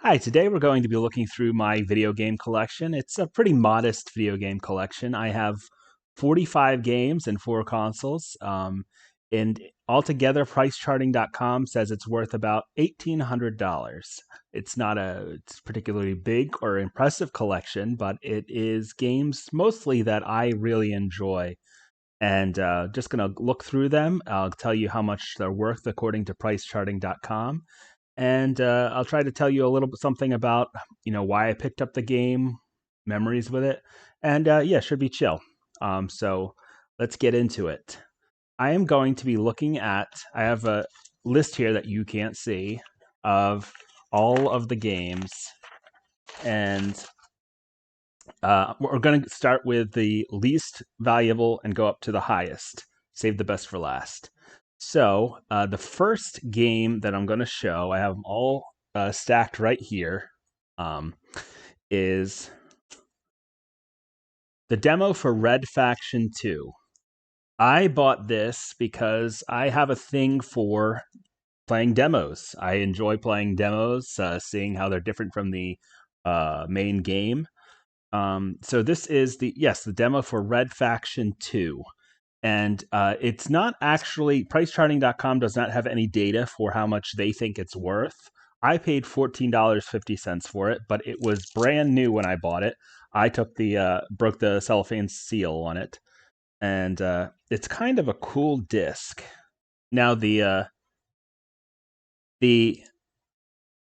Hi, today we're going to be looking through my video game collection. It's a pretty modest video game collection. I have 45 games and 4 consoles. And altogether, PriceCharting.com says it's worth about $1,800. It's not it's particularly big or impressive collection, but it is games mostly that I really enjoy. And just going to look through them. I'll tell you how much they're worth according to PriceCharting.com, and I'll try to tell you a little bit something about why I picked up the game, memories with it, and yeah, should be chill. So let's get into it. I am going to be looking at. I have a list here that you can't see of all of the games, and we're going to start with the least valuable and go up to the highest. Save the best for last. So the first game that I'm going to show, I have them all stacked right here, is the demo for Red Faction 2. I bought this because I have a thing for playing demos. I enjoy playing demos, seeing how they're different from the main game. So this is the demo for Red Faction 2. And it's not actually, PriceCharting.com does not have any data for how much they think it's worth. I paid $14.50 for it, but it was brand new when I bought it. I broke the cellophane seal on it, and it's kind of a cool disc. Now the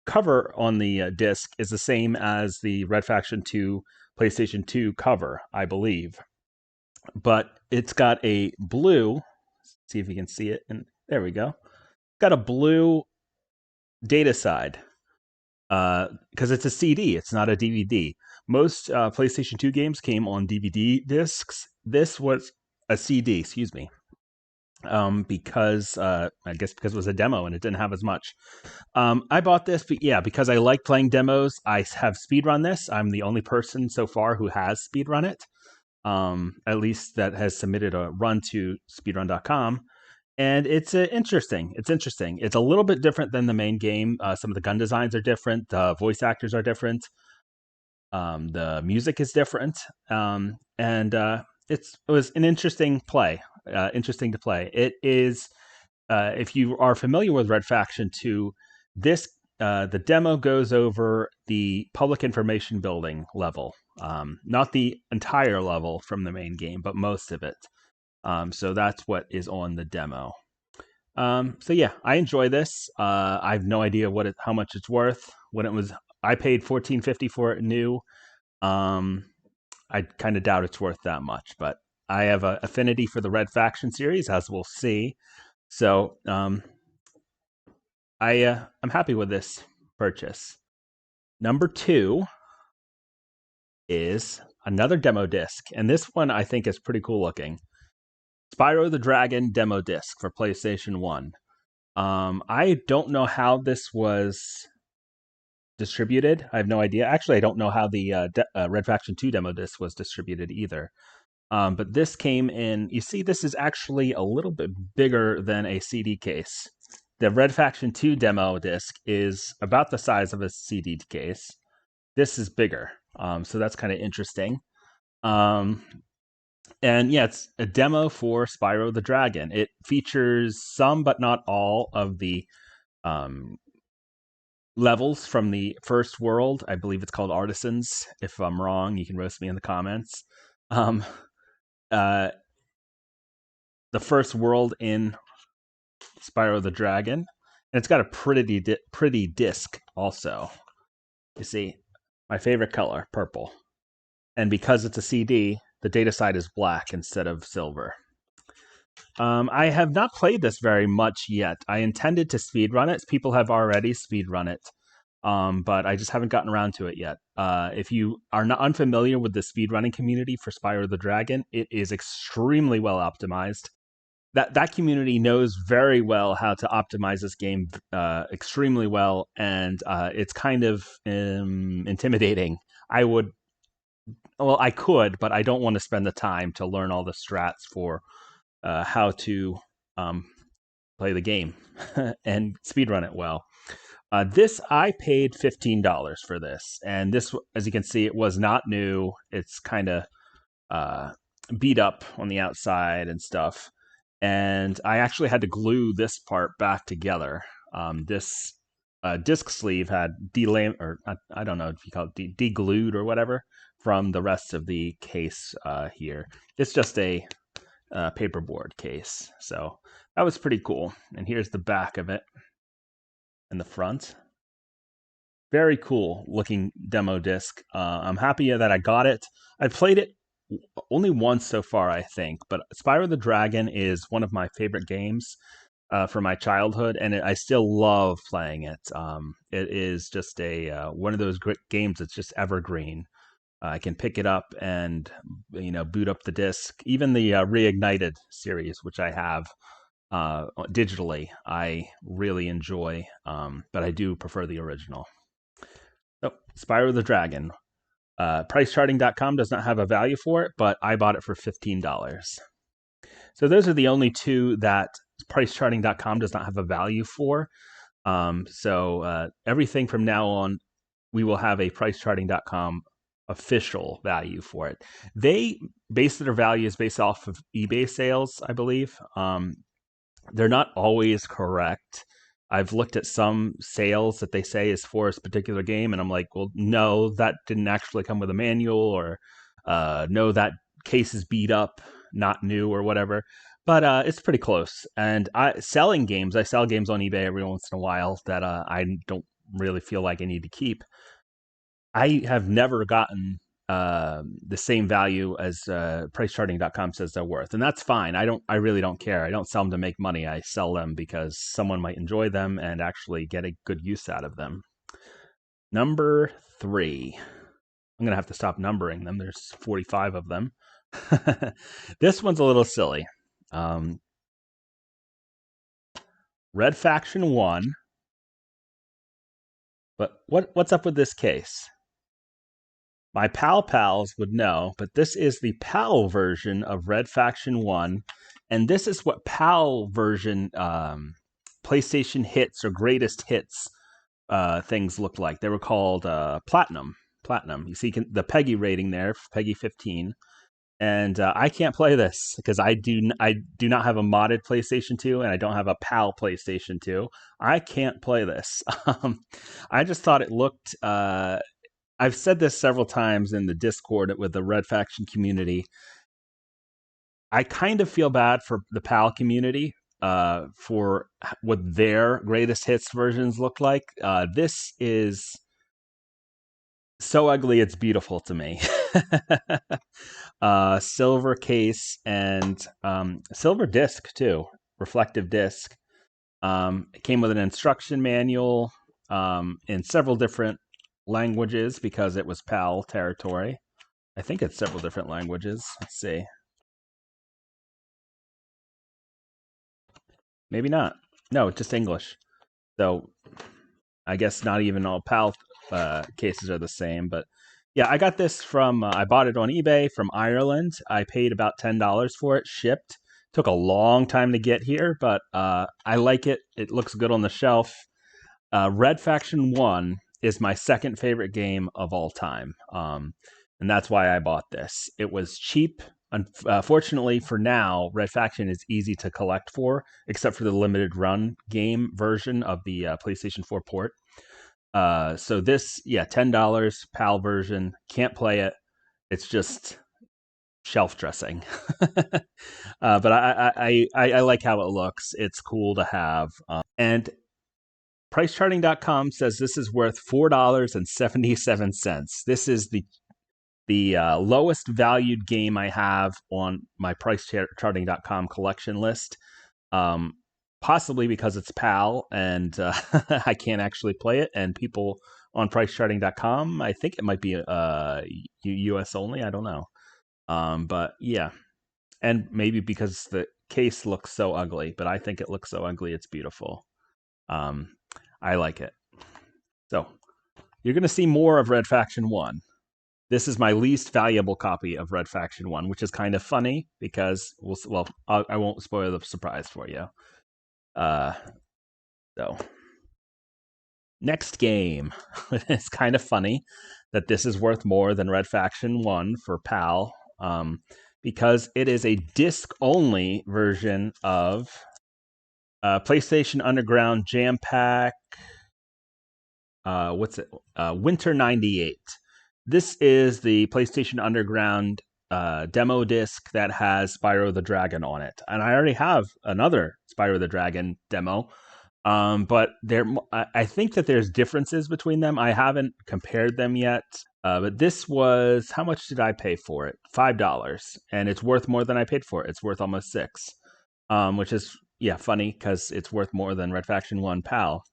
cover on the disc is the same as the Red Faction 2 PlayStation 2 cover, I believe, but it's got a blue. See if you can see it, and there we go. Got a blue data side because it's a CD. It's not a DVD. Most PlayStation 2 games came on DVD discs. This was a CD. Excuse me. Because I guess because it was a demo and it didn't have as much. I bought this, because I like playing demos. I have speedrun this. I'm the only person so far who has speedrun it, at least that has submitted a run to speedrun.com. And it's interesting. It's interesting. It's a little bit different than the main game. Some of the gun designs are different. The voice actors are different. The music is different. And it was an interesting play. Interesting to play. It is, if you are familiar with Red Faction 2, the demo goes over the public information building level, not the entire level from the main game, but most of it. So that's what is on the demo. So yeah, I enjoy this. I have no idea how much it's worth. I paid $14.50 for it new. I kind of doubt it's worth that much, but I have an affinity for the Red Faction series, as we'll see. So I'm happy with this purchase. Number 2 is another demo disc, and this one I think is pretty cool looking. Spyro the Dragon demo disc for PlayStation 1. I don't know how this was distributed. I have no idea. Actually, I don't know how the Red Faction 2 demo disc was distributed either. But this came in, you see, this is actually a little bit bigger than a CD case. The Red Faction 2 demo disc is about the size of a CD case. This is bigger. So that's kind of interesting. And yeah, it's a demo for Spyro the Dragon. It features some, but not all, of the levels from the first world. I believe it's called Artisans. If I'm wrong, you can roast me in the comments. The first world in Spyro the Dragon, and it's got a pretty disc also. You see, my favorite color, purple, and because it's a CD, the data side is black instead of silver. I have not played this very much yet. I intended to speedrun it. People have already speedrun it, but I just haven't gotten around to it yet. If you are not unfamiliar with the speedrunning community for Spyro the Dragon, it is extremely well optimized. That community knows very well how to optimize this game extremely well, and it's kind of intimidating. I could, but I don't want to spend the time to learn all the strats for how to play the game and speedrun it well. This I paid $15 for this, and this, as you can see, it was not new. It's kind of uh, beat up on the outside and stuff, and I actually had to glue this part back together. This disc sleeve had or I don't know if you call it deglued or whatever from the rest of the case here. It's just a paperboard case, so that was pretty cool. And here's the back of it and the front. Very cool looking demo disc. I'm happy that I got it. I played it only once so far, I think, but Spyro the Dragon is one of my favorite games from my childhood, and I still love playing it. It is just a one of those great games that's just evergreen. I can pick it up and boot up the disc. Even the Reignited series, which I have digitally, I really enjoy, but I do prefer the original. So, Spyro the Dragon. PriceCharting.com does not have a value for it, but I bought it for $15. So those are the only two that PriceCharting.com does not have a value for. So everything from now on, we will have a PriceCharting.com official value for it. They base their values based off of eBay sales, I believe. They're not always correct. I've looked at some sales that they say is for a particular game, and I'm like, well, no, that didn't actually come with a manual, or no, that case is beat up, not new, or whatever. But it's pretty close. And I sell games on eBay every once in a while that I don't really feel like I need to keep. I have never gotten the same value as PriceCharting.com says they're worth, and that's fine. I really don't care. I don't sell them to make money. I sell them because someone might enjoy them and actually get a good use out of them. Number 3. I'm gonna have to stop numbering them. There's 45 of them. This one's a little silly. Red Faction 1. But what's up with this case? My pals would know, but this is the PAL version of Red Faction 1, and this is what PAL version PlayStation hits or greatest hits things look like. They were called Platinum. You see the PEGI rating there, PEGI 15. And I can't play this because I do not have a modded PlayStation 2, and I don't have a PAL PlayStation 2. I can't play this. I just thought it looked... I've said this several times in the Discord with the Red Faction community. I kind of feel bad for the PAL community for what their greatest hits versions look like. This is so ugly, it's beautiful to me. Silver case and silver disc too, reflective disc. It came with an instruction manual in several different languages because it was PAL territory. I think it's several different languages. Let's see. Maybe not. No, just English. So I guess not even all PAL cases are the same. But yeah, I got this from, I bought it on eBay from Ireland. I paid about $10 for it, shipped. Took a long time to get here, but I like it. It looks good on the shelf. Red Faction 1 is my second favorite game of all time. And that's why I bought this. It was cheap. Unfortunately, for now, Red Faction is easy to collect for, except for the limited run game version of the PlayStation 4 port. So this, yeah, $10, PAL version. Can't play it. It's just shelf dressing. But I like how it looks. It's cool to have. And PriceCharting.com says this is worth $4.77. This is the lowest valued game I have on my PriceCharting.com collection list. Possibly because it's PAL and I can't actually play it. And people on PriceCharting.com, I think it might be US only. I don't know. But yeah, and maybe because the case looks so ugly, but I think it looks so ugly, it's beautiful. I like it. So you're going to see more of Red Faction 1. This is my least valuable copy of Red Faction 1, which is kind of funny because, I won't spoil the surprise for you. So Next game. It's kind of funny that this is worth more than Red Faction 1 for PAL, because it is a disc-only version of PlayStation Underground Jam Pack. Winter 98. This is the PlayStation Underground demo disc that has Spyro the Dragon on it. And I already have another Spyro the Dragon demo. But I think that there's differences between them. I haven't compared them yet. But this was, how much did I pay for it? $5. And it's worth more than I paid for it. It's worth almost $6. Which is, funny because it's worth more than Red Faction 1 PAL.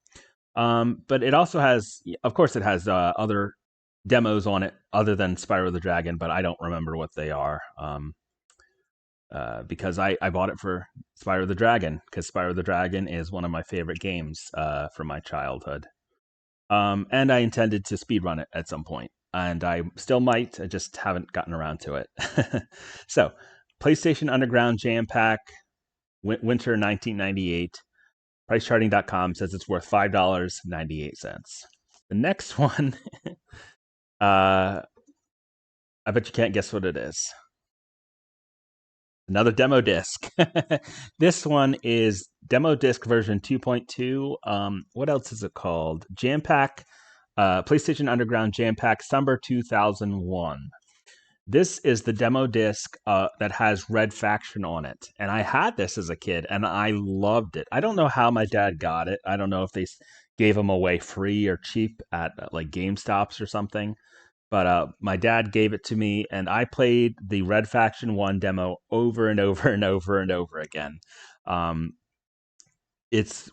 But it also has, of course, it has other demos on it other than Spyro the Dragon, but I don't remember what they are. Because I bought it for Spyro the Dragon, because Spyro the Dragon is one of my favorite games from my childhood. And I intended to speedrun it at some point, and I still might. I just haven't gotten around to it. So, PlayStation Underground Jam Pack, Winter 1998. PriceCharting.com says it's worth $5.98. The next one, I bet you can't guess what it is. Another demo disc. This one is demo disc version 2.2. What else is it called? Jam Pack, PlayStation Underground Jam Pack Summer 2001. This is the demo disc that has Red Faction on it. And I had this as a kid, and I loved it. I don't know how my dad got it. I don't know if they gave them away free or cheap at like GameStops or something. But my dad gave it to me, and I played the Red Faction 1 demo over and over and over and over again. It's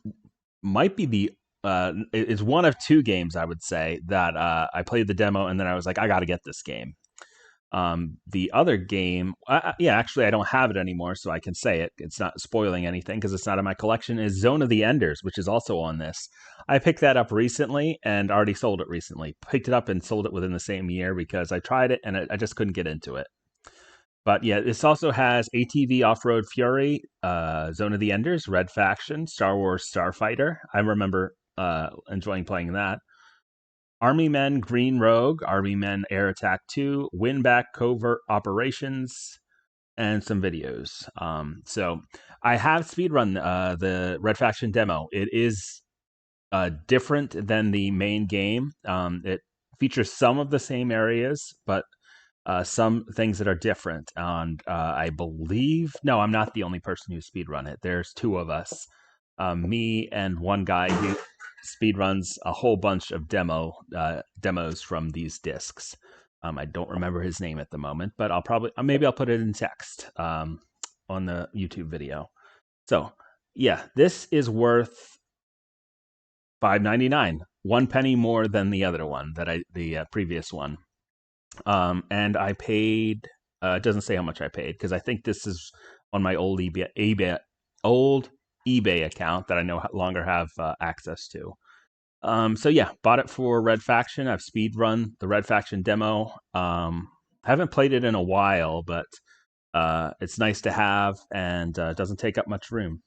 might be it's one of two games, I would say, that I played the demo, and then I was like, I got to get this game. The other game, actually, I don't have it anymore, so I can say it. It's not spoiling anything because it's not in my collection. Is Zone of the Enders, which is also on this. I picked that up recently and already sold it recently. Picked it up and sold it within the same year because I tried it and I just couldn't get into it. But yeah, this also has ATV Off-Road Fury, Zone of the Enders, Red Faction, Star Wars Starfighter. I remember enjoying playing that. Army Men Green Rogue, Army Men Air Attack 2, Winback Covert Operations, and some videos. So I have speedrun the Red Faction demo. It is different than the main game. It features some of the same areas, but some things that are different. And I believe, no, I'm not the only person who speedrun it. There's two of us, me and one guy who speedruns a whole bunch of demos from these discs. I don't remember his name at the moment, but I'll put it in text on the YouTube video. So yeah, this is worth $5.99, 1 penny more than the other one the previous one. And I paid. It doesn't say how much I paid because I think this is on my old eBay account that I no longer have access to. So yeah, bought it for Red Faction. I've speedrun the Red Faction demo. Haven't played it in a while, but it's nice to have and doesn't take up much room.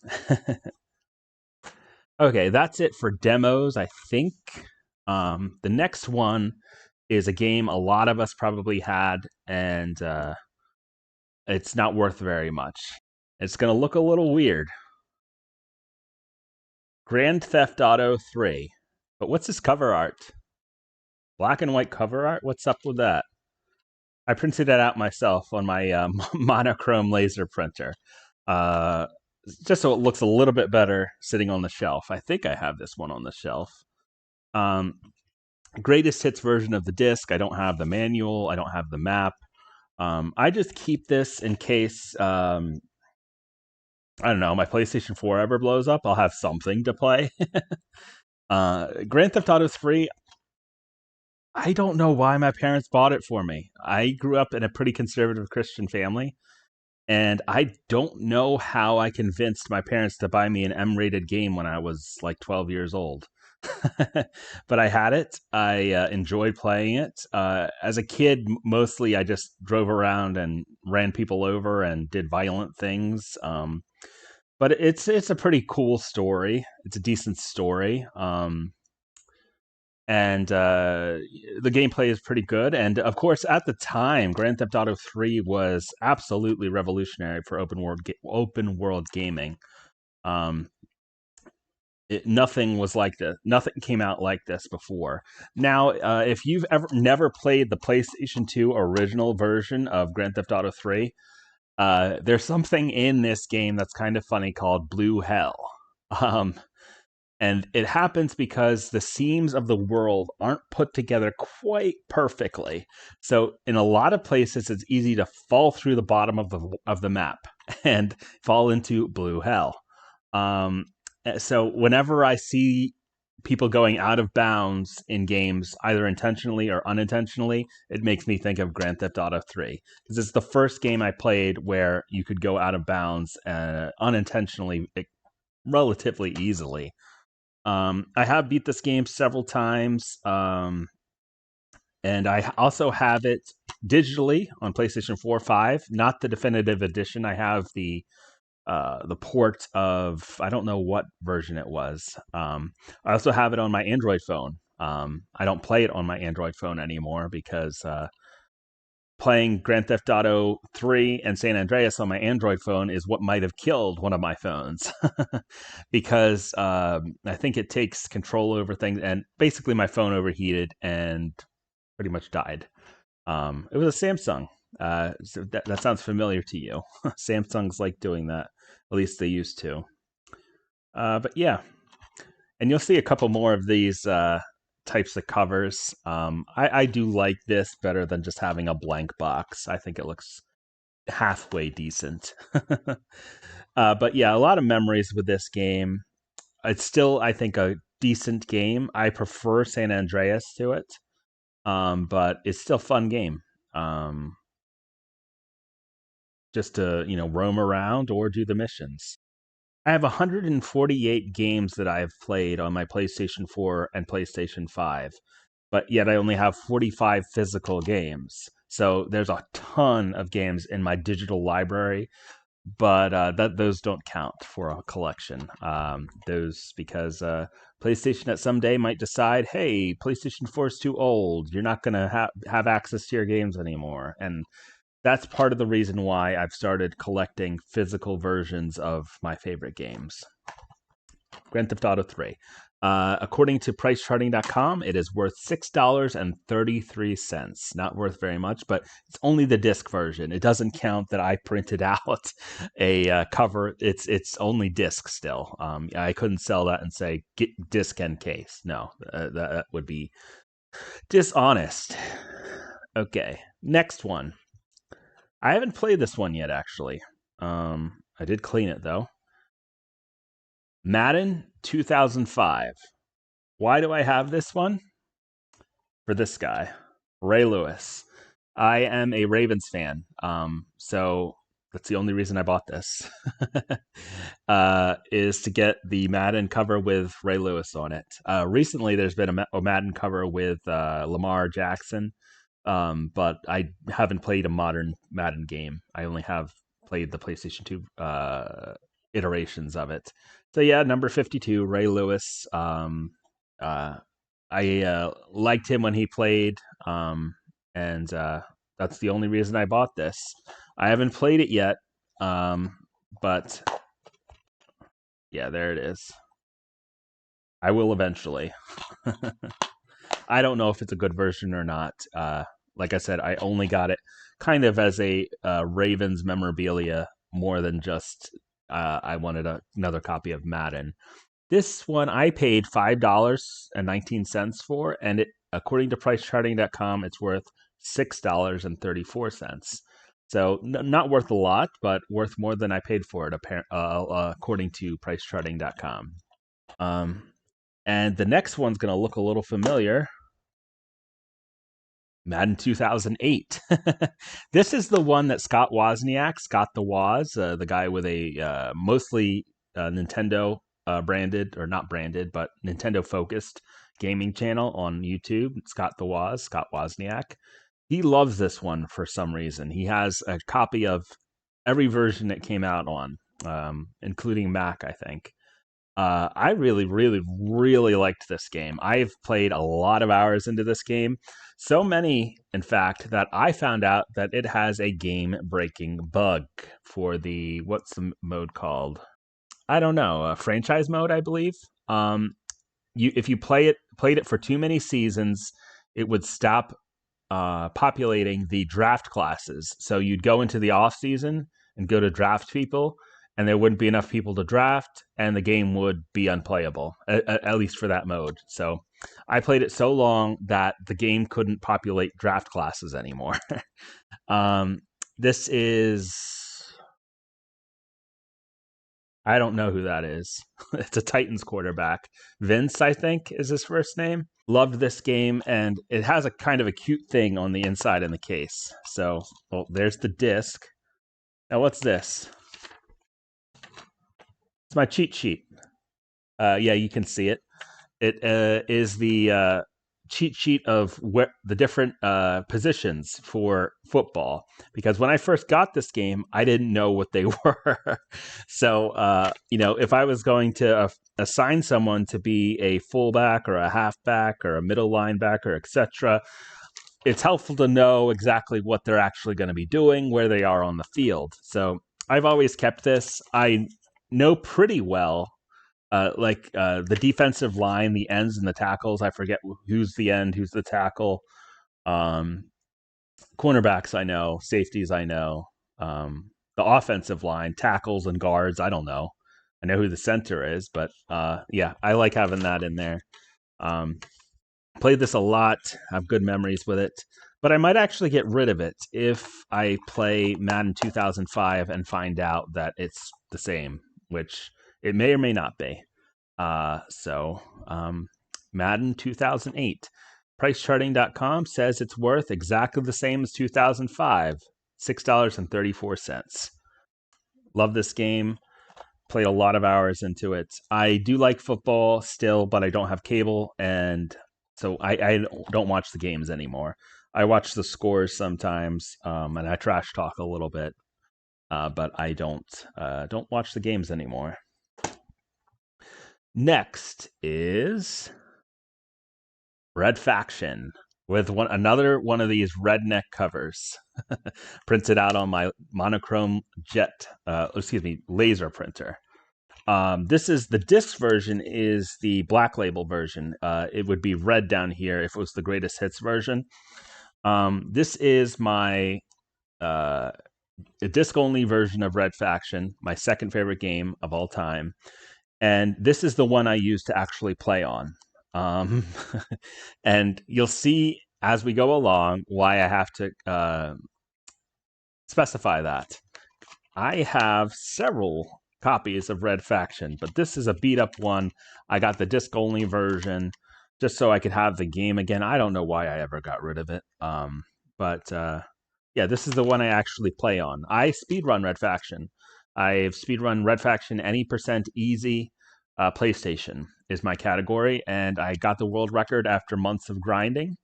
Okay, that's it for demos, I think. The next one is a game a lot of us probably had, and it's not worth very much. It's going to look a little weird. Grand Theft Auto 3. But what's this cover art? Black and white cover art? What's up with that? I printed that out myself on my monochrome laser printer. Just so it looks a little bit better sitting on the shelf. I think I have this one on the shelf. Greatest hits version of the disc. I don't have the manual. I don't have the map. I just keep this in case, I don't know, my PlayStation 4 ever blows up. I'll have something to play. Grand Theft Auto 3, I don't know why my parents bought it for me. I grew up in a pretty conservative Christian family, and I don't know how I convinced my parents to buy me an M-rated game when I was like 12 years old. But I had it. I enjoyed playing it. As a kid, mostly I just drove around and ran people over and did violent things. But it's a pretty cool story. It's a decent story. and the gameplay is pretty good. And of course, at the time, Grand Theft Auto 3 was absolutely revolutionary for open world gaming. Um, Nothing was like this. Nothing came out like this before. Now, if you've ever never played the PlayStation 2 original version of Grand Theft Auto 3, there's something in this game that's kind of funny called Blue Hell. Um, and it happens because the seams of the world aren't put together quite perfectly. So in a lot of places, it's easy to fall through the bottom of the map and fall into Blue Hell. Um, so whenever I see people going out of bounds in games, either intentionally or unintentionally, it makes me think of Grand Theft Auto 3 because it's the first game I played where you could go out of bounds unintentionally, relatively easily. I have beat this game several times, and I also have it digitally on PlayStation 4, 5, not the definitive edition. I have the port of, I don't know what version it was. I also have it on my Android phone. I don't play it on my Android phone anymore because playing Grand Theft Auto 3 and San Andreas on my Android phone is what might have killed one of my phones because I think it takes control over things. And basically, my phone overheated and pretty much died. It was a Samsung. So that sounds familiar to you. Samsung's like doing that. At least they used to. But yeah, and you'll see a couple more of these types of covers. I do like this better than just having a blank box. I think it looks halfway decent. But yeah, a lot of memories with this game. It's still, I think, a decent game. I prefer San Andreas to it, but it's still a fun game. Um, just to roam around or do the missions. I have 148 games that I have played on my PlayStation 4 and PlayStation 5, but yet I only have 45 physical games. So there's a ton of games in my digital library, but those don't count for a collection. Those because PlayStation at some day might decide, hey, PlayStation 4 is too old. You're not going to have access to your games anymore, and that's part of the reason why I've started collecting physical versions of my favorite games. Grand Theft Auto 3. According to PriceCharting.com, it is worth $6.33. Not worth very much, but it's only the disc version. It doesn't count that I printed out a cover. It's only disc still. I couldn't sell that and say get disc and case. No, that would be dishonest. Okay, next one. I haven't played this one yet, actually. I did clean it though. Madden 2005. Why do I have this one? For this guy, Ray Lewis. I am a Ravens fan, so that's the only reason I bought this. Is to get the Madden cover with Ray Lewis on it. Recently, there's been a Madden cover with Lamar Jackson, but I haven't played a modern Madden game. I only have played the PlayStation 2 iterations of it. So yeah, number 52, Ray Lewis. I liked him when he played, and that's the only reason I bought this. I haven't played it yet, but yeah, there it is. I will eventually. I don't know if it's a good version or not. Like I said, I only got it kind of as a Ravens memorabilia more than just I wanted another copy of Madden. This one I paid $5.19 for, and according to PriceCharting.com, it's worth $6.34. So not worth a lot, but worth more than I paid for it, according to PriceCharting.com. And the next one's going to look a little familiar. Madden 2008. This is the one that Scott the Woz, the guy with a mostly Nintendo branded, or not branded, but Nintendo focused gaming channel on YouTube. Scott Wozniak. He loves this one for some reason. He has a copy of every version it came out on, including Mac, I think. I really, really, really liked this game. I've played a lot of hours into this game. So many, in fact, that I found out that it has a game breaking bug for the, what's the mode called? I don't know, franchise mode, I believe. Um, if you played it for too many seasons, it would stop populating the draft classes. So you'd go into the off season and go to draft people, and there wouldn't be enough people to draft, and the game would be unplayable, at least for that mode. So I played it so long that the game couldn't populate draft classes anymore. um, this is, I don't know who that is. It's a Titans quarterback. Vince, I think, is his first name. Loved this game, and it has a kind of a cute thing on the inside in the case. So, well, there's the disc. Now, what's this? It's my cheat sheet. Yeah, you can see it. It is the cheat sheet of the different positions for football. Because when I first got this game, I didn't know what they were. So, if I was going to assign someone to be a fullback or a halfback or a middle linebacker, etc., it's helpful to know exactly what they're actually going to be doing, where they are on the field. So I've always kept this. I know pretty well the defensive line, the ends and the tackles. I forget who's the end, who's the tackle. Um, Cornerbacks, I know. Safeties, I know. The offensive line, tackles and guards, I don't know. I know who the center is, but yeah, I like having that in there. Played this a lot. Have good memories with it. But I might actually get rid of it if I play Madden 2005 and find out that it's the same, which it may or may not be. Madden 2008. PriceCharting.com says it's worth exactly the same as 2005, $6.34. Love this game. Played a lot of hours into it. I do like football still, but I don't have cable, and so I don't watch the games anymore. I watch the scores sometimes, and I trash talk a little bit, but I don't watch the games anymore. Next is Red Faction with another one of these redneck covers printed out on my monochrome laser printer. This is the disc version is the Black Label version. It would be red down here if it was the greatest hits version. This is my disc only version of Red Faction, my second favorite game of all time. And this is the one I use to actually play on. And you'll see as we go along why I have to specify that. I have several copies of Red Faction, but this is a beat up one. I got the disc only version just so I could have the game again. I don't know why I ever got rid of it. Yeah, this is the one I actually play on. I speedrun Red Faction. I've speedrun Red Faction any percent easy. PlayStation is my category, and I got the world record after months of grinding,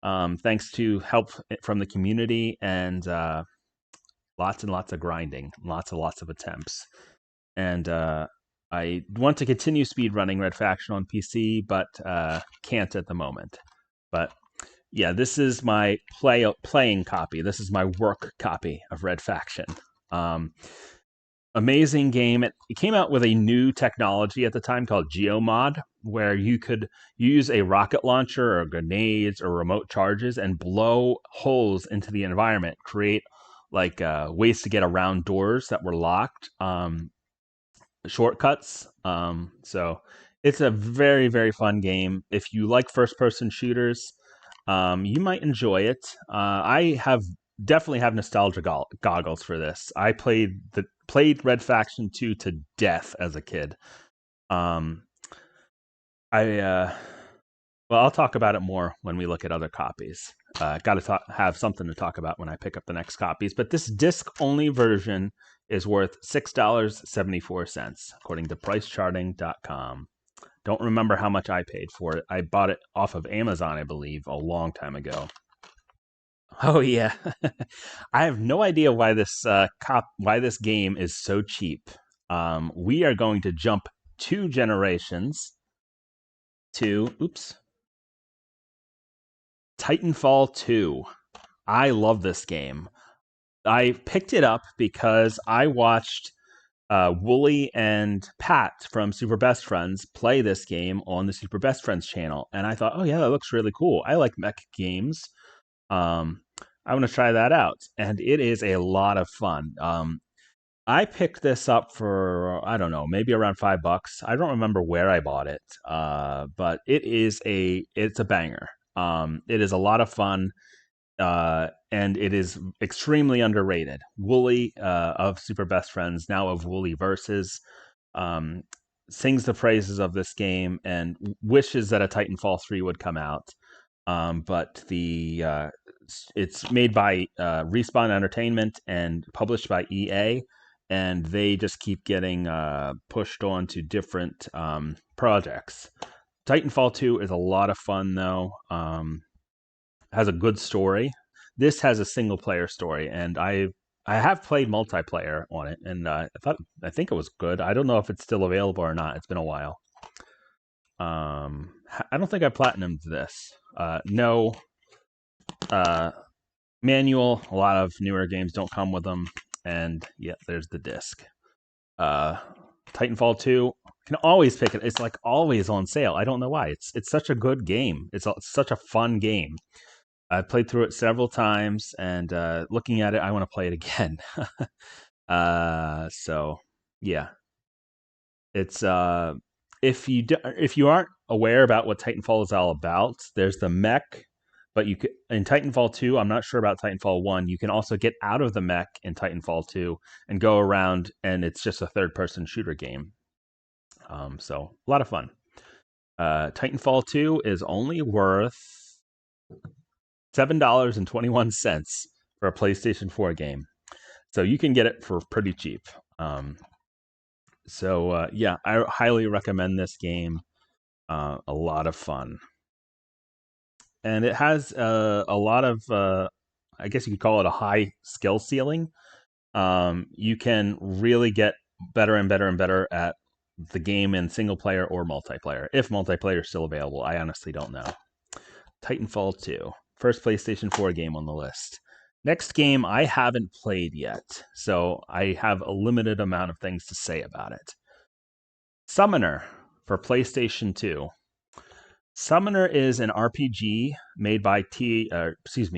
thanks to help from the community and lots and lots of grinding, lots of attempts. And I want to continue speedrunning Red Faction on PC, but can't at the moment. But yeah, this is my playing copy. This is my work copy of Red Faction. Amazing game. It came out with a new technology at the time called GeoMod, where you could use a rocket launcher or grenades or remote charges and blow holes into the environment, create ways to get around doors that were locked, shortcuts. So it's a very, very fun game. If you like first-person shooters, you might enjoy it. I definitely have nostalgia goggles for this. I played Red Faction 2 to death as a kid. I'll talk about it more when we look at other copies. Got to have something to talk about when I pick up the next copies. But this disc-only version is worth $6.74, according to PriceCharting.com. Don't remember how much I paid for it. I bought it off of Amazon, I believe, a long time ago. Oh yeah, I have no idea why this game is so cheap. We are going to jump 2 generations to, Titanfall 2. I love this game. I picked it up because I watched Wooly and Pat from Super Best Friends play this game on the Super Best Friends channel, and I thought, oh yeah, that looks really cool. I like mech games. I want to try that out, and it is a lot of fun. I picked this up for, I don't know, maybe around $5. I don't remember where I bought it, but it's a banger. It is a lot of fun, and it is extremely underrated. Wooly of Super Best Friends, now of Wooly Versus, um, sings the praises of this game and wishes that a Titanfall 3 would come out. But it's made by Respawn Entertainment and published by EA, and they just keep getting pushed on to different projects. Titanfall 2 is a lot of fun, though. Has a good story. This has a single player story, and I have played multiplayer on it, and I think it was good. I don't know if it's still available or not. It's been a while. I don't think I platinumed this. No manual. A lot of newer games don't come with them, and yeah, there's the disc. Titanfall 2 can always pick it. It's like always on sale. I don't know why. It's such a good game. It's such a fun game. I've played through it several times, and looking at it, I want to play it again. So yeah, it's if you aren't aware about what Titanfall is all about, there's the mech, but you can, in Titanfall 2, I'm not sure about Titanfall 1. You can also get out of the mech in Titanfall 2 and go around, and it's just a third-person shooter game. So a lot of fun. Titanfall 2 is only worth $7.21 for a PlayStation 4 game. So you can get it for pretty cheap. Yeah, I highly recommend this game. A lot of fun. And it has a lot of, I guess you could call it a high skill ceiling. You can really get better and better and better at the game in single player or multiplayer. If multiplayer is still available, I honestly don't know. Titanfall 2. First PlayStation 4 game on the list. Next game I haven't played yet, so I have a limited amount of things to say about it. Summoner for PlayStation 2. Summoner is an RPG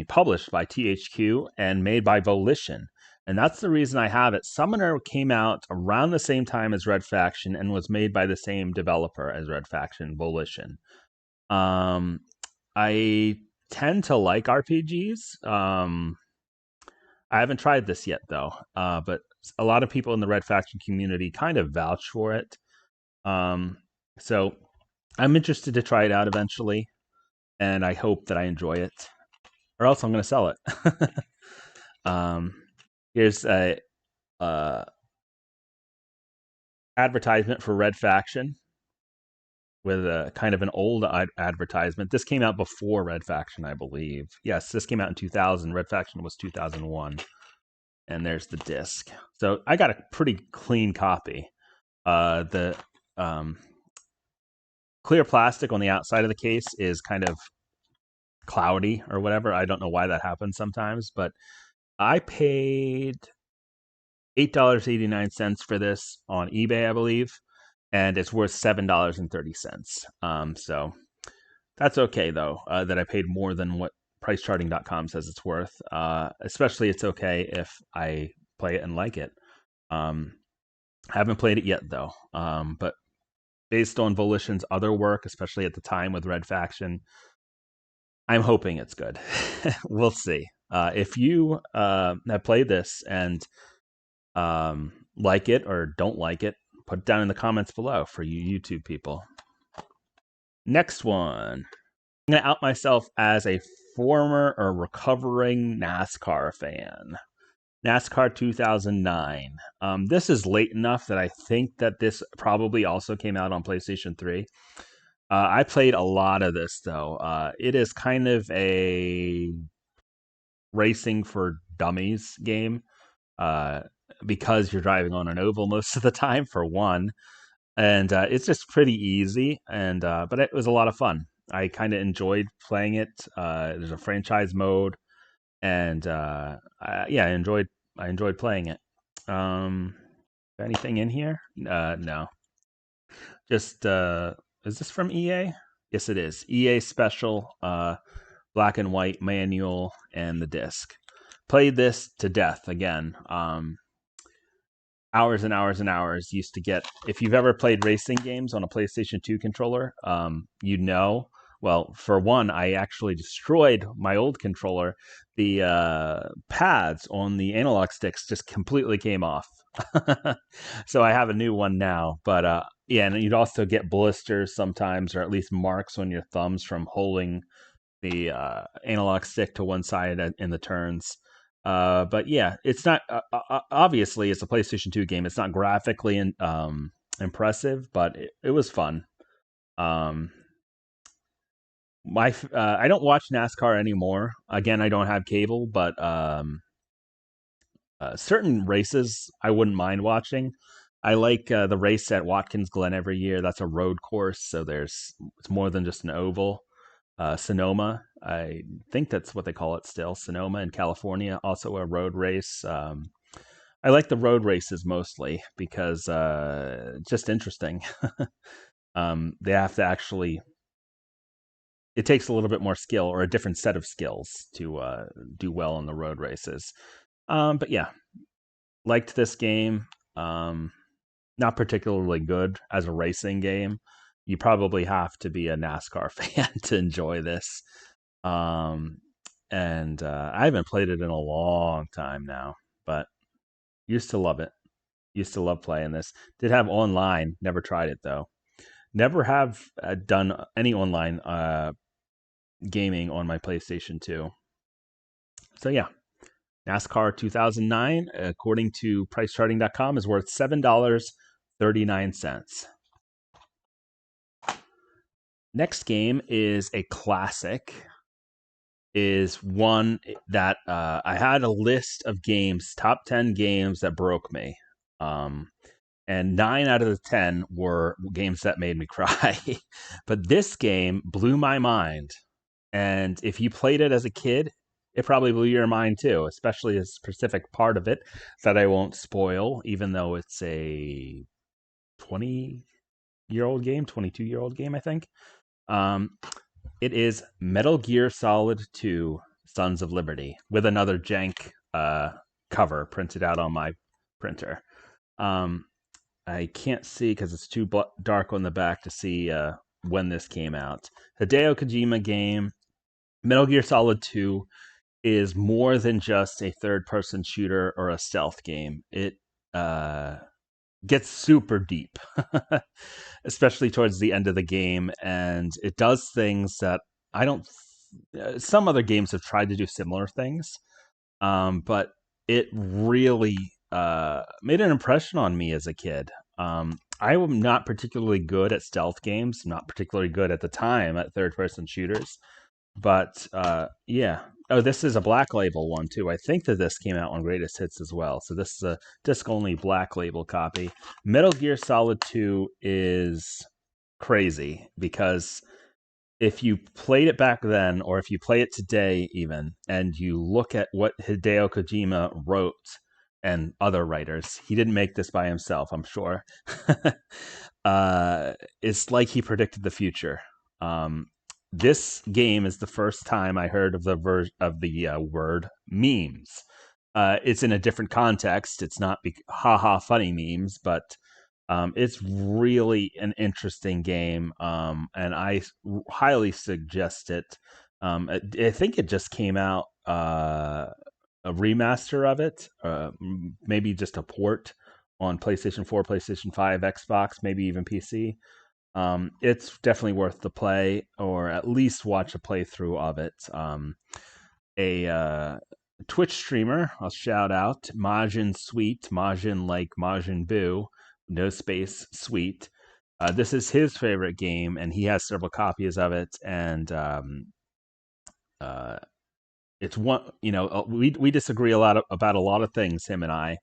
published by THQ and made by Volition. And that's the reason I have it. Summoner came out around the same time as Red Faction and was made by the same developer as Red Faction, Volition. I tend to like RPGs. I haven't tried this yet, though, but a lot of people in the Red Faction community kind of vouch for it. So I'm interested to try it out eventually, and I hope that I enjoy it, or else I'm going to sell it. Here's a advertisement for Red Faction with a kind of an old advertisement. This came out before Red Faction, I believe. Yes, this came out in 2000. Red Faction was 2001. And there's the disc. So I got a pretty clean copy. The clear plastic on the outside of the case is kind of cloudy or whatever. I don't know why that happens sometimes, but I paid $8.89 for this on eBay, I believe, and it's worth $7.30. So that's okay, though, that I paid more than what PriceCharting.com says it's worth. Especially it's okay if I play it and like it. I haven't played it yet, though. But based on Volition's other work, especially at the time with Red Faction, I'm hoping it's good. We'll see. If you have played this and like it or don't like it, put it down in the comments below for you YouTube people. Next one. I'm going to out myself as a former or recovering NASCAR fan. NASCAR 2009. This is late enough that I think that this probably also came out on PlayStation 3. I played a lot of this, though. It is kind of a racing for dummies game because you're driving on an oval most of the time, for one. and it's just pretty easy. And but it was a lot of fun. I kind of enjoyed playing it. There's a franchise mode, and yeah, I enjoyed playing it. Um, anything in here? No, just is this from EA? Yes, it is. EA Special, black and white manual, and the disc. Played this to death again. Hours and hours and hours. Used to get, if you've ever played racing games on a PlayStation 2 controller, you know. Well, for one, I actually destroyed my old controller. The pads on the analog sticks just completely came off. So I have a new one now. But yeah, and you'd also get blisters sometimes, or at least marks on your thumbs from holding the analog stick to one side in the turns. But yeah, it's not obviously it's a PlayStation 2 game. It's not graphically impressive, but it was fun. Um, I don't watch NASCAR anymore. Again, I don't have cable, but certain races I wouldn't mind watching. I like the race at Watkins Glen every year. That's a road course, so it's more than just an oval. Sonoma, I think that's what they call it still. Sonoma in California, also a road race. I like the road races mostly because it's just interesting. They have to actually. It takes a little bit more skill or a different set of skills to do well in the road races. But yeah, liked this game. Um, Not particularly good as a racing game. You probably have to be a NASCAR fan to enjoy this. Um, and I haven't played it in a long time now, but used to love it. Used to love playing this. Did have online, never tried it though. Never have done any online gaming on my PlayStation 2. So yeah, NASCAR 2009, according to PriceCharting.com, is worth $7.39. Next game is a classic. Is one that I had a list of games, top 10 games that broke me. Um, and 9 out of the 10 were games that made me cry. But this game blew my mind. And if you played it as a kid, it probably blew your mind too, especially a specific part of it that I won't spoil, even though it's a 20-year-old game, 22-year-old game, I think. Um, it is Metal Gear Solid 2 Sons of Liberty with another jank cover printed out on my printer. Um, I can't see because it's too dark on the back to see when this came out. Hideo Kojima game. Metal Gear Solid 2 is more than just a third person shooter or a stealth game. It uh, gets super deep, especially towards the end of the game, and it does things that I don't. Some other games have tried to do similar things, but it really made an impression on me as a kid. I am not particularly good at stealth games, not particularly good at the time at third person shooters, but yeah. Oh, this is a Black Label one too. I think that this came out on Greatest Hits as well. So this is a disc only Black Label copy. Metal Gear Solid 2 is crazy because if you played it back then, or if you play it today, even, and you look at what Hideo Kojima wrote and other writers, he didn't make this by himself, I'm sure. It's like he predicted the future. Um, this game is the first time I heard of the word memes. It's in a different context. It's not haha funny memes, but it's really an interesting game, and I highly suggest it. I think it just came out a remaster of it, maybe just a port on PlayStation 4, PlayStation 5, Xbox, maybe even PC. It's definitely worth the play, or at least watch a playthrough of it. A Twitch streamer, I'll shout out Majin Sweet, Majin like Majin Buu, no space Sweet. This is his favorite game, and he has several copies of it. And uh, it's one, we disagree a lot about a lot of things, him and I,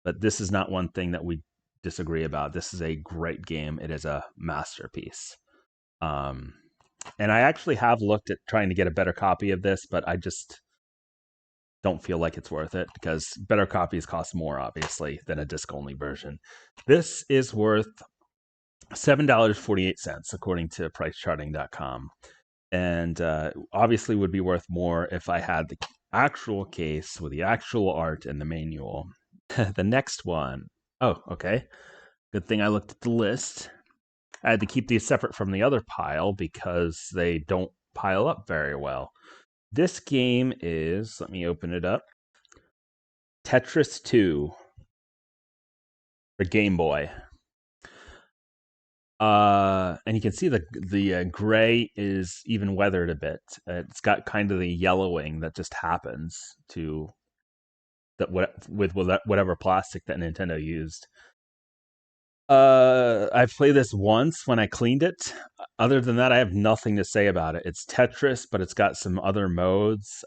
but this is not one thing that we disagree about. This is a great game. It is a masterpiece. Um, and I actually have looked at trying to get a better copy of this, but I just don't feel like it's worth it because better copies cost more, obviously, than a disc-only version. This is worth $7.48, according to PriceCharting.com. And obviously would be worth more if I had the actual case with the actual art and the manual. The next one. Oh, okay. Good thing I looked at the list. I had to keep these separate from the other pile because they don't pile up very well. This game is, let me open it up, Tetris 2 for Game Boy. And you can see the gray is even weathered a bit. It's got kind of the yellowing that just happens to that with whatever plastic that Nintendo used. I played this once when I cleaned it. Other than that, I have nothing to say about it. It's Tetris, but it's got some other modes.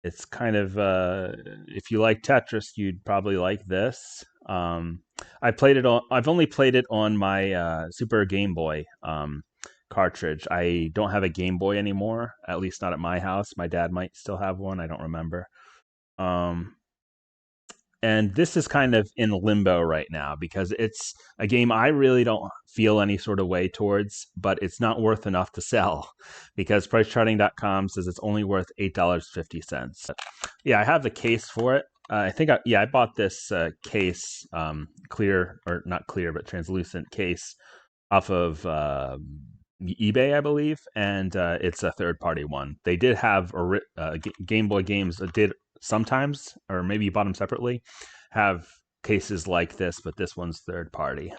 It's kind of if you like Tetris, you'd probably like this. I've only played it on my Super Game Boy cartridge. I don't have a Game Boy anymore, at least not at my house. My dad might still have one. I don't remember. And this is kind of in limbo right now because it's a game I really don't feel any sort of way towards, but it's not worth enough to sell because PriceCharting.com says it's only worth $8.50. Yeah, I have the case for it. I bought this case, clear, or not clear, but translucent case off of eBay, I believe, and it's a third-party one. They did have Game Boy games that did sometimes, or maybe you bought them separately, have cases like this, but this one's third party.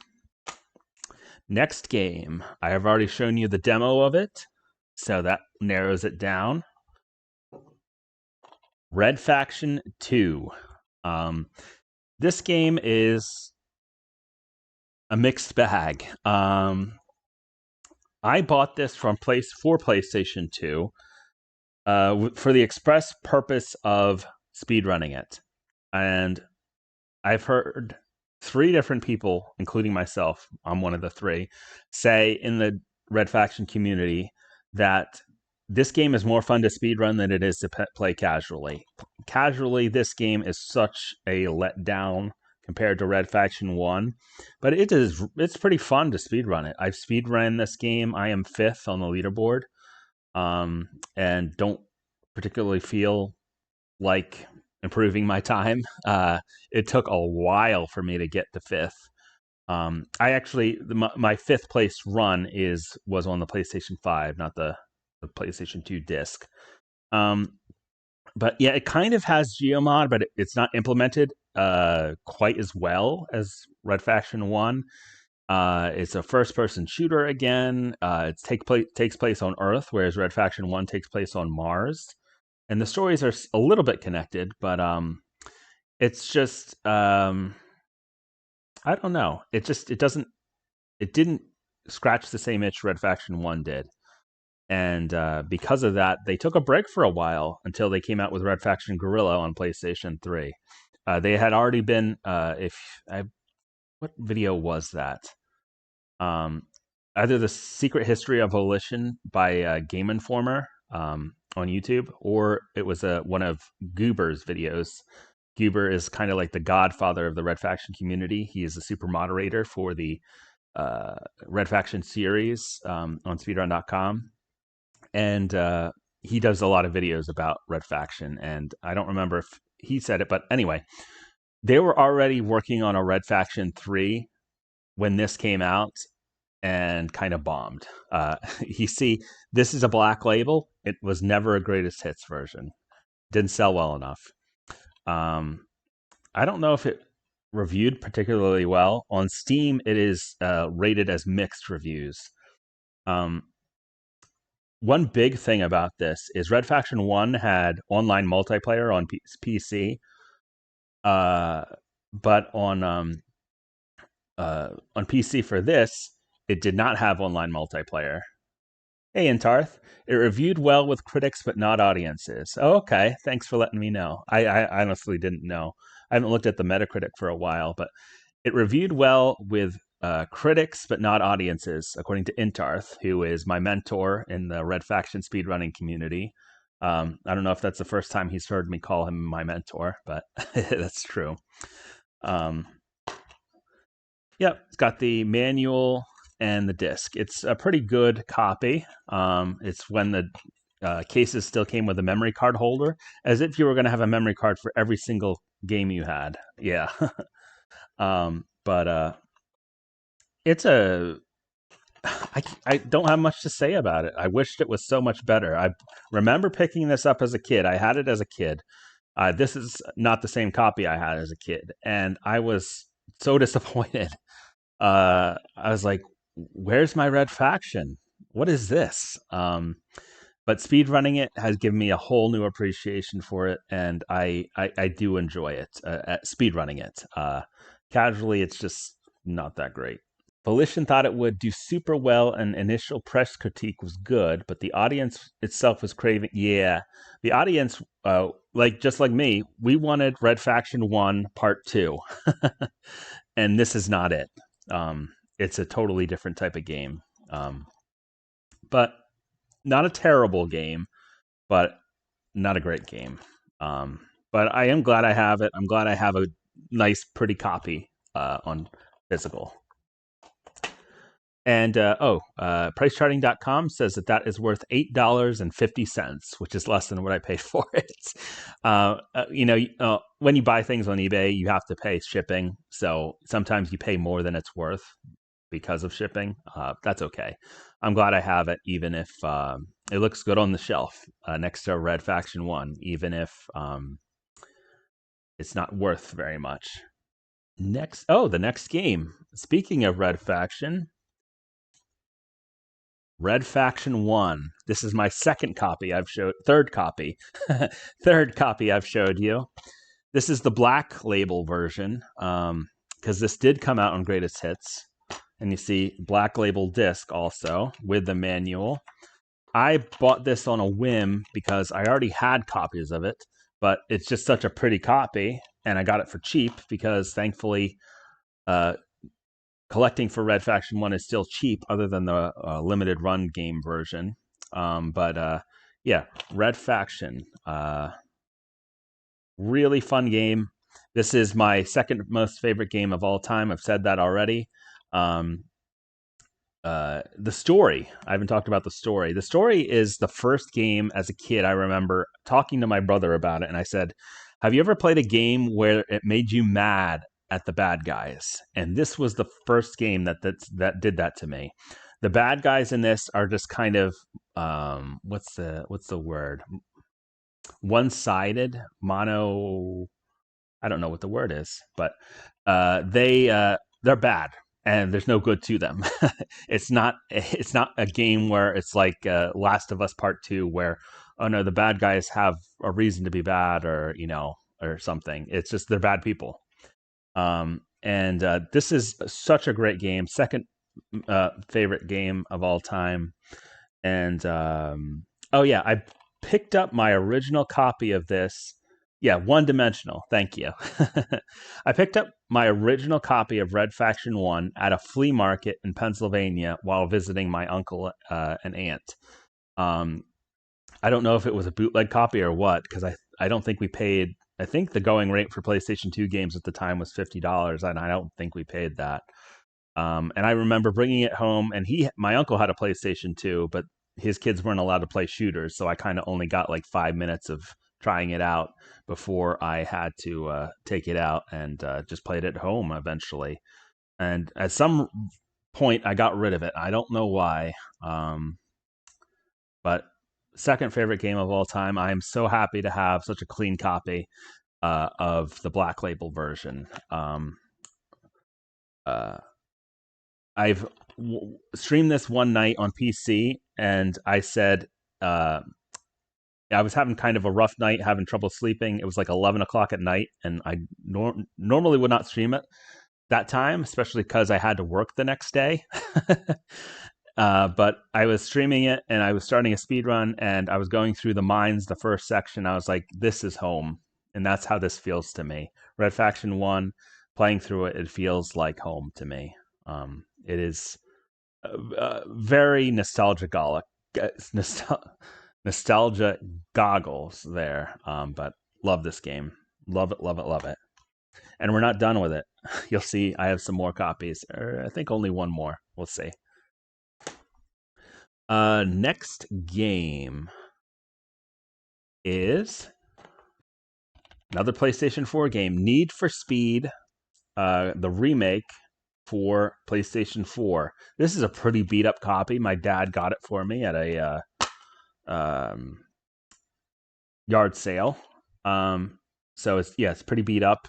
Next game, I have already shown you the demo of it, so that narrows it down. Red Faction 2. This game is a mixed bag. I bought this for PlayStation 2 for the express purpose of speedrunning it. And I've heard 3 different people, including myself, I'm one of the 3, say in the Red Faction community that this game is more fun to speedrun than it is to play casually. Casually, this game is such a letdown compared to Red Faction 1, but it's pretty fun to speedrun it. I've speedrun this game. I am 5th on the leaderboard, and don't particularly feel like improving my time. It took a while for me to get to 5th. I actually my 5th place run was on the PlayStation 5, not the PlayStation 2 disc. But yeah, it kind of has Geomod, but it's not implemented quite as well as Red Faction 1. It's a first-person shooter again. It takes place on Earth, whereas Red Faction 1 takes place on Mars. And the stories are a little bit connected, but it's just I don't know. It didn't scratch the same itch Red Faction 1 did. And because of that, they took a break for a while until they came out with Red Faction Guerrilla on PlayStation 3. They had already been what video was that? Either the Secret History of Volition by Game Informer on YouTube, or it was one of Goober's videos. Goober is kind of like the godfather of the Red Faction community. He is a super moderator for the Red Faction series on speedrun.com. And he does a lot of videos about Red Faction. And I don't remember if he said it, but anyway, they were already working on a Red Faction 3 when this came out and kind of bombed. You see, this is a Black Label. It was never a greatest hits version. Didn't sell well enough. I don't know if it reviewed particularly well. On Steam, it is rated as mixed reviews. One big thing about this is Red Faction 1 had online multiplayer on PC, but on PC for this, it did not have online multiplayer. Hey, Intarth. It reviewed well with critics, but not audiences. Oh, okay. Thanks for letting me know. I honestly didn't know. I haven't looked at the Metacritic for a while, but It reviewed well with critics, but not audiences, according to Intarth, who is my mentor in the Red Faction speedrunning community. I don't know if that's the first time he's heard me call him my mentor, but that's true. Yep, it's got the manual and the disc. It's a pretty good copy. It's when the cases still came with a memory card holder, as if you were going to have a memory card for every single game you had. Yeah. But it's a. I don't have much to say about it. I wished it was so much better. I remember picking this up as a kid. I had it as a kid. This is not the same copy I had as a kid, and I was so disappointed. I was like, "Where's my Red Faction? What is this?" But speedrunning it has given me a whole new appreciation for it, and I do enjoy it. At speedrunning it, casually, it's just not that great. Volition thought it would do super well, and initial press critique was good, but the audience itself was craving. Yeah, the audience, just like me, we wanted Red Faction 1 Part 2, and this is not it. It's a totally different type of game. But not a terrible game, but not a great game. But I am glad I have it. I'm glad I have a nice, pretty copy on physical. And pricecharting.com says that is worth $8.50, which is less than what I paid for it. When you buy things on eBay, you have to pay shipping. So sometimes you pay more than it's worth because of shipping. That's okay. I'm glad I have it, even if it looks good on the shelf next to Red Faction 1, even if it's not worth very much. The next game. Speaking of Red Faction, Red Faction 1. This is my third copy I've showed you. This is the Black Label version, because this did come out on Greatest Hits. And you see Black Label disc also with the manual. I bought this on a whim because I already had copies of it, but it's just such a pretty copy, and I got it for cheap because thankfully collecting for Red Faction 1 is still cheap, other than the limited run game version. Yeah, Red Faction. Really fun game. This is my second most favorite game of all time. I've said that already. The story. I haven't talked about the story. The story is the first game as a kid. I remember talking to my brother about it, and I said, "Have you ever played a game where it made you mad at the bad guys?" And this was the first game that did that to me. The bad guys in this are just kind of what's the word? One-sided, mono. I don't know what the word is, but they're bad, and there's no good to them. It's not a game where it's like Last of Us Part 2, where, oh no, the bad guys have a reason to be bad, or something. It's just they're bad people. And this is such a great game. Second favorite game of all time. And I picked up my original copy of this. Yeah, One Dimensional. Thank you. I picked up my original copy of Red Faction 1 at a flea market in Pennsylvania while visiting my uncle and aunt. I don't know if it was a bootleg copy or what, because I don't think we paid. I think the going rate for PlayStation 2 games at the time was $50, and I don't think we paid that. And I remember bringing it home, and my uncle had a PlayStation 2, but his kids weren't allowed to play shooters, so I kind of only got like 5 minutes of trying it out before I had to take it out and just play it at home eventually. And at some point, I got rid of it. I don't know why, but second favorite game of all time. I am so happy to have such a clean copy of the Black Label version. I've streamed this one night on PC, and I said I was having kind of a rough night, having trouble sleeping. It was like 11 o'clock at night, and I normally would not stream it that time, especially because I had to work the next day. But I was streaming it, and I was starting a speed run, and I was going through the mines, the first section. I was like, this is home, and that's how this feels to me. Red Faction 1, playing through it, it feels like home to me. It is very nostalgia goggles there. But love this game. Love it, love it, love it. And we're not done with it. You'll see I have some more copies. Or I think only one more. We'll see. Next game is another PlayStation 4 game, Need for Speed, the remake for PlayStation 4. This is a pretty beat up copy. My dad got it for me at a yard sale. So it's pretty beat up,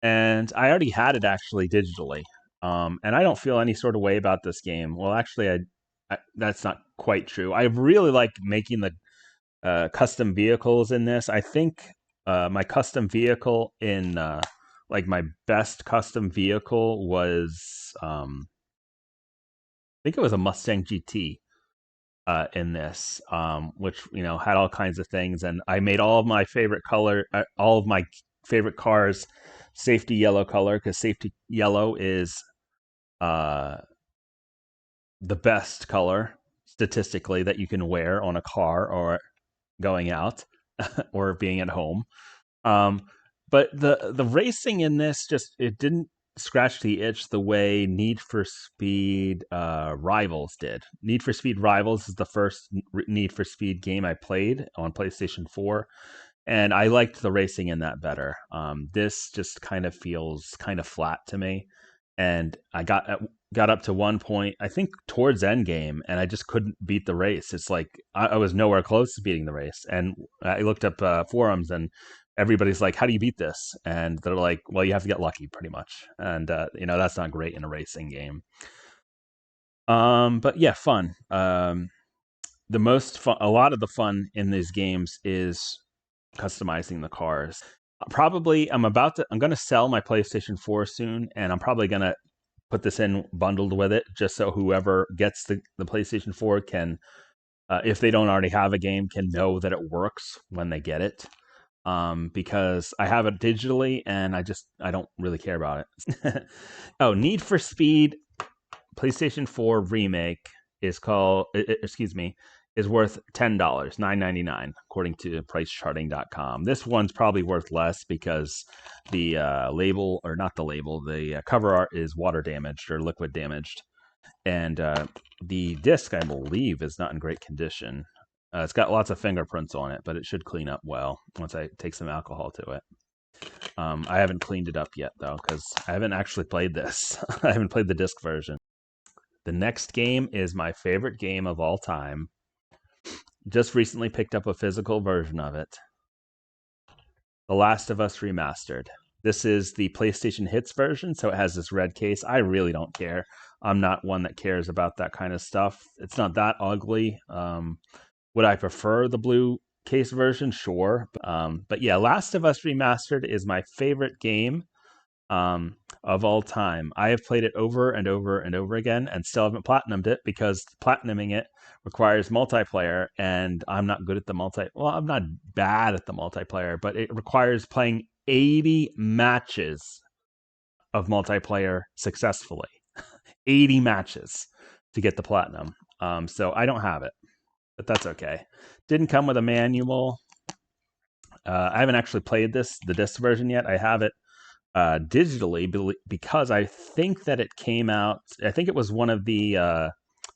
and I already had it actually digitally. And I don't feel any sort of way about this game. Well, actually, that's not quite true. I really like making the custom vehicles in this. I think my custom vehicle in like my best custom vehicle was I think it was a Mustang GT in this, which had all kinds of things, and I made all of my favorite cars safety yellow color because safety yellow is the best color statistically that you can wear on a car or going out or being at home. But the racing in this it didn't scratch the itch the way Need for Speed Rivals did. Need for Speed Rivals is the first Need for Speed game I played on PlayStation 4, and I liked the racing in that better. This just kind of feels kind of flat to me, and I got up to one point, I think towards end game, and I just couldn't beat the race. It's like I was nowhere close to beating the race, and I looked up forums, and everybody's like, "How do you beat this?" And they're like, "Well, you have to get lucky, pretty much." And that's not great in a racing game. But yeah, fun. The most fun, a lot of the fun in these games is customizing the cars. Probably, I'm going to sell my PlayStation 4 soon, and I'm probably going to put this in bundled with it, just so whoever gets the PlayStation 4 can, if they don't already have a game, can know that it works when they get it. Because I have it digitally, and I don't really care about it. Oh, Need for Speed PlayStation 4 remake is worth $10, $9.99, according to PriceCharting.com. This one's probably worth less because the label, or not the label, the cover art is water damaged or liquid damaged, and the disc, I believe, is not in great condition. It's got lots of fingerprints on it, but it should clean up well once I take some alcohol to it. I haven't cleaned it up yet, though, because I haven't actually played this. I haven't played the disc version. The next game is my favorite game of all time. Just recently picked up a physical version of it. The Last of Us Remastered. This is the PlayStation Hits version, so it has this red case. I really don't care. I'm not one that cares about that kind of stuff. It's not that ugly. Would I prefer the blue case version? Sure. But yeah, Last of Us Remastered is my favorite game of all time. I have played it over and over and over again and still haven't platinumed it because platinuming it requires multiplayer, and I'm not good at the Well, I'm not bad at the multiplayer, but it requires playing 80 matches of multiplayer successfully. 80 matches to get the platinum. So I don't have it, but that's okay. Didn't come with a manual. I haven't actually played the disc version yet. I have it digitally because I think that it came out. I think it was one of the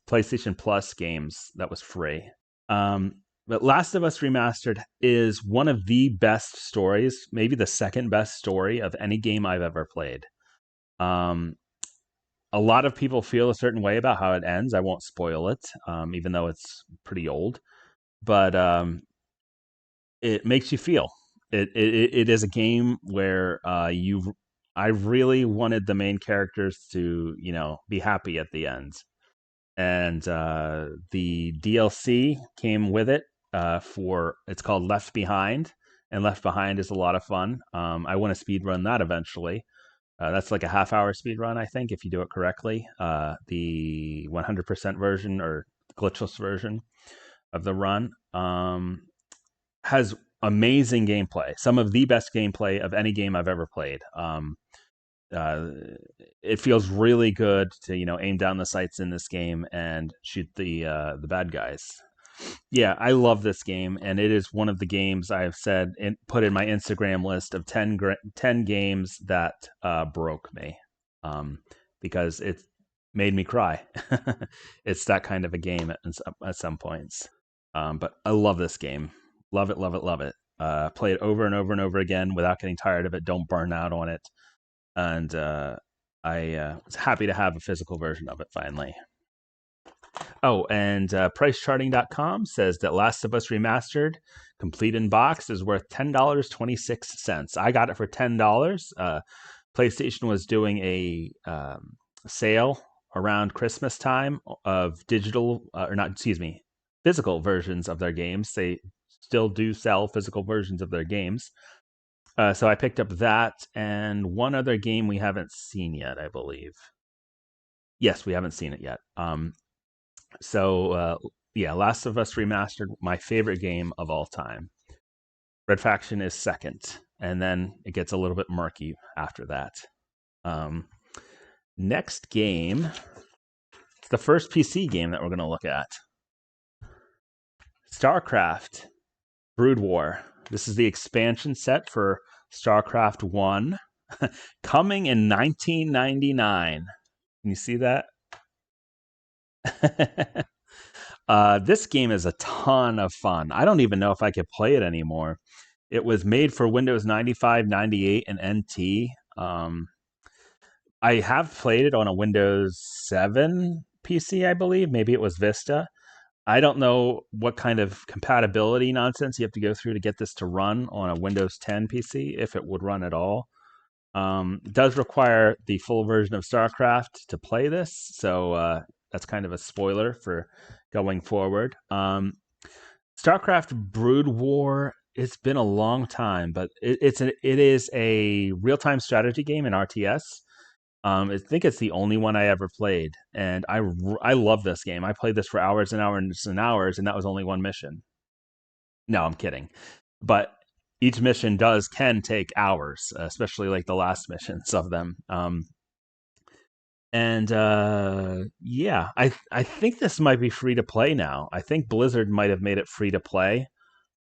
PlayStation Plus games that was free. But Last of Us Remastered is one of the best stories, maybe the second best story of any game I've ever played. A lot of people feel a certain way about how it ends. I won't spoil it, even though it's pretty old. But it makes you feel. It is a game where I really wanted the main characters to be happy at the end, and the DLC came with it. It's called Left Behind, and Left Behind is a lot of fun. I want to speed run that eventually. That's like a half-hour speed run, I think, if you do it correctly. The 100% version or glitchless version of the run has amazing gameplay. Some of the best gameplay of any game I've ever played. it feels really good to aim down the sights in this game and shoot the bad guys. Yeah, I love this game, and it is one of the games I've said and put in my Instagram list of 10 games that broke me, because it made me cry. It's that kind of a game at some points. But I love this game. Love it, love it, love it. Play it over and over and over again without getting tired of it. Don't burn out on it. And I was happy to have a physical version of it finally. Oh, and PriceCharting.com says that Last of Us Remastered, complete in box, is worth $10.26. I got it for $10. PlayStation was doing a sale around Christmas time of digital, or not, excuse me, physical versions of their games. They still do sell physical versions of their games. So I picked up that and one other game we haven't seen yet, I believe. Yes, we haven't seen it yet. So yeah, Last of Us Remastered, my favorite game of all time. Red Faction is second, and then it gets a little bit murky after that. Next game, it's the first PC game that we're going to look at. StarCraft Brood War. This is the expansion set for StarCraft 1, coming in 1999. Can you see that? This game is a ton of fun. I don't even know if I could play it anymore. It was made for Windows 95, 98, and NT. I have played it on a Windows 7 PC, I believe. Maybe it was Vista. I don't know what kind of compatibility nonsense you have to go through to get this to run on a Windows 10 PC, if it would run at all. It does require the full version of StarCraft to play this, so that's kind of a spoiler for going forward. StarCraft Brood War, it's been a long time, but it is a real-time strategy game in RTS. I think it's the only one I ever played, and I love this game. I played this for hours and hours and hours, and that was only one mission. No, I'm kidding. But each mission can take hours, especially like the last missions of them. And yeah, I think this might be free to play now. I think Blizzard might have made it free to play.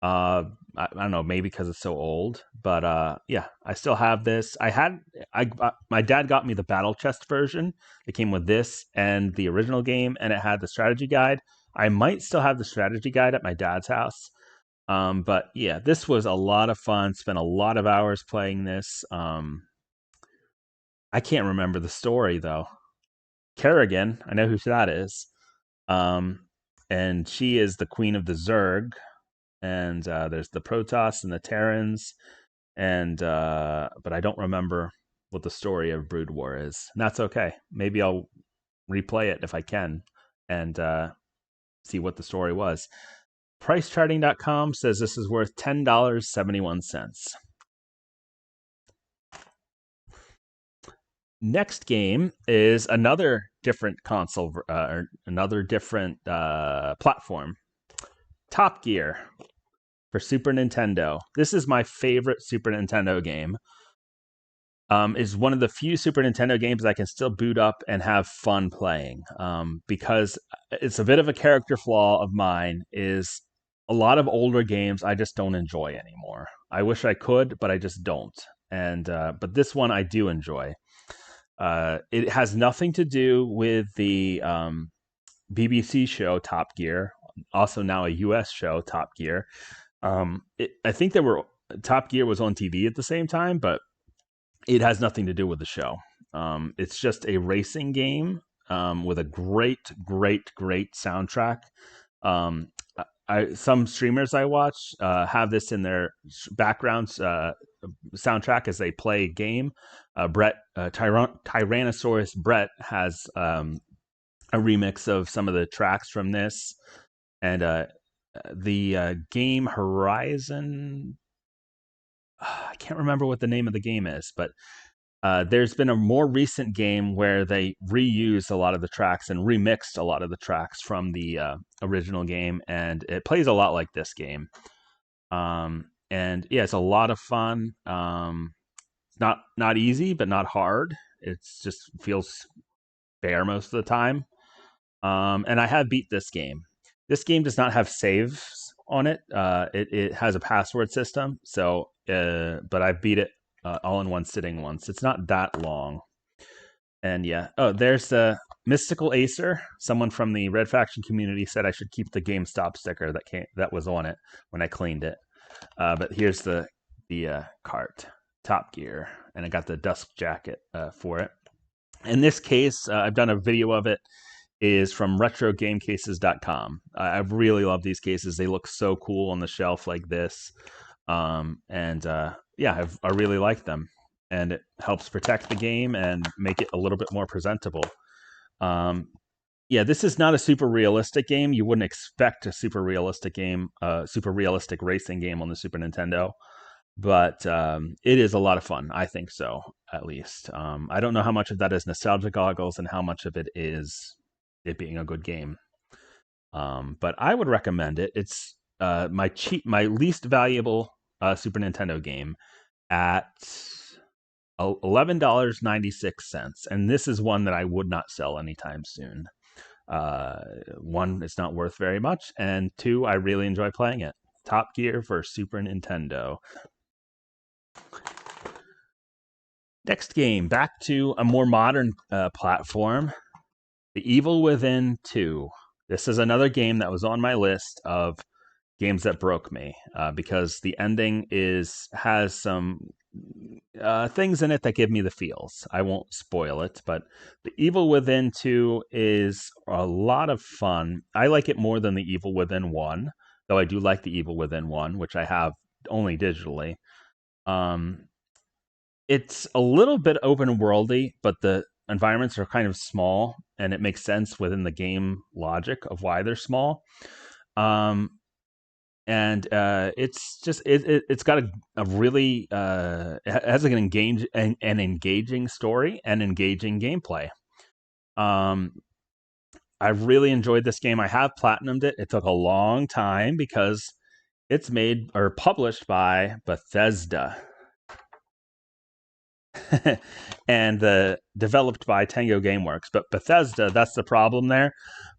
I don't know, maybe because it's so old, but yeah, I still have this. My dad got me the battle chest version. It came with this and the original game, and it had the strategy guide. I might still have the strategy guide at my dad's house. But yeah, this was a lot of fun. Spent a lot of hours playing this. I can't remember the story though. Kerrigan, I know who that is. And she is the queen of the Zerg. And there's the Protoss and the Terrans, and but I don't remember what the story of Brood War is. And that's okay. Maybe I'll replay it if I can and see what the story was. PriceCharting.com says this is worth $10.71. Next game is another different console, or another different platform. Top Gear for Super Nintendo. This is my favorite Super Nintendo game. Is one of the few Super Nintendo games I can still boot up and have fun playing. Because it's a bit of a character flaw of mine, is a lot of older games I just don't enjoy anymore. I wish I could, but I just don't. And but this one I do enjoy. It has nothing to do with the BBC show Top Gear, also now a US show, Top Gear. I think Top Gear was on TV at the same time, but it has nothing to do with the show. It's just a racing game with a great soundtrack. Some streamers I watch have this in their backgrounds soundtrack as they play a game. Tyrannosaurus Brett has a remix of some of the tracks from this, and the game Horizon. I can't remember what the name of the game is, but there's been a more recent game where they reused a lot of the tracks and remixed a lot of the tracks from the original game, and it plays a lot like this game. And yeah, it's a lot of fun. not easy, but not hard. It's just feels fair most of the time. And I have beat this game. This game does not have saves on it. It has a password system. So, but I beat it all in one sitting once. It's not that long. And yeah. Oh, there's the Mystical Acer. Someone from the Red Faction community said I should keep the GameStop sticker that was on it when I cleaned it. But here's the cart, Top Gear, and I got the dust jacket for it. In this case, I've done a video of it. Is from RetroGameCases.com. I really love these cases. They look so cool on the shelf like this, yeah, I really like them, and it helps protect the game and make it a little bit more presentable. Yeah, this is not a super realistic game. You wouldn't expect a super realistic game, super realistic racing game on the Super Nintendo. But it is a lot of fun. I think so, at least. I don't know how much of that is nostalgia goggles and how much of it is it being a good game. But I would recommend it. It's my least valuable Super Nintendo game at $11.96, and this is one that I would not sell anytime soon. One, it's not worth very much, and two, I really enjoy playing it. Top Gear for Super Nintendo. Next game, back to a more modern platform, The Evil Within 2. This is another game that was on my list of games that broke me because the ending has some things in it that give me the feels. I won't spoil it, but The Evil Within 2 is a lot of fun. I like it more than The Evil Within 1, though I do like The Evil Within 1, which I have only digitally. It's a little bit open worldy, but the environments are kind of small, and it makes sense within the game logic of why they're small. It's just it's got a really it has like an engaging story and engaging gameplay. I really enjoyed this game. I have platinumed it. It took a long time because it's made or published by Bethesda. And developed by Tango Gameworks. But Bethesda, that's the problem there.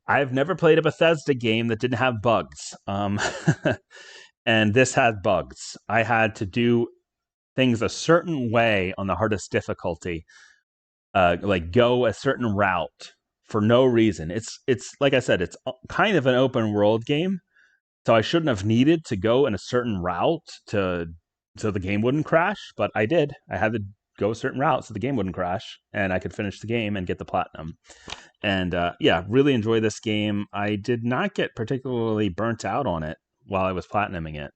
I've never played a Bethesda game that didn't have bugs. And this had bugs. I had to do things a certain way on the hardest difficulty, like go a certain route for no reason. It's like I said, it's kind of an open world game, so I shouldn't have needed to go in a certain route so the game wouldn't crash, but I did. I had to go a certain route so the game wouldn't crash, and I could finish the game and get the platinum. And yeah, really enjoy this game. I did not get particularly burnt out on it while I was platinuming it.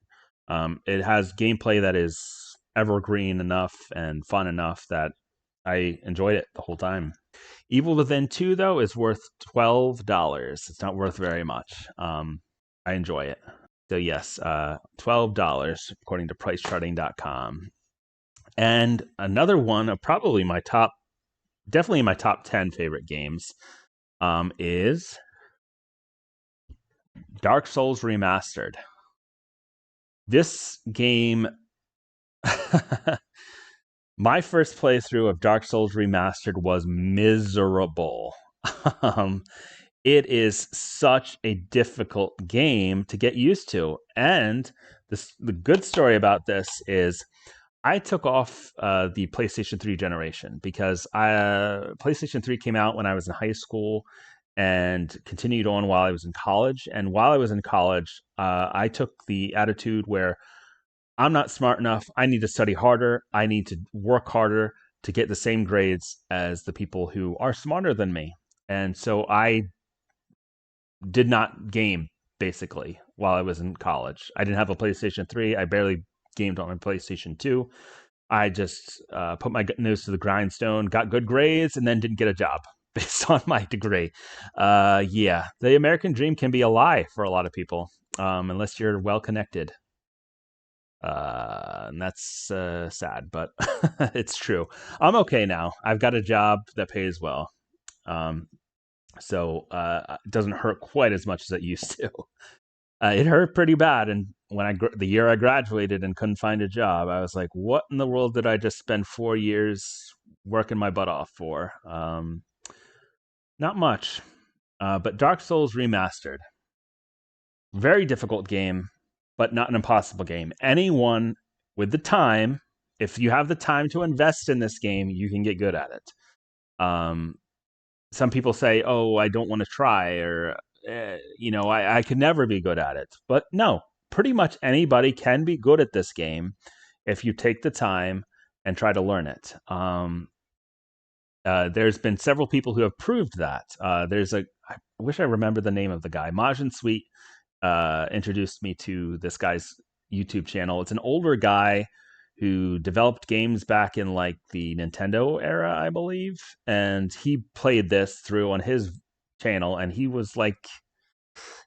It has gameplay that is evergreen enough and fun enough that I enjoyed it the whole time. Evil Within 2, though, is worth $12. It's not worth very much. I enjoy it. So yes, $12 according to PriceCharting.com. And another one of probably definitely my top 10 favorite games, is Dark Souls Remastered. This game, my first playthrough of Dark Souls Remastered was miserable. It is such a difficult game to get used to. And the good story about this is I took off the PlayStation 3 generation because PlayStation 3 came out when I was in high school and continued on while I was in college. And while I was in college, I took the attitude where I'm not smart enough. I need to study harder. I need to work harder to get the same grades as the people who are smarter than me. And so I did not game, basically, while I was in college. I didn't have a PlayStation 3. I barely gamed on my PlayStation 2. I just put my nose to the grindstone, got good grades, and then didn't get a job based on my degree. Yeah, the American dream can be a lie for a lot of people, unless you're well connected. And that's sad, but it's true. I'm okay now. I've got a job that pays well. So it doesn't hurt quite as much as it used to. It hurt pretty bad, and the year I graduated and couldn't find a job, I was like, what in the world did I just spend 4 years working my butt off for? Not much. But Dark Souls Remastered, very difficult game, but not an impossible game. Anyone with the time, if you have the time to invest in this game, you can get good at it. Some people say, "Oh, I don't want to try," or I could never be good at it. But no, pretty much anybody can be good at this game if you take the time and try to learn it. There's been several people who have proved that. I wish I remember the name of the guy. Majin Sweet introduced me to this guy's YouTube channel. It's an older guy who developed games back in like the Nintendo era, I believe, and he played this through on his channel, and he was like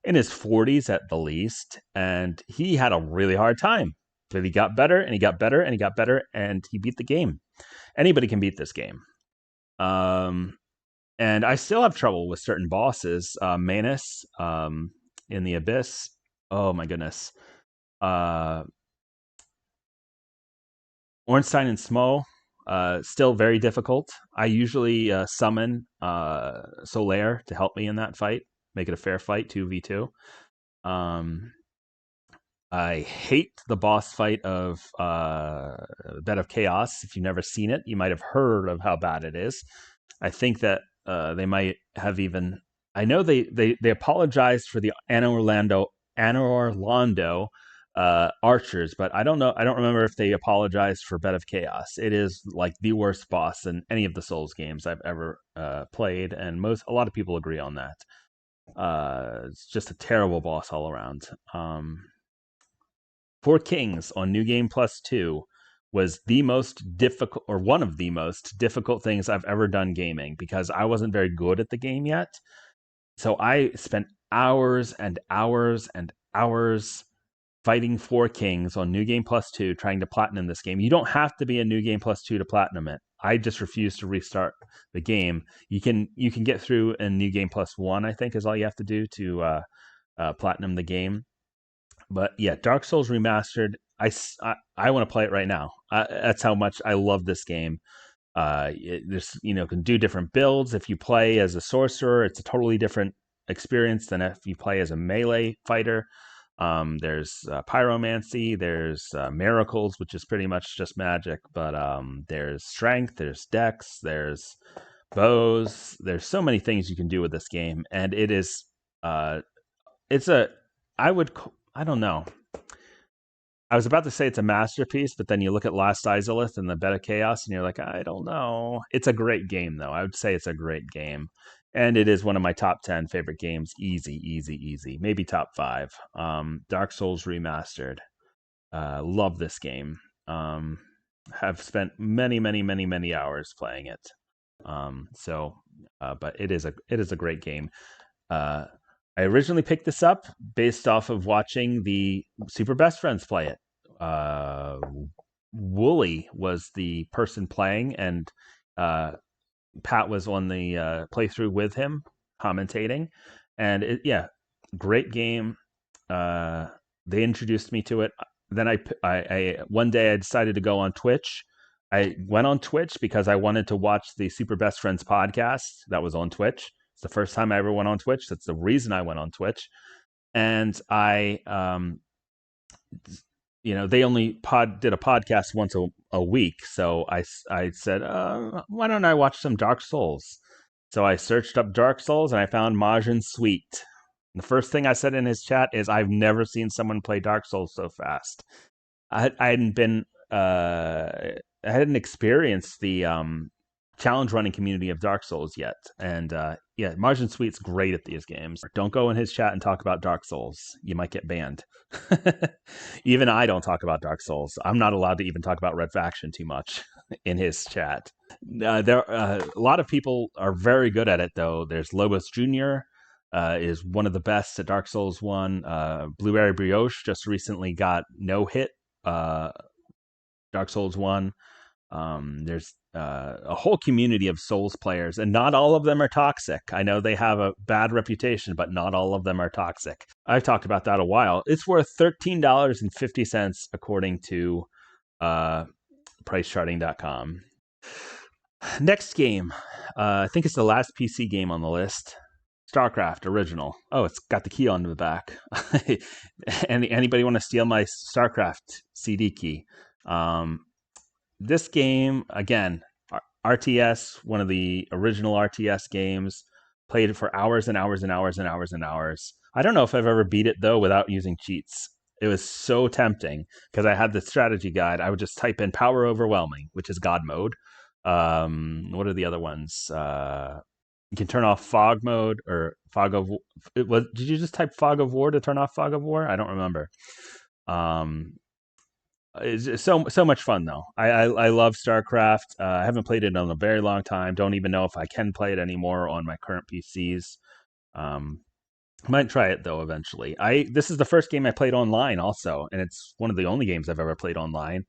in his 40s at the least, and he had a really hard time. But he got better, and he got better, and he got better, and he beat the game. Anybody can beat this game. And I still have trouble with certain bosses. Manus in the Abyss. Oh my goodness. Ornstein and Smo, still very difficult. I usually summon Solaire to help me in that fight, make it a fair fight, 2v2. I hate the boss fight of Bed of Chaos. If you've never seen it, you might have heard of how bad it is. I think that they might have even... I know they apologized for the Anno Orlando archers, but I don't know. I don't remember if they apologized for Bed of Chaos. It is like the worst boss in any of the Souls games I've ever played, and a lot of people agree on that. It's just a terrible boss all around. Four Kings on New Game Plus 2 was the most difficult, or one of the most difficult things I've ever done gaming, because I wasn't very good at the game yet. So I spent hours and hours and hours fighting Four Kings on New Game Plus 2, trying to platinum this game. You don't have to be a New Game Plus 2 to platinum it. I just refuse to restart the game. You can get through in New Game Plus 1, I think, is all you have to do to platinum the game. But yeah, Dark Souls Remastered, I want to play it right now. That's how much I love this game. Can do different builds. If you play as a sorcerer, it's a totally different experience than if you play as a melee fighter. There's pyromancy, there's miracles, which is pretty much just magic, but there's strength, there's dex, there's bows. There's so many things you can do with this game, and it is I don't know. I was about to say it's a masterpiece, but then you look at Last Izalith and the Bed of Chaos, and you're like, I don't know. It's a great game, though. I would say it's a great game. And it is one of my top 10 favorite games. Easy. Maybe top 5. Dark Souls Remastered. Love this game. Have spent many hours playing it. But it is a great game. I originally picked this up based off of watching the Super Best Friends play it. Wooly was the person playing, and Pat was on the playthrough with him, commentating. And great game. They introduced me to it. Then I one day I decided to go on Twitch. I went on Twitch because I wanted to watch the Super Best Friends podcast that was on Twitch. It's the first time I ever went on Twitch. That's the reason I went on Twitch. And I, they only did a podcast once a week. So I said, why don't I watch some Dark Souls? So I searched up Dark Souls, and I found Majin Sweet. And the first thing I said in his chat is, I've never seen someone play Dark Souls so fast. I hadn't experienced the challenge running community of Dark Souls yet. And Majin Sweet's great at these games. Don't go in his chat and talk about Dark Souls. You might get banned. Even I don't talk about Dark Souls. I'm not allowed to even talk about Red Faction too much in his chat. A lot of people are very good at it, though. There's Lobos Jr., is one of the best at Dark Souls 1. Blueberry Brioche just recently got no hit Dark Souls 1. There's a whole community of Souls players, and not all of them are toxic. I know they have a bad reputation, but not all of them are toxic. I've talked about that a while. It's worth $13.50 according to PriceCharting.com. Next game, I think it's the last PC game on the list. StarCraft original. Oh, it's got the key on the back. Anybody want to steal my StarCraft CD key? This game, again, RTS, one of the original RTS games. Played it for hours and hours and hours and hours and hours. I don't know if I've ever beat it, though, without using cheats. It was so tempting because I had the strategy guide. I would just type in power overwhelming, which is God mode. What are the other ones? You can turn off fog mode or fog of. Did you just type fog of war to turn off fog of war? I don't remember. It's so much fun though. I love StarCraft. I haven't played it in a very long time. Don't even know if I can play it anymore on my current PCs. Might try it though eventually. This is the first game I played online also, and it's one of the only games I've ever played online.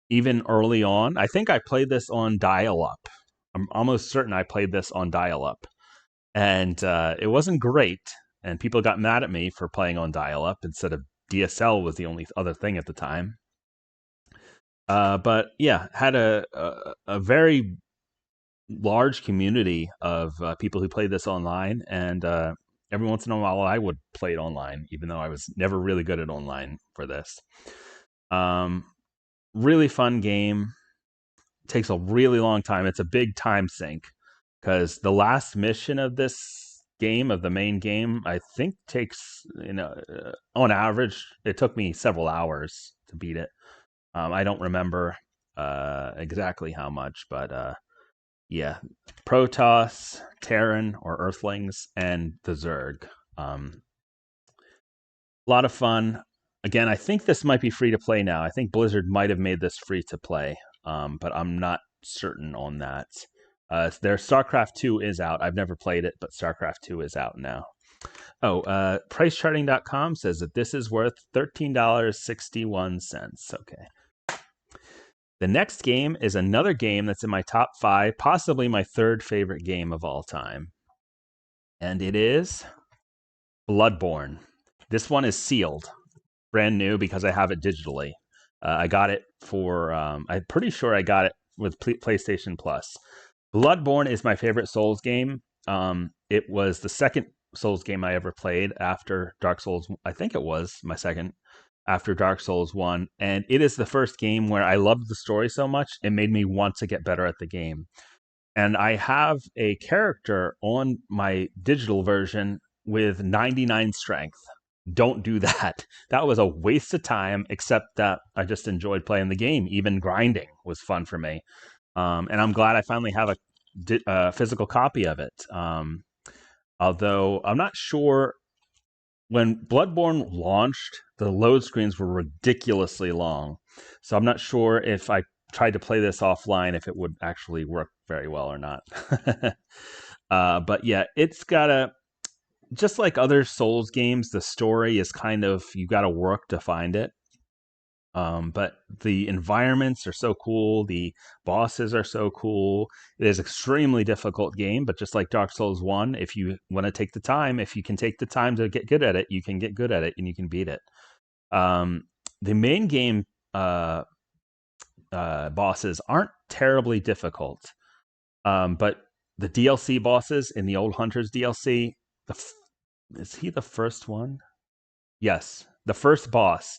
Even early on, I think I played this on dial-up. I'm almost certain I played this on dial-up, and it wasn't great. And people got mad at me for playing on dial-up instead of DSL was the only other thing at the time. But yeah, had a very large community of people who played this online, and every once in a while I would play it online, even though I was never really good at online for this. Really fun game. Takes a really long time. It's a big time sink because the last mission of this game, of the main game, I think takes, on average, it took me several hours to beat it. I don't remember exactly how much, but yeah, Protoss, Terran or Earthlings, and the Zerg. A lot of fun. Again, I think this might be free to play now. I think Blizzard might have made this free to play, but I'm not certain on that. Their StarCraft 2 is out. I've never played it, but StarCraft 2 is out now. Oh, PriceCharting.com says that this is worth $13.61. Okay. The next game is another game that's in my top 5, possibly my third favorite game of all time. And it is Bloodborne. This one is sealed, brand new, because I have it digitally. I got it for, I'm pretty sure I got it with PlayStation Plus. Bloodborne is my favorite Souls game. It was the second Souls game I ever played after Dark Souls. I think it was my second after Dark Souls 1. And it is the first game where I loved the story so much, it made me want to get better at the game. And I have a character on my digital version with 99 strength. Don't do that. That was a waste of time, except that I just enjoyed playing the game. Even grinding was fun for me. And I'm glad I finally have a physical copy of it. Although I'm not sure, when Bloodborne launched, the load screens were ridiculously long. So I'm not sure if I tried to play this offline, if it would actually work very well or not. But yeah, it's got just like other Souls games, the story is kind of, you got to work to find it. But the environments are so cool. The bosses are so cool. It is an extremely difficult game, but just like Dark Souls 1, if you want to take the time, if you can take the time to get good at it, you can get good at it and you can beat it. The main game bosses aren't terribly difficult, but the DLC bosses in the Old Hunters DLC, is he the first one? Yes, the first boss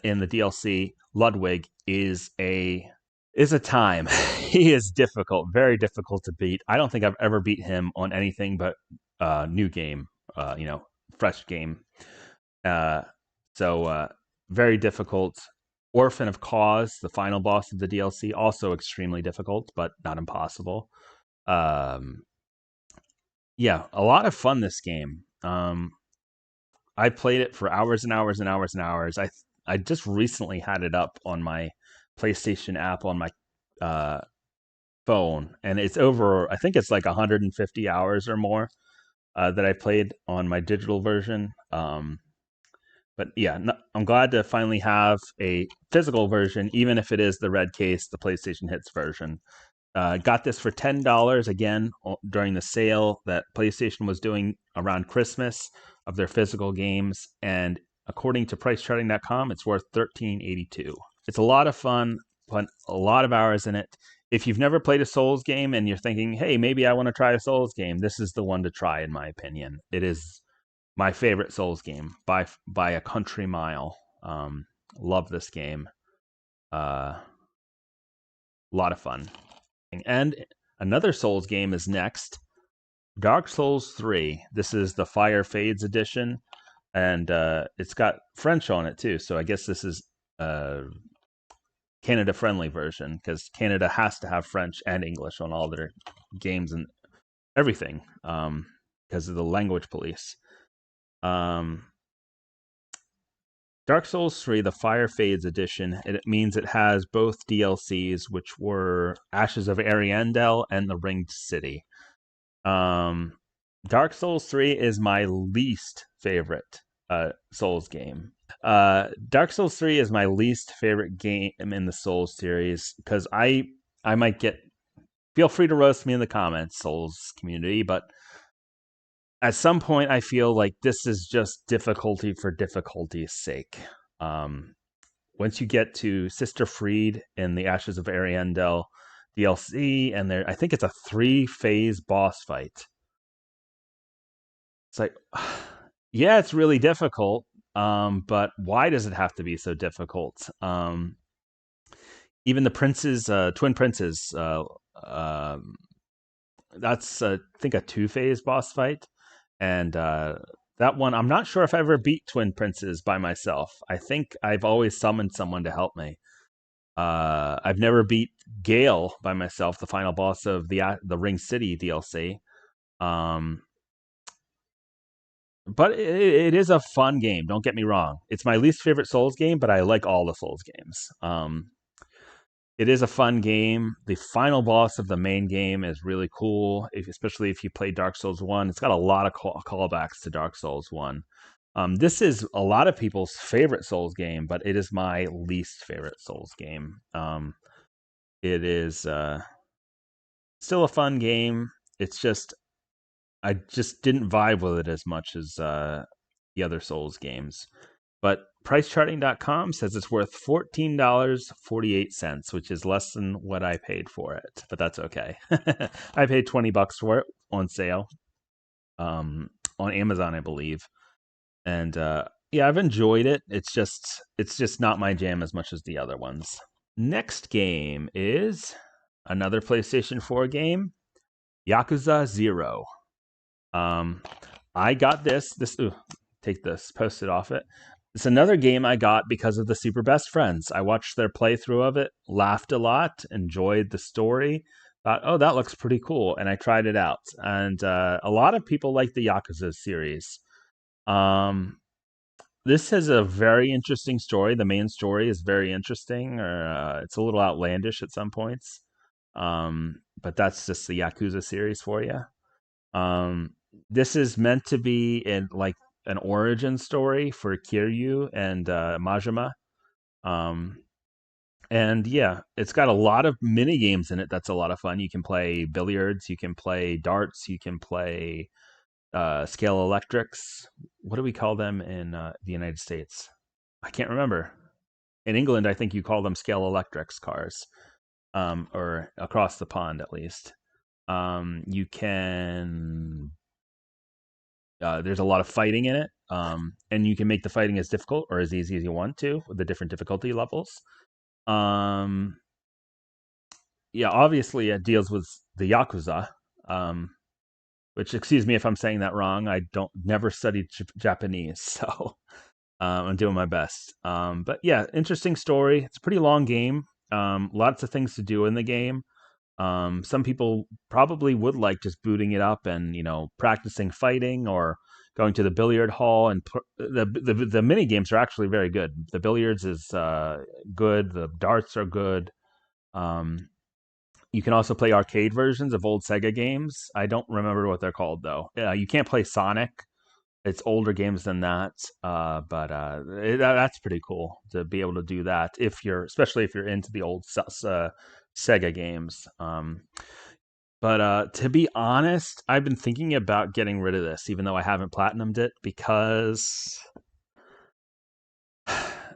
in the DLC, Ludwig, is a time. He is difficult, very difficult to beat. I don't think I've ever beat him on anything but new game, fresh game. So very difficult. Orphan of Cause, the final boss of the DLC, also extremely difficult, but not impossible. Yeah, a lot of fun this game. I played it for hours and hours and hours and hours. I just recently had it up on my PlayStation app on my phone, and it's over, I think it's like 150 hours or more that I played on my digital version. But yeah, no, I'm glad to finally have a physical version, even if it is the red case, the PlayStation Hits version. Got this for $10 again during the sale that PlayStation was doing around Christmas of their physical games, and according to PriceCharting.com, it's worth $13.82. It's a lot of fun, put a lot of hours in it. If you've never played a Souls game and you're thinking, hey, maybe I want to try a Souls game, this is the one to try, in my opinion. It is my favorite Souls game by a country mile. Love this game. A lot of fun. And another Souls game is next, Dark Souls 3. This is the Fire Fades edition, and it's got French on it too. So I guess this is a Canada-friendly version because Canada has to have French and English on all their games and everything because of the language police. Dark Souls 3, the Fire Fades edition, it means it has both DLCs, which were Ashes of Ariandel and The Ringed City. Dark Souls 3 is my least favorite Souls game. Dark Souls 3 is my least favorite game in the Souls series because I might get. Feel free to roast me in the comments, Souls community, but at some point I feel like this is just difficulty for difficulty's sake. Once you get to Sister Fried in the Ashes of Ariandel DLC, and I think it's a 3-phase boss fight. It's like, yeah, it's really difficult, but why does it have to be so difficult? Even the princes, twin princes, that's I think a 2-phase boss fight, and that one I'm not sure if I ever beat twin princes by myself. I think I've always summoned someone to help me. I've never beat Gale by myself, the final boss of the Ring City DLC. But it is a fun game. Don't get me wrong. It's my least favorite Souls game, but I like all the Souls games. It is a fun game. The final boss of the main game is really cool, especially if you play Dark Souls 1. It's got a lot of callbacks to Dark Souls 1. This is a lot of people's favorite Souls game, but it is my least favorite Souls game. It is still a fun game. It's just I just didn't vibe with it as much as the other Souls games. But PriceCharting.com says it's worth $14.48, which is less than what I paid for it. But that's okay. I paid $20 for it on sale on Amazon, I believe. And yeah, I've enjoyed it. It's just not my jam as much as the other ones. Next game is another PlayStation 4 game, Yakuza 0. I got this. Take this, post it off it. It's another game I got because of the Super Best Friends. I watched their playthrough of it, laughed a lot, enjoyed the story, thought, oh, that looks pretty cool, and I tried it out. And a lot of people like the Yakuza series. This has a very interesting story. The main story is very interesting, or it's a little outlandish at some points. But that's just the Yakuza series for you. This is meant to be in like an origin story for Kiryu and Majima. And yeah, it's got a lot of mini games in it. That's a lot of fun. You can play billiards, you can play darts, you can play scale electrics. What do we call them in the United States? I can't remember. In England, I think you call them scale electrics cars, or across the pond at least. You can. There's a lot of fighting in it, and you can make the fighting as difficult or as easy as you want to with the different difficulty levels. Yeah, obviously it deals with the Yakuza, which, excuse me if I'm saying that wrong. I don't never studied Japanese, so I'm doing my best. But yeah, interesting story. It's a pretty long game. Lots of things to do in the game. Some people probably would like just booting it up and practicing fighting or going to the billiard hall, and the mini games are actually very good. The billiards is good. The darts are good. You can also play arcade versions of old Sega games. I don't remember what they're called though. You can't play Sonic. it's older games than that, but that's pretty cool to be able to do that if you're, especially if you're into the old Sega games. But to be honest, I've been thinking about getting rid of this, even though I haven't platinumed it, because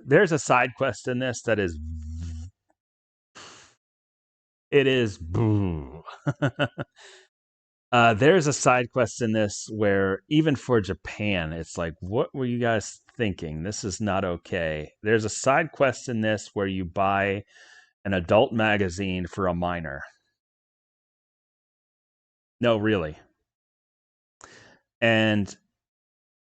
there's a side quest in this that is, it is boo. There's a side quest in this where even for Japan, it's like, what were you guys thinking? This is not okay. There's a side quest in this where you buy an adult magazine for a minor. No, really. And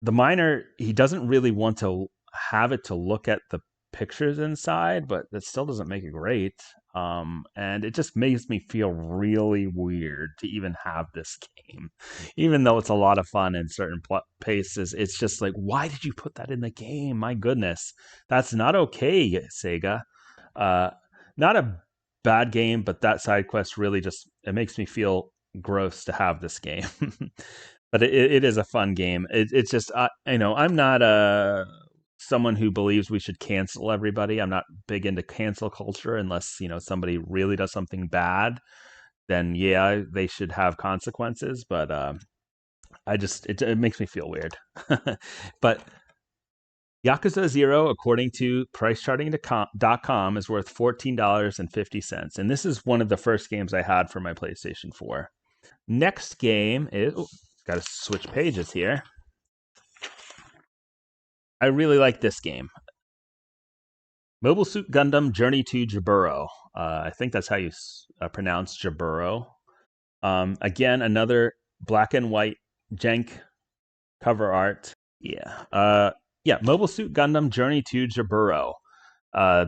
the minor, he doesn't really want to have it to look at the pictures inside, but that still doesn't make it great. And it just makes me feel really weird to even have this game, even though it's a lot of fun in certain places. It's just like, why did you put that in the game? My goodness, that's not okay, Sega. Uh, Not a bad game, but that side quest really just, it makes me feel gross to have this game. But it is a fun game. It's just, I'm not someone who believes we should cancel everybody. I'm not big into cancel culture unless somebody really does something bad. Then yeah, they should have consequences. But it makes me feel weird. But Yakuza 0, according to PriceCharting.com, is worth $14.50, and this is one of the first games I had for my PlayStation 4. Next game is, got to switch pages here. I really like this game. Mobile Suit Gundam Journey to Jaburo. I think that's how you pronounce Jaburo. Again, another black and white jank cover art. Yeah. Mobile Suit Gundam Journey to Jaburo.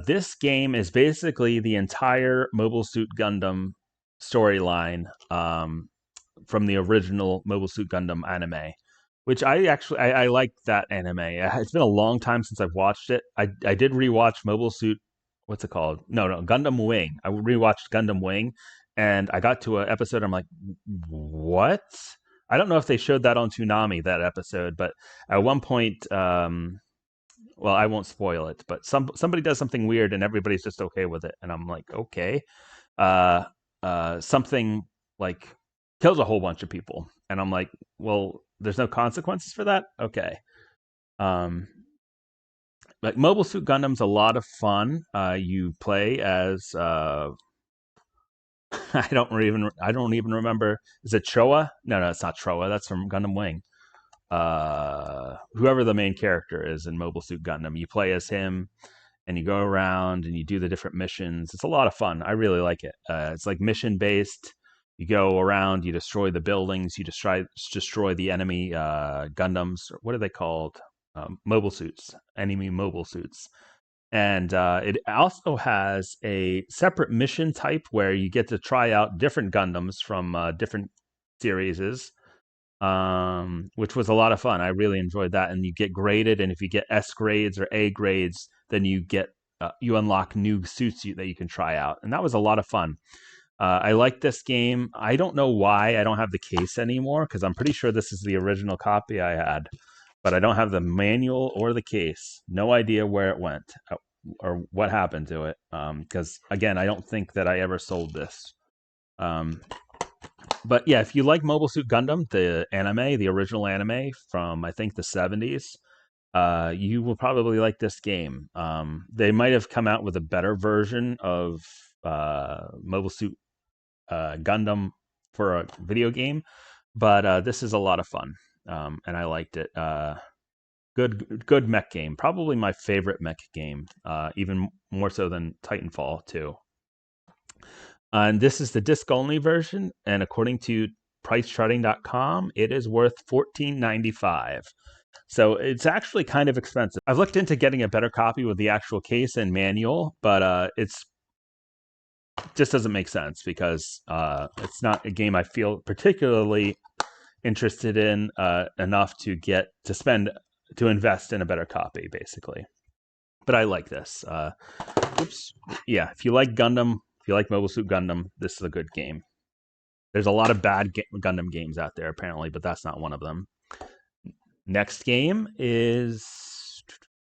This game is basically the entire Mobile Suit Gundam storyline from the original Mobile Suit Gundam anime, which I like that anime. It's been a long time since I've watched it. I did rewatch Mobile Suit. What's it called? No, Gundam Wing. I rewatched Gundam Wing, and I got to an episode. I'm like, what? I don't know if they showed that on Toonami, that episode, but at one point, well, I won't spoil it, but somebody does something weird and everybody's just okay with it, and I'm like, okay. Something like kills a whole bunch of people, and I'm like, well, there's no consequences for that. Okay. Like Mobile Suit Gundam's a lot of fun. You play as I don't even remember. Is it Choa? No, it's not Choa. That's from Gundam Wing. Whoever the main character is in Mobile Suit Gundam, you play as him, and you go around and you do the different missions. It's a lot of fun. I really like it. It's like mission based. You go around, you destroy the buildings, you destroy the enemy Gundams. What are they called? Mobile suits, enemy mobile suits. And it also has a separate mission type where you get to try out different Gundams from different series, which was a lot of fun. I really enjoyed that. And you get graded, and if you get S grades or A grades, then you unlock new suits that you can try out, and that was a lot of fun. I like this game. I don't know why I don't have the case anymore, because I'm pretty sure this is the original copy I had, but I don't have the manual or the case. No idea where it went or what happened to it. Because again, I don't think that I ever sold this. But yeah, if you like Mobile Suit Gundam, the anime, the original anime from I think the 70s, you will probably like this game. They might have come out with a better version of Mobile Suit Gundam for a video game, but this is a lot of fun, and I liked it. Good mech game. Probably my favorite mech game, even more so than Titanfall 2. And this is the disc-only version, and according to PriceCharting.com, it is worth $14.95. So it's actually kind of expensive. I've looked into getting a better copy with the actual case and manual, but it's just doesn't make sense because it's not a game I feel particularly interested in enough to invest in a better copy, basically. But I like this. Yeah, if you like Gundam, if you like Mobile Suit Gundam, this is a good game. There's a lot of bad Gundam games out there, apparently, but that's not one of them. Next game is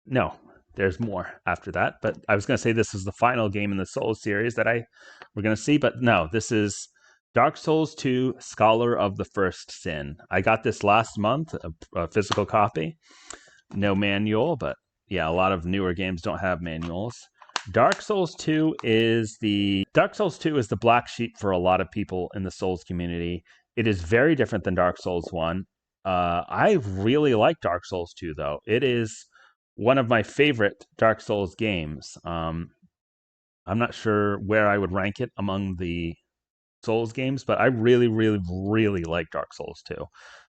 no. There's more after that, but I was going to say this is the final game in the Souls series that we're going to see, but no, this is Dark Souls 2: Scholar of the First Sin. I got this last month, a physical copy, no manual, but yeah, a lot of newer games don't have manuals. Dark Souls 2 is the black sheep for a lot of people in the Souls community. It is very different than Dark Souls 1. I really like Dark Souls 2 though. It is one of my favorite Dark Souls games. I'm not sure where I would rank it among the Souls games, but I really, really, really like Dark Souls 2.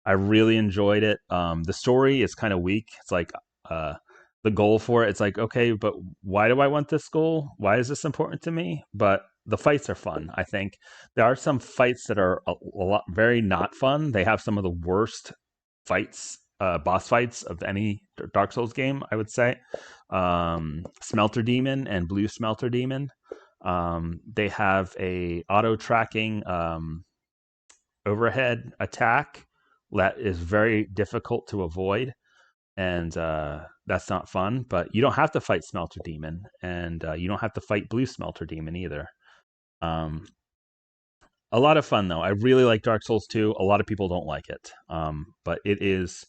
I really enjoyed it. The story is kind of weak. It's like uh, the goal for it. It's like, okay, but why do I want this goal? Why is this important to me? But the fights are fun. I think there are some fights that are a lot very not fun. They have some of the worst fights, boss fights of any Dark Souls game, I would say. Smelter Demon and Blue Smelter Demon. They have a auto tracking overhead attack that is very difficult to avoid, and that's not fun. But you don't have to fight Smelter Demon, and you don't have to fight Blue Smelter Demon either. A lot of fun though. I really like Dark Souls 2. A lot of people don't like it, but it is.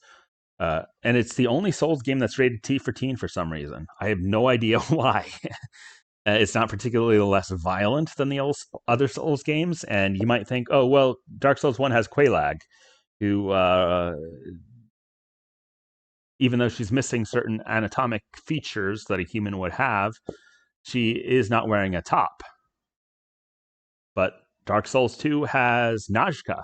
And it's the only Souls game that's rated T for teen for some reason. I have no idea why. It's not particularly less violent than the other Souls games, and you might think, oh, well, Dark Souls 1 has Quelaag, who, even though she's missing certain anatomic features that a human would have, she is not wearing a top. But Dark Souls 2 has Najka,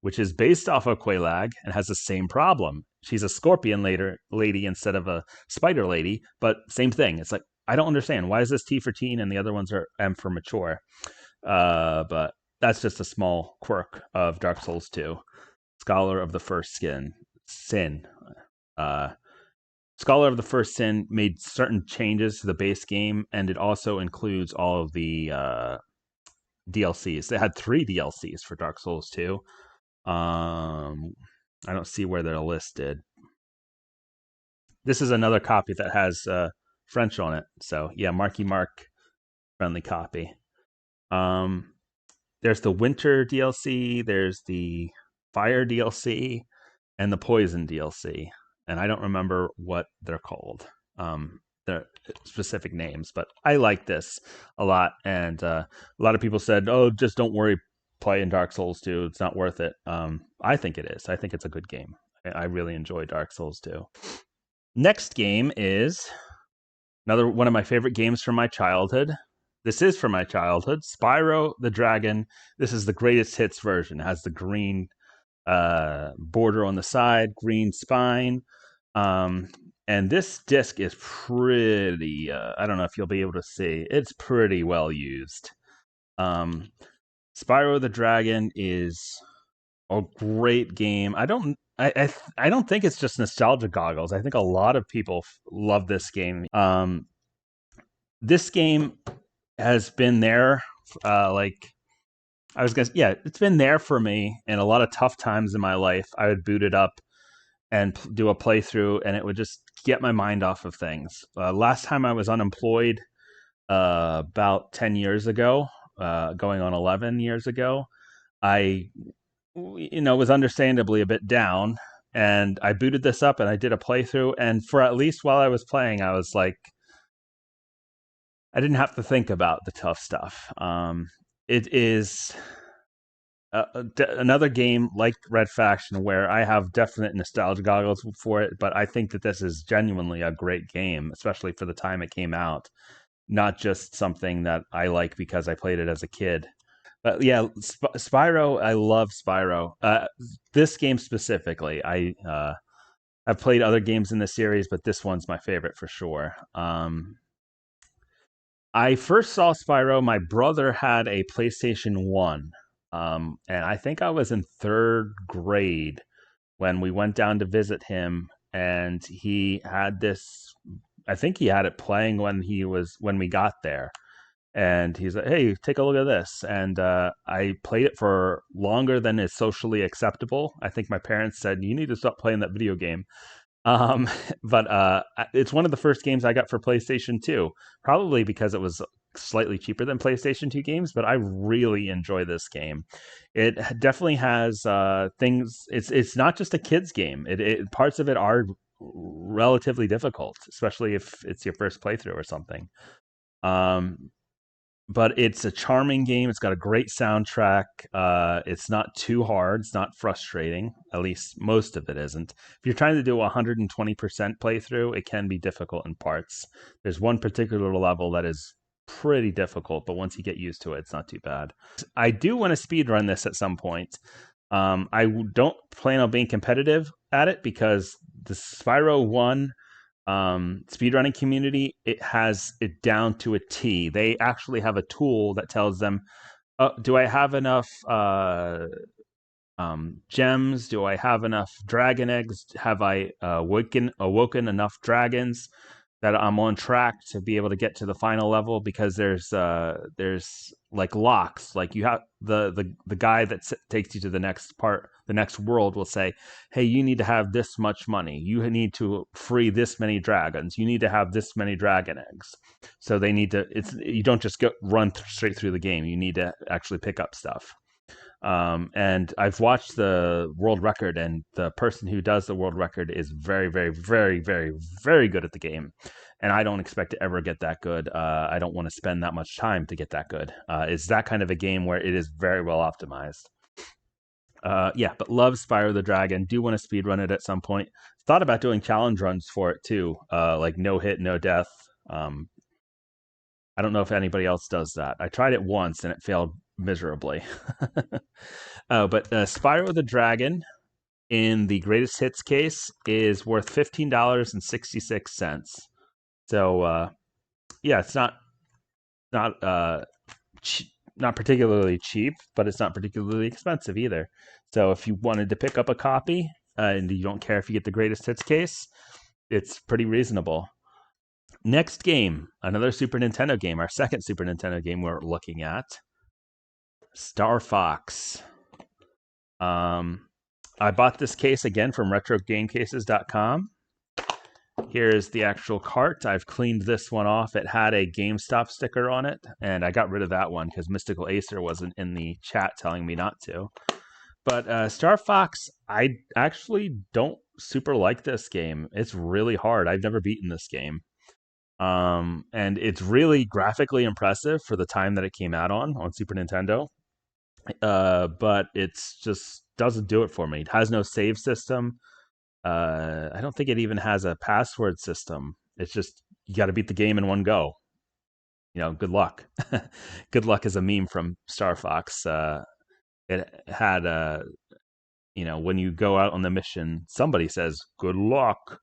which is based off of Quelaag and has the same problem. She's a scorpion lady instead of a spider lady, but same thing. It's like, I don't understand. Why is this T for teen and the other ones are M for mature? But that's just a small quirk of Dark Souls 2. Scholar of the First Sin. Scholar of the First Sin made certain changes to the base game, and it also includes all of the DLCs. They had 3 DLCs for Dark Souls 2. I don't see where they're listed. This is another copy that has French on it. So yeah, Marky Mark friendly copy. There's the Winter DLC, there's the Fire DLC, and the Poison DLC. And I don't remember what they're called. Their specific names, but I like this a lot. And a lot of people said, oh, just don't worry playing Dark Souls 2. It's not worth it. I think it is. I think it's a good game. I really enjoy Dark Souls 2. Next game is another one of my favorite games from my childhood. This is from my childhood. Spyro the Dragon. This is the greatest hits version. It has the green border on the side, green spine. And this disc is pretty, I don't know if you'll be able to see, it's pretty well used. Spyro the Dragon is a great game. I don't think it's just nostalgia goggles. I think a lot of people love this game. This game has been there, it's been there for me in a lot of tough times in my life. I would boot it up and do a playthrough, and it would just get my mind off of things. Last time I was unemployed, about 10 years ago, going on 11 years ago, I was understandably a bit down, and I booted this up and I did a playthrough, and for at least while I was playing, I was like, I didn't have to think about the tough stuff. It is another game like Red Faction where I have definite nostalgia goggles for it, but I think that this is genuinely a great game, especially for the time it came out. Not just something that I like because I played it as a kid. But yeah, Spyro, I love Spyro. This game specifically, I've played other games in the series, but this one's my favorite for sure. I first saw Spyro. My brother had a PlayStation 1, and I think I was in 3rd grade when we went down to visit him, and he had this. I think he had it playing when we got there, And he's like, "Hey, take a look at this." And I played it for longer than is socially acceptable. I think my parents said, "You need to stop playing that video game." Um, but it's one of the first games I got for PlayStation 2, probably because it was slightly cheaper than PlayStation 2 games, but I really enjoy this game. It definitely has things. It's not just a kids game. Parts of it are relatively difficult, especially if it's your first playthrough or something. Um, but it's a charming game. It's got a great soundtrack. It's not too hard. It's not frustrating. At least most of it isn't. If you're trying to do a 120% playthrough, it can be difficult in parts. There's one particular level that is pretty difficult, but once you get used to it, it's not too bad. I do want to speed run this at some point. Don't plan on being competitive at it because the Spyro 1 speedrunning community, it has it down to a T. They actually have a tool that tells them, do I have enough gems? Do I have enough dragon eggs? Have I awoken enough dragons that I'm on track to be able to get to the final level? Because there's like locks. Like you have the guy that takes you to the next part, the next world will say, "Hey, you need to have this much money. You need to free this many dragons. You need to have this many dragon eggs." So they need to. It's you don't just straight through the game. You need to actually pick up stuff. And I've watched the world record, and the person who does the world record is very, very, very, very, very good at the game. And I don't expect to ever get that good. I don't want to spend that much time to get that good. It's that kind of a game where it is very well optimized. Yeah, but love Spyro the Dragon. Do want to speedrun it at some point. Thought about doing challenge runs for it too, like no hit, no death. Um, I don't know if anybody else does that. I tried it once and it failed miserably. But Spyro the Dragon in the greatest hits case is worth $15.66. So yeah, it's not not particularly cheap, but it's not particularly expensive either. So if you wanted to pick up a copy and you don't care if you get the greatest hits case, it's pretty reasonable. Next game, another Super Nintendo game, our second Super Nintendo game we're looking at, Star Fox. I bought this case again from RetroGameCases.com. Here is the actual cart. I've cleaned this one off. It had a GameStop sticker on it, and I got rid of that one because Mystical Acer wasn't in the chat telling me not to. But Star Fox, I actually don't super like this game. It's really hard. I've never beaten this game. And it's really graphically impressive for the time that it came out on Super Nintendo. But it's just doesn't do it for me. It has no save system. I don't think it even has a password system. It's just you got to beat the game in one go. Good luck. Good luck is a meme from Star Fox. It had when you go out on the mission, somebody says "good luck."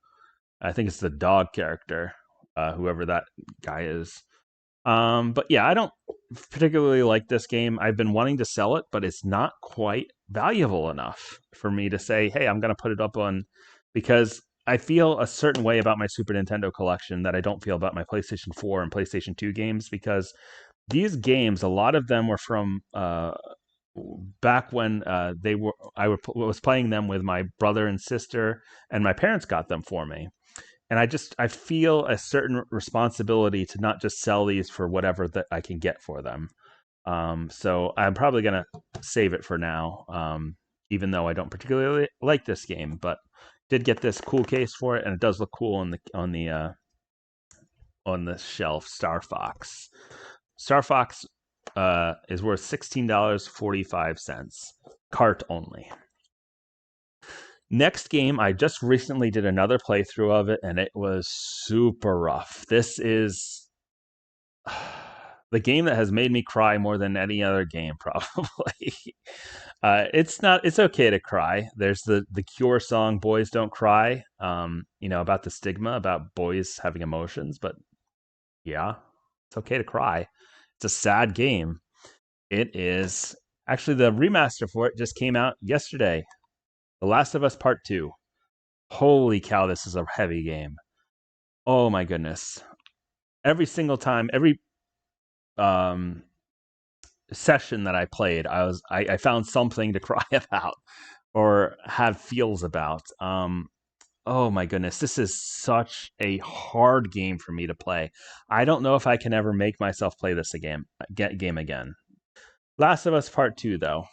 I think it's the dog character, whoever that guy is. But yeah, I don't particularly like this game. I've been wanting to sell it, but it's not quite valuable enough for me to say, hey, I'm going to put it up on, because I feel a certain way about my Super Nintendo collection that I don't feel about my PlayStation 4 and PlayStation 2 games, because these games, a lot of them were from back when was playing them with my brother and sister, and my parents got them for me. And I feel a certain responsibility to not just sell these for whatever that I can get for them. So I'm probably gonna save it for now, even though I don't particularly like this game, but did get this cool case for it, and it does look cool on the shelf. Star Fox. Star Fox is worth $16.45, cart only. Next game, I just recently did another playthrough of it, and it was super rough. This is the game that has made me cry more than any other game, probably. It's okay to cry. There's the Cure song, Boys Don't Cry, about the stigma about boys having emotions, but yeah, it's okay to cry. It's a sad game. It is. Actually, the remaster for it just came out yesterday. The Last of Us Part 2. Holy cow, this is a heavy game. Oh my goodness. Every single time, every um, session that I played, I found something to cry about or have feels about. Oh my goodness, this is such a hard game for me to play. I don't know if I can ever make myself play this game again. Last of Us Part Two, though.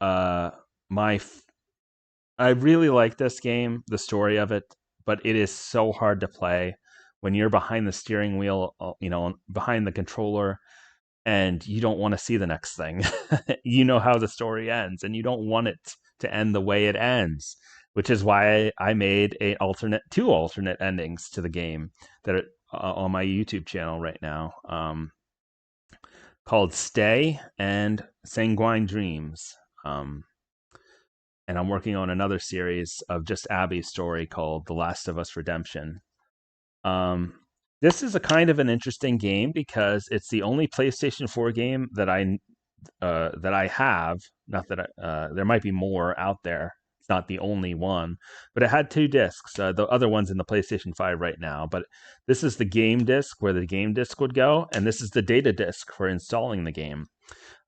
Uh, my I really like this game, the story of it, but it is so hard to play when you're behind the steering wheel, behind the controller, and you don't want to see the next thing. You know how the story ends, and you don't want it to end the way it ends, which is why I made two alternate endings to the game that are on my YouTube channel right now, called Stay and Sanguine Dreams. And I'm working on another series of just Abby's story called The Last of Us Redemption. Um, this is a kind of an interesting game because it's the only PlayStation 4 game that I have. Not that there might be more out there. It's not the only one, but it had two discs. The other one's in the PlayStation 5 right now, but this is the game disc where the game disc would go, and this is the data disc for installing the game.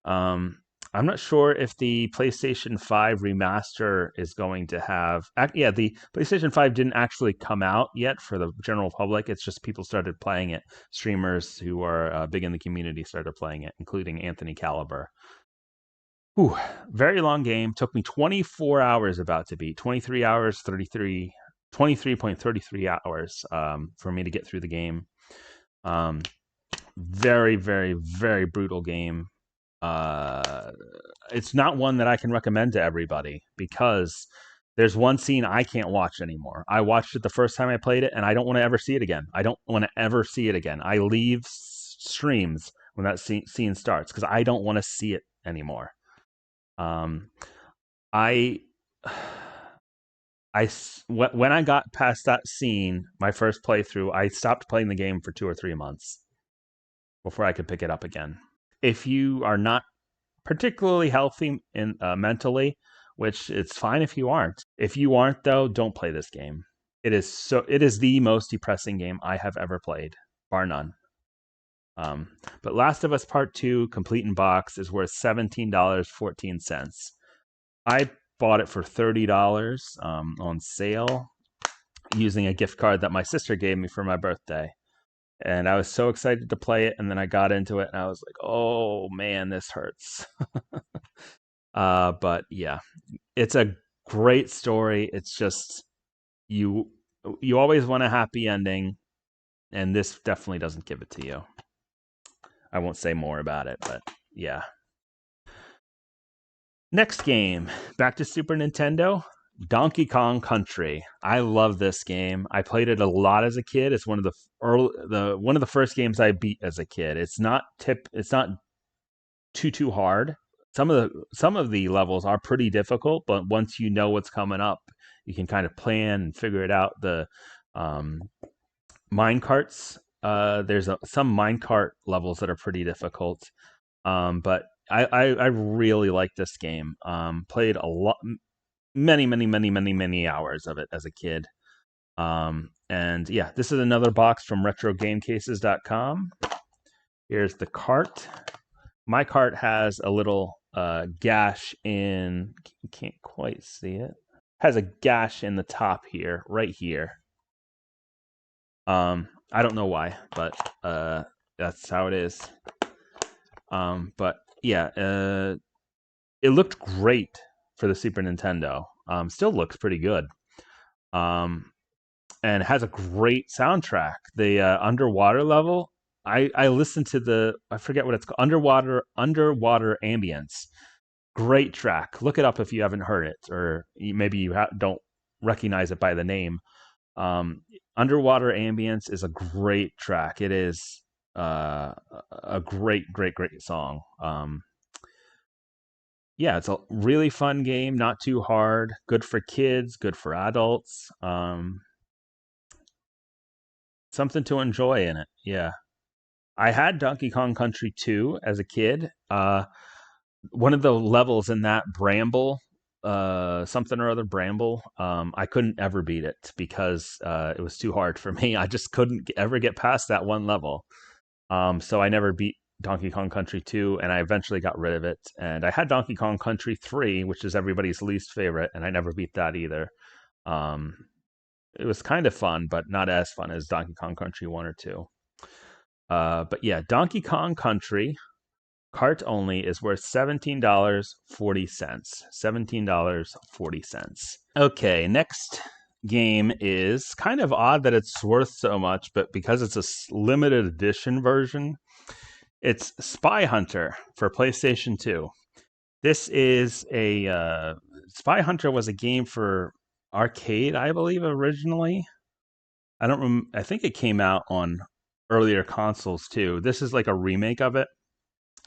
Um, I'm not sure if the PlayStation 5 remaster is going to have. Yeah, the PlayStation 5 didn't actually come out yet for the general public. It's just people started playing it. Streamers who are big in the community started playing it, including Anthony Caliber. Whew, very long game. Took me 24 hours about to beat. 23 hours, 23.33 hours for me to get through the game. Very, very, very brutal game. It's not one that I can recommend to everybody because there's one scene I can't watch anymore. I watched it the first time I played it, and I don't want to ever see it again. I don't want to ever see it again. I leave streams when that scene starts because I don't want to see it anymore. I, when I got past that scene, my first playthrough, I stopped playing the game for 2 or 3 months before I could pick it up again. If you are not particularly healthy mentally, which it's fine if you aren't. If you aren't, though, don't play this game. It is the most depressing game I have ever played, bar none. But Last of Us Part 2, complete in box, is worth $17.14. I bought it for $30 on sale using a gift card that my sister gave me for my birthday. And I was so excited to play it, and then I got into it, and I was like, "Oh man, this hurts." But yeah, it's a great story. It's just you always want a happy ending, and this definitely doesn't give it to you. I won't say more about it, but yeah. Next game, back to Super Nintendo. Donkey Kong Country. I love this game. I played it a lot as a kid. It's one of the first games I beat as a kid. It's not too hard. Some of the levels are pretty difficult, but once you know what's coming up, you can kind of plan and figure it out. The mine carts. There's some minecart levels that are pretty difficult, but I really like this game. Played a lot, many hours of it as a kid. And yeah, this is another box from RetroGameCases.com. Here's the cart. My cart has a little gash in. You can't quite see it. Has a gash in the top here, right here. I don't know why, but that's how it is. But yeah, it looked great for the Super Nintendo. Still looks pretty good. And has a great soundtrack. The underwater level, I listened to I forget what it's called, underwater ambience. Great track. Look it up if you haven't heard it, or maybe you don't recognize it by the name. Underwater ambience is a great track. It is a great song. Yeah, it's a really fun game, not too hard, good for kids, good for adults. Something to enjoy in it. Yeah. I had Donkey Kong Country 2 as a kid. One of the levels in that Bramble, something or other Bramble, I couldn't ever beat it because it was too hard for me. I just couldn't ever get past that one level. So I never beat Donkey Kong Country 2, and I eventually got rid of it. And I had Donkey Kong Country 3, which is everybody's least favorite, and I never beat that either. Um, it was kind of fun, but not as fun as Donkey Kong Country 1 or 2. But yeah, Donkey Kong Country cart only is worth $17.40. $17.40. Okay, next game is kind of odd that it's worth so much, but because it's a limited edition version, it's Spy Hunter for PlayStation 2. This is a Spy Hunter was a game for arcade, I believe, originally. I think it came out on earlier consoles too. This is like a remake of it,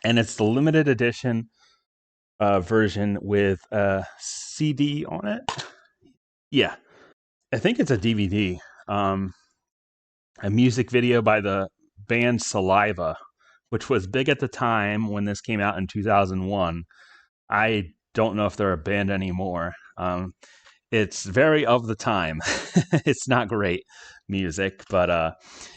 and it's the limited edition version with a CD on it. Yeah, I think it's a DVD. A music video by the band Saliva, which was big at the time when this came out in 2001. I don't know if they're a band anymore. It's very of the time. It's not great music, but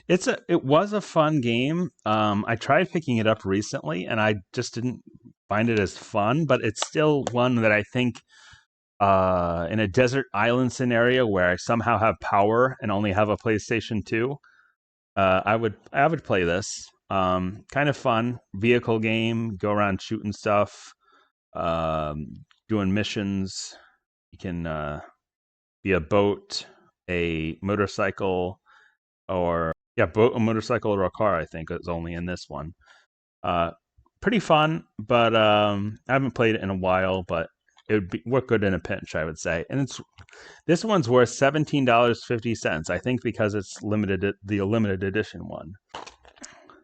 it was a fun game. I tried picking it up recently, and I just didn't find it as fun. But it's still one that I think, in a desert island scenario where I somehow have power and only have a PlayStation 2, I would play this. Kind of fun vehicle game. Go around shooting stuff, doing missions. You can be a boat, a motorcycle, or boat, a motorcycle, or a car. I think is only in this one. Pretty fun, but I haven't played it in a while. But it would work good in a pinch, I would say. And this one's worth $17.50. I think because it's the limited edition one.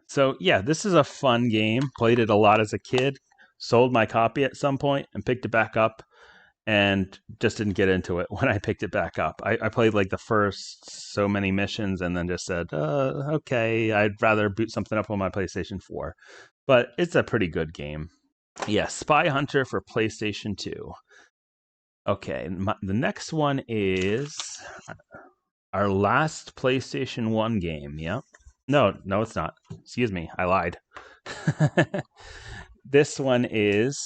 So yeah, this is a fun game. Played it a lot as a kid. Sold my copy at some point and picked it back up, and just didn't get into it when I picked it back up. I played like the first so many missions and then just said, okay, I'd rather boot something up on my PlayStation 4. But it's a pretty good game. Yeah, Spy Hunter for PlayStation 2. Okay, the next one is our last PlayStation 1 game. Yeah. No, it's not. Excuse me, I lied. This one is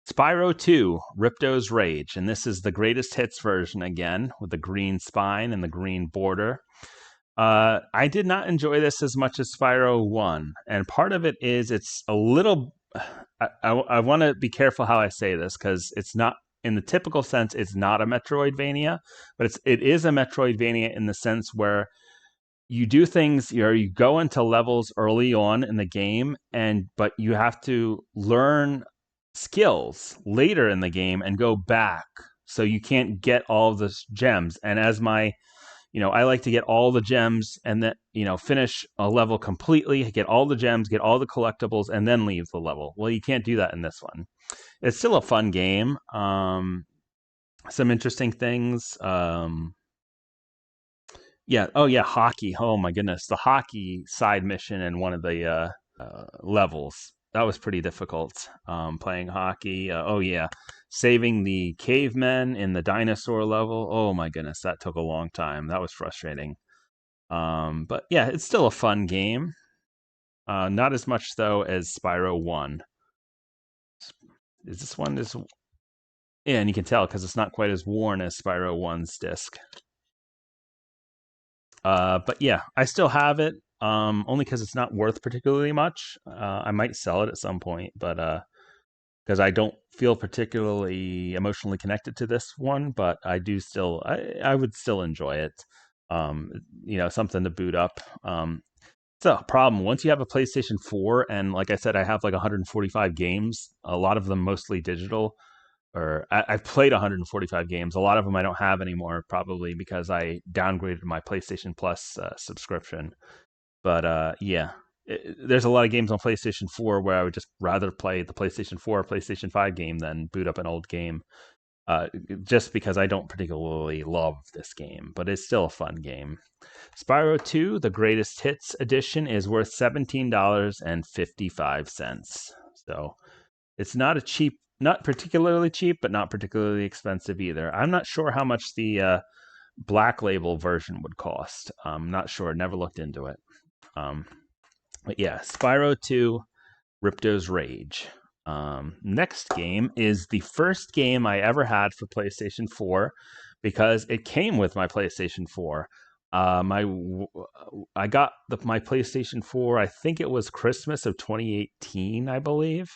Spyro 2, Ripto's Rage, and this is the greatest hits version again, with the green spine and the green border. I did not enjoy this as much as Spyro 1, and part of it is it's a little... I want to be careful how I say this, because it's not, in the typical sense, it's not a Metroidvania, but it is a Metroidvania in the sense where you do things, you go into levels early on in the game, but you have to learn skills later in the game and go back, so you can't get all of the gems. And as I like to get all the gems and then finish a level completely, get all the gems, get all the collectibles, and then leave the level. Well, you can't do that in this one. It's still a fun game. Some interesting things. Hockey. Oh my goodness, the hockey side mission in one of the levels. That was pretty difficult, playing hockey. Saving the cavemen in the dinosaur level. Oh my goodness, that took a long time. That was frustrating. But yeah, it's still a fun game. Not as much, though, as Spyro 1. Yeah, and you can tell because it's not quite as worn as Spyro 1's disc. But yeah, I still have it, only because it's not worth particularly much. I might sell it at some point, but because I don't feel particularly emotionally connected to this one, but I would still enjoy it. Something to boot up. It's a problem. Once you have a PlayStation 4, and like I said, I have like 145 games, a lot of them mostly digital, or I've played 145 games. A lot of them I don't have anymore, probably because I downgraded my PlayStation Plus subscription. But there's a lot of games on PlayStation 4 where I would just rather play the PlayStation 4 or PlayStation 5 game than boot up an old game, just because I don't particularly love this game, but it's still a fun game. Spyro 2, the Greatest Hits edition, is worth $17.55. So it's not particularly cheap, but not particularly expensive either. I'm not sure how much the Black Label version would cost. I'm not sure. Never looked into it. But yeah, Spyro 2, Ripto's Rage. Next game is the first game I ever had for PlayStation 4 because it came with my PlayStation 4. I got my PlayStation 4, I think it was Christmas of 2018, I believe.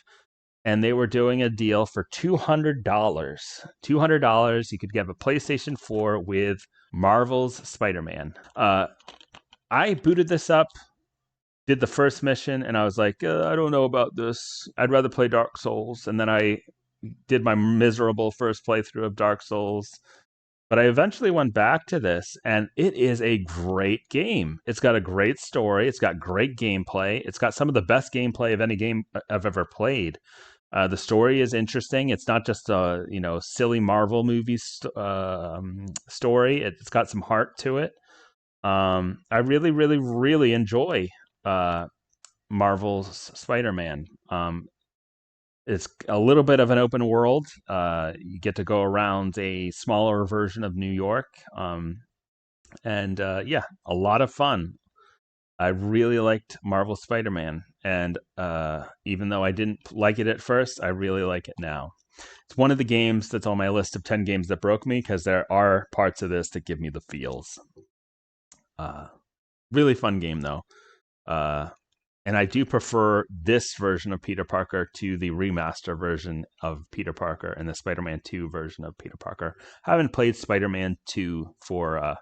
And they were doing a deal for $200. $200, you could get a PlayStation 4 with Marvel's Spider-Man. I booted this up, did the first mission, and I was like, I don't know about this. I'd rather play Dark Souls. And then I did my miserable first playthrough of Dark Souls. But I eventually went back to this, and it is a great game. It's got a great story. It's got great gameplay. It's got some of the best gameplay of any game I've ever played. The story is interesting. It's not just a silly Marvel movie story. It's got some heart to it. I really, really, really enjoy Marvel's Spider-Man. It's a little bit of an open world. You get to go around a smaller version of New York, and yeah, a lot of fun. I really liked Marvel Spider-Man, and even though I didn't like it at first, I really like it now. It's one of the games that's on my list of 10 games that broke me because there are parts of this that give me the feels. Really fun game, though. And I do prefer this version of Peter Parker to the remaster version of Peter Parker and the Spider-Man 2 version of Peter Parker. I haven't played Spider-Man 2 for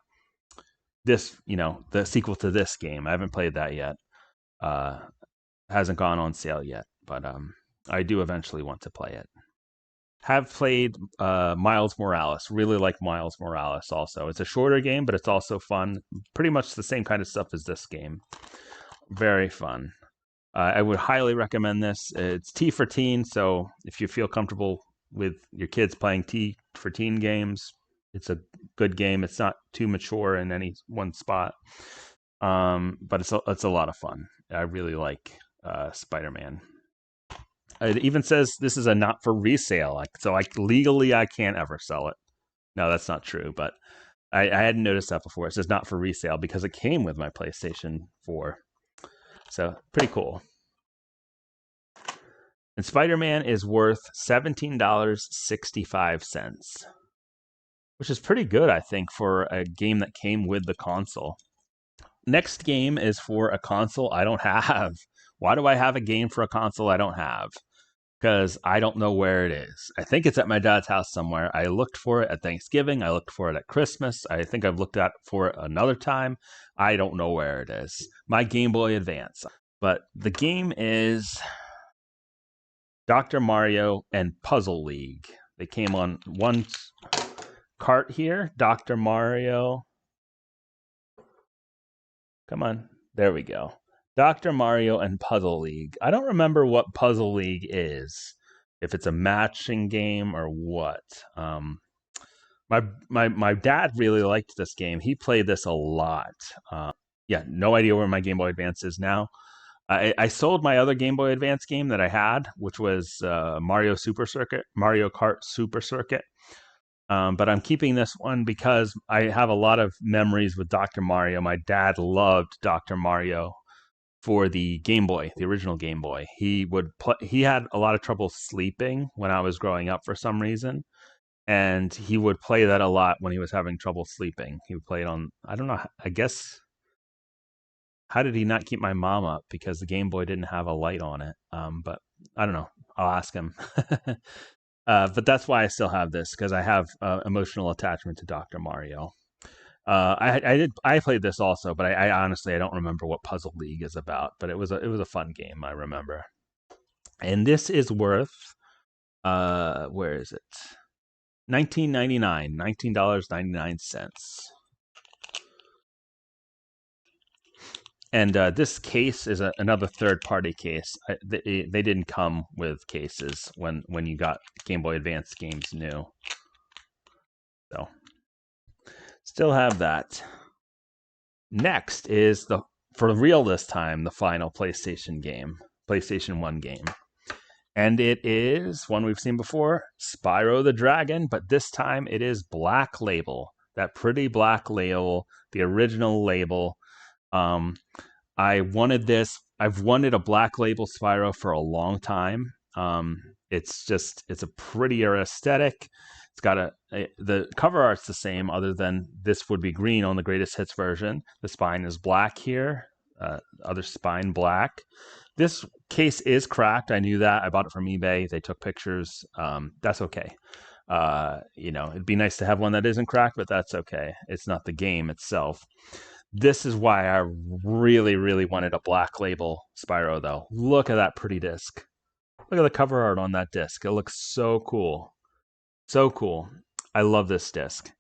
this, the sequel to this game. I haven't played that yet. Hasn't gone on sale yet, but I do eventually want to play it. Have played Miles Morales. Really like Miles Morales also. It's a shorter game, but it's also fun. Pretty much the same kind of stuff as this game. Very fun. I would highly recommend this. It's T for teen, so if you feel comfortable with your kids playing T for teen games, it's a good game. It's not too mature in any one spot, but it's a lot of fun. I really like Spider-Man. It even says this is a not for resale, so legally I can't ever sell it. No, that's not true, but I hadn't noticed that before. It says not for resale because it came with my PlayStation 4. So pretty cool. And Spider-Man is worth $17.65, which is pretty good, I think, for a game that came with the console. Next game is for a console I don't have. Why do I have a game for a console I don't have? Because I don't know where it is. I think it's at my dad's house somewhere. I looked for it at Thanksgiving. I looked for it at Christmas. I think I've looked for it another time. I don't know where it is. My Game Boy Advance. But the game is Dr. Mario and Puzzle League. They came on one cart here. Dr. Mario. Come on. There we go. Dr. Mario and Puzzle League. I don't remember what Puzzle League is. If it's a matching game or what. My dad really liked this game. He played this a lot. Yeah, no idea where my Game Boy Advance is now. I sold my other Game Boy Advance game that I had, which was Mario Kart Super Circuit. But I'm keeping this one because I have a lot of memories with Dr. Mario. My dad loved Dr. Mario for the Game Boy, the original Game Boy. He had a lot of trouble sleeping when I was growing up for some reason. And he would play that a lot when he was having trouble sleeping. He would play it on, I don't know, I guess, how did he not keep my mom up? Because the Game Boy didn't have a light on it. But I don't know. I'll ask him. But that's why I still have this, because I have emotional attachment to Dr. Mario. I played this also, but I honestly I don't remember what Puzzle League is about. But it was a fun game, I remember. And this is worth where is it? $19.99. And this case is another third-party case. They didn't come with cases when you got Game Boy Advance games new. So, still have that. Next is for real this time, the final PlayStation 1 game. And it is one we've seen before, Spyro the Dragon, but this time it is Black Label. That pretty black label, the original label. I wanted this I've wanted a Black Label Spyro for a long time. It's a prettier aesthetic. It's got the cover art's the same, other than this would be green on the Greatest Hits version. The spine is black here, other spine black. This case is cracked. I knew that. I bought it from eBay. They took pictures. That's okay. It'd be nice to have one that isn't cracked, but that's okay. It's not the game itself. This is why I really, really wanted a Black Label Spyro, though. Look at that pretty disc. Look at the cover art on that disc. It looks so cool. So cool. I love this disc.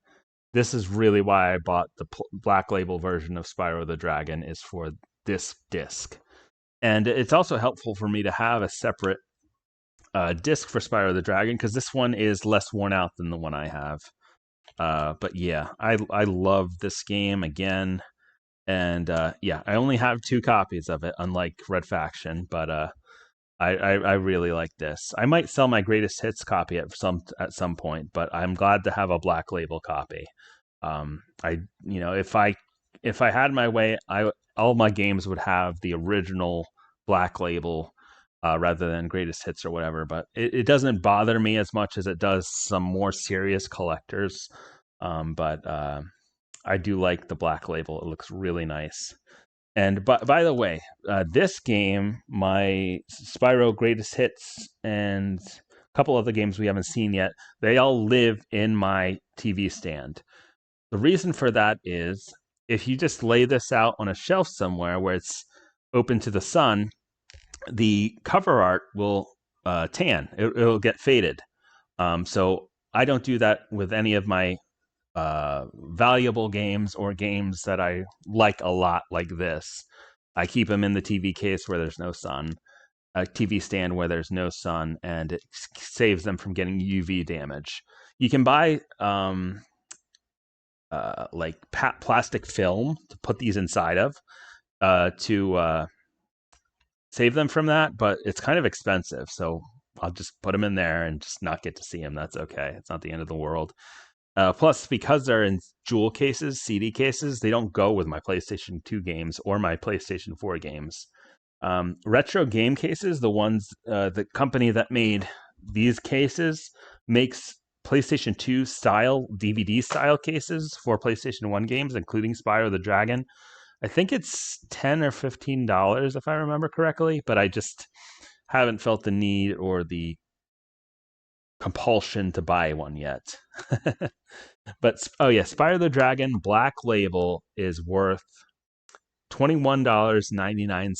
This is really why I bought the Black Label version of Spyro the Dragon, is for this disc. And it's also helpful for me to have a separate disc for Spyro the Dragon, because this one is less worn out than the one I have. But yeah, I love this game again. And yeah, I only have 2 copies of it, unlike Red Faction, but I really like this. I might sell my Greatest Hits copy at some point, but I'm glad to have a Black Label copy. If I had my way, all my games would have the original Black Label rather than Greatest Hits or whatever. But it doesn't bother me as much as it does some more serious collectors. But I do like the Black Label. It looks really nice. And by the way, this game, my Spyro Greatest Hits and a couple other games we haven't seen yet, they all live in my TV stand. The reason for that is if you just lay this out on a shelf somewhere where it's open to the sun, the cover art will tan. It'll get faded. So I don't do that with any of my valuable games or games that I like a lot, like this. I keep them in the TV case where there's no sun, a TV stand where there's no sun, and it saves them from getting UV damage. You can buy like plastic film to put these inside of to save them from that, but it's kind of expensive. So I'll just put them in there and just not get to see them. That's okay. It's not the end of the world. Plus, because they're in jewel cases, CD cases, they don't go with my PlayStation 2 games or my PlayStation 4 games. Retro game cases, the company that made these cases makes PlayStation 2 style DVD style cases for PlayStation 1 games, including Spyro the Dragon. I think it's $10 or $15 if I remember correctly, but I just haven't felt the need or the compulsion to buy one yet. But oh yeah, Spyro the Dragon Black Label is worth $21.99.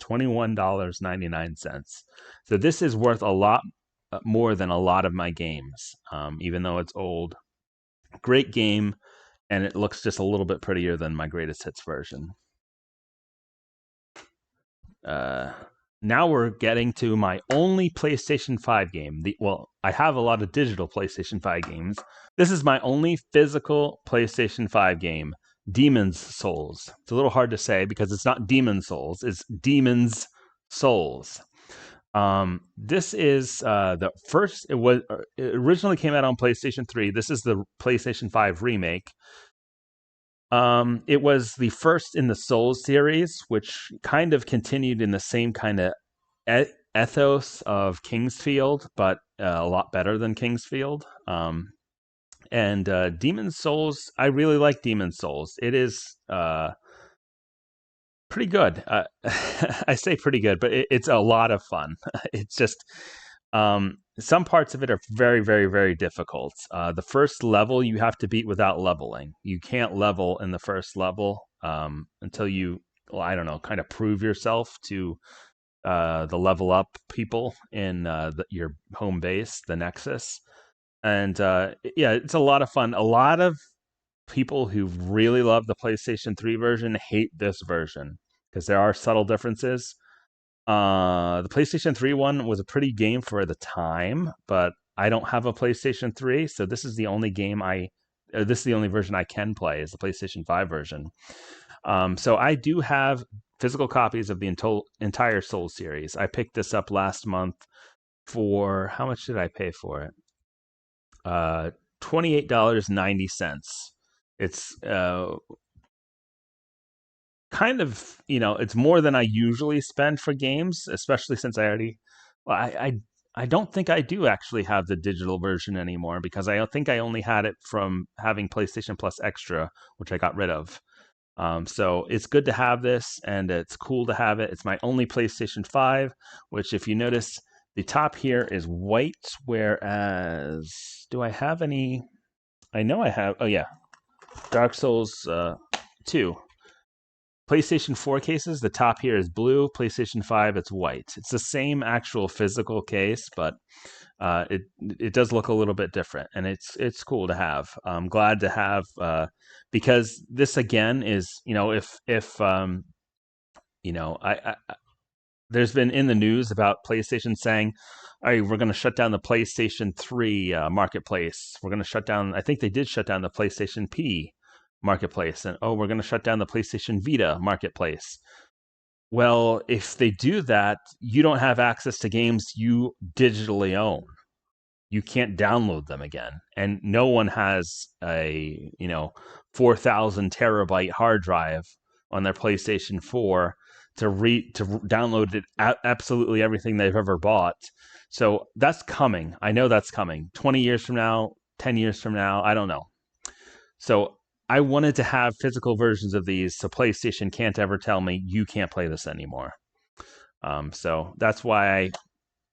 $21.99. So this is worth a lot more than a lot of my games, even though it's old. Great game, and it looks just a little bit prettier than my Greatest Hits version. Now we're getting to my only PlayStation 5 game. I have a lot of digital PlayStation 5 games. This is my only physical PlayStation 5 game, Demon's Souls. It's a little hard to say because it's not Demon's Souls, it's Demon's Souls. This is the first. It originally came out on PlayStation 3. This is the PlayStation 5 remake. It was the first in the Souls series, which kind of continued in the same kind of ethos of Kingsfield, but a lot better than Kingsfield. And Demon's Souls, I really like Demon's Souls. It is pretty good. I say pretty good, but it's a lot of fun. It's just some parts of it are very, very, very difficult. The first level you have to beat without leveling. You can't level in the first level until you, I don't know, kind of prove yourself to the level up people in your home base, the Nexus. And yeah, it's a lot of fun. A lot of people who really love the PlayStation 3 version hate this version because there are subtle differences. The PlayStation 3 one was a pretty game for the time, but I don't have a PlayStation 3, so this is the only this is the only version I can play, is the PlayStation 5 version. So I do have physical copies of the entire Soul series. I picked this up last month for, how much did I pay for it? $28.90. It's kind of, it's more than I usually spend for games, especially since well, I don't think I do actually have the digital version anymore because I think I only had it from having PlayStation Plus Extra, which I got rid of. So it's good to have this, and it's cool to have it. It's my only PlayStation 5, which, if you notice, the top here is white, whereas, do I have any? I know I have. Oh, yeah. Dark Souls 2. PlayStation 4 cases, the top here is blue. PlayStation 5, it's white. It's the same actual physical case, but it does look a little bit different, and it's cool to have. I'm glad to have because this again is if I there's been in the news about PlayStation saying, "All right, we're going to shut down the PlayStation 3 marketplace. We're going to shut down." I think they did shut down the PlayStation P marketplace, and we're going to shut down the PlayStation Vita marketplace. Well, if they do that, you don't have access to games you digitally own. You can't download them again, and no one has a 4,000 terabyte hard drive on their PlayStation 4 to download it absolutely everything they've ever bought. So that's coming. I know that's coming. 20 years from now, 10 years from now, I don't know. So I wanted to have physical versions of these so PlayStation can't ever tell me you can't play this anymore. So that's why I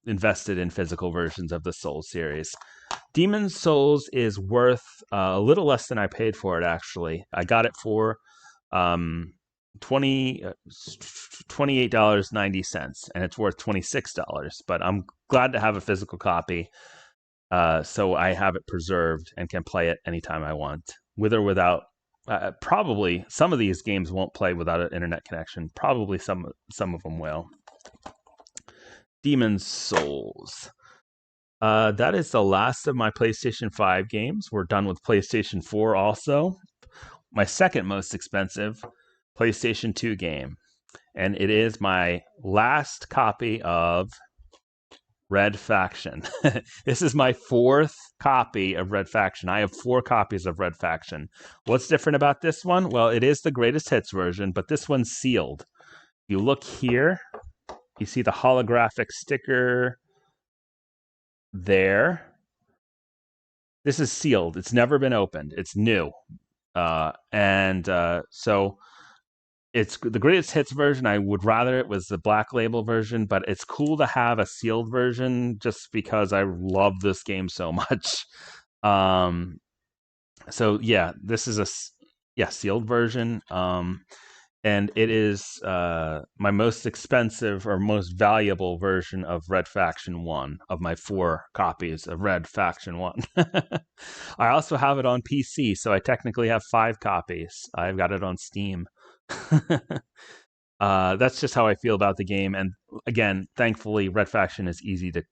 invested in physical versions of the Souls series. Demon's Souls is worth a little less than I paid for it, actually. I got it for $28.90, and it's worth $26. But I'm glad to have a physical copy, so I have it preserved and can play it anytime I want, with or without. Probably some of these games won't play without an internet connection. Probably some of them will. Demon's Souls. That is the last of my PlayStation 5 games. We're done with PlayStation 4 also. My second most expensive PlayStation 2 game. And it is my last copy of Red Faction. This is my fourth copy of Red Faction. I have 4 copies of Red Faction. What's different about this one? Well, it is the greatest hits version, but this one's sealed. You look here, you see the holographic sticker there. This is sealed. It's never been opened. It's new. So it's the greatest hits version. I would rather it was the black label version, but it's cool to have a sealed version just because I love this game so much. So yeah, this is a sealed version. And it is my most expensive or most valuable version of Red Faction 1 of my 4 copies of Red Faction 1. I also have it on PC, so I technically have 5 copies. I've got it on Steam. That's just how I feel about the game. And again, thankfully, Red Faction is easy to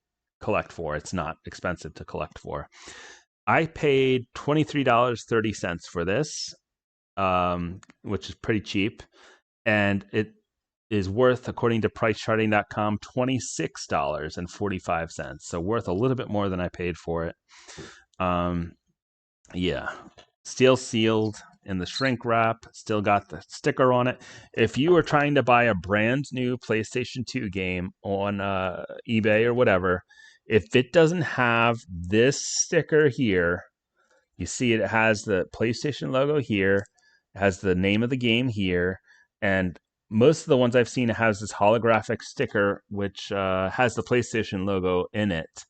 collect for. It's not expensive to collect for. I paid $23.30 for this, which is pretty cheap. And it is worth, according to PriceCharting.com, $26.45. So worth a little bit more than I paid for it. Yeah. Still sealed in the shrink wrap. Still got the sticker on it. If you are trying to buy a brand new PlayStation 2 game on eBay or whatever, if it doesn't have this sticker here, you see it has the PlayStation logo here, it has the name of the game here, and most of the ones I've seen has this holographic sticker which has the PlayStation logo in it.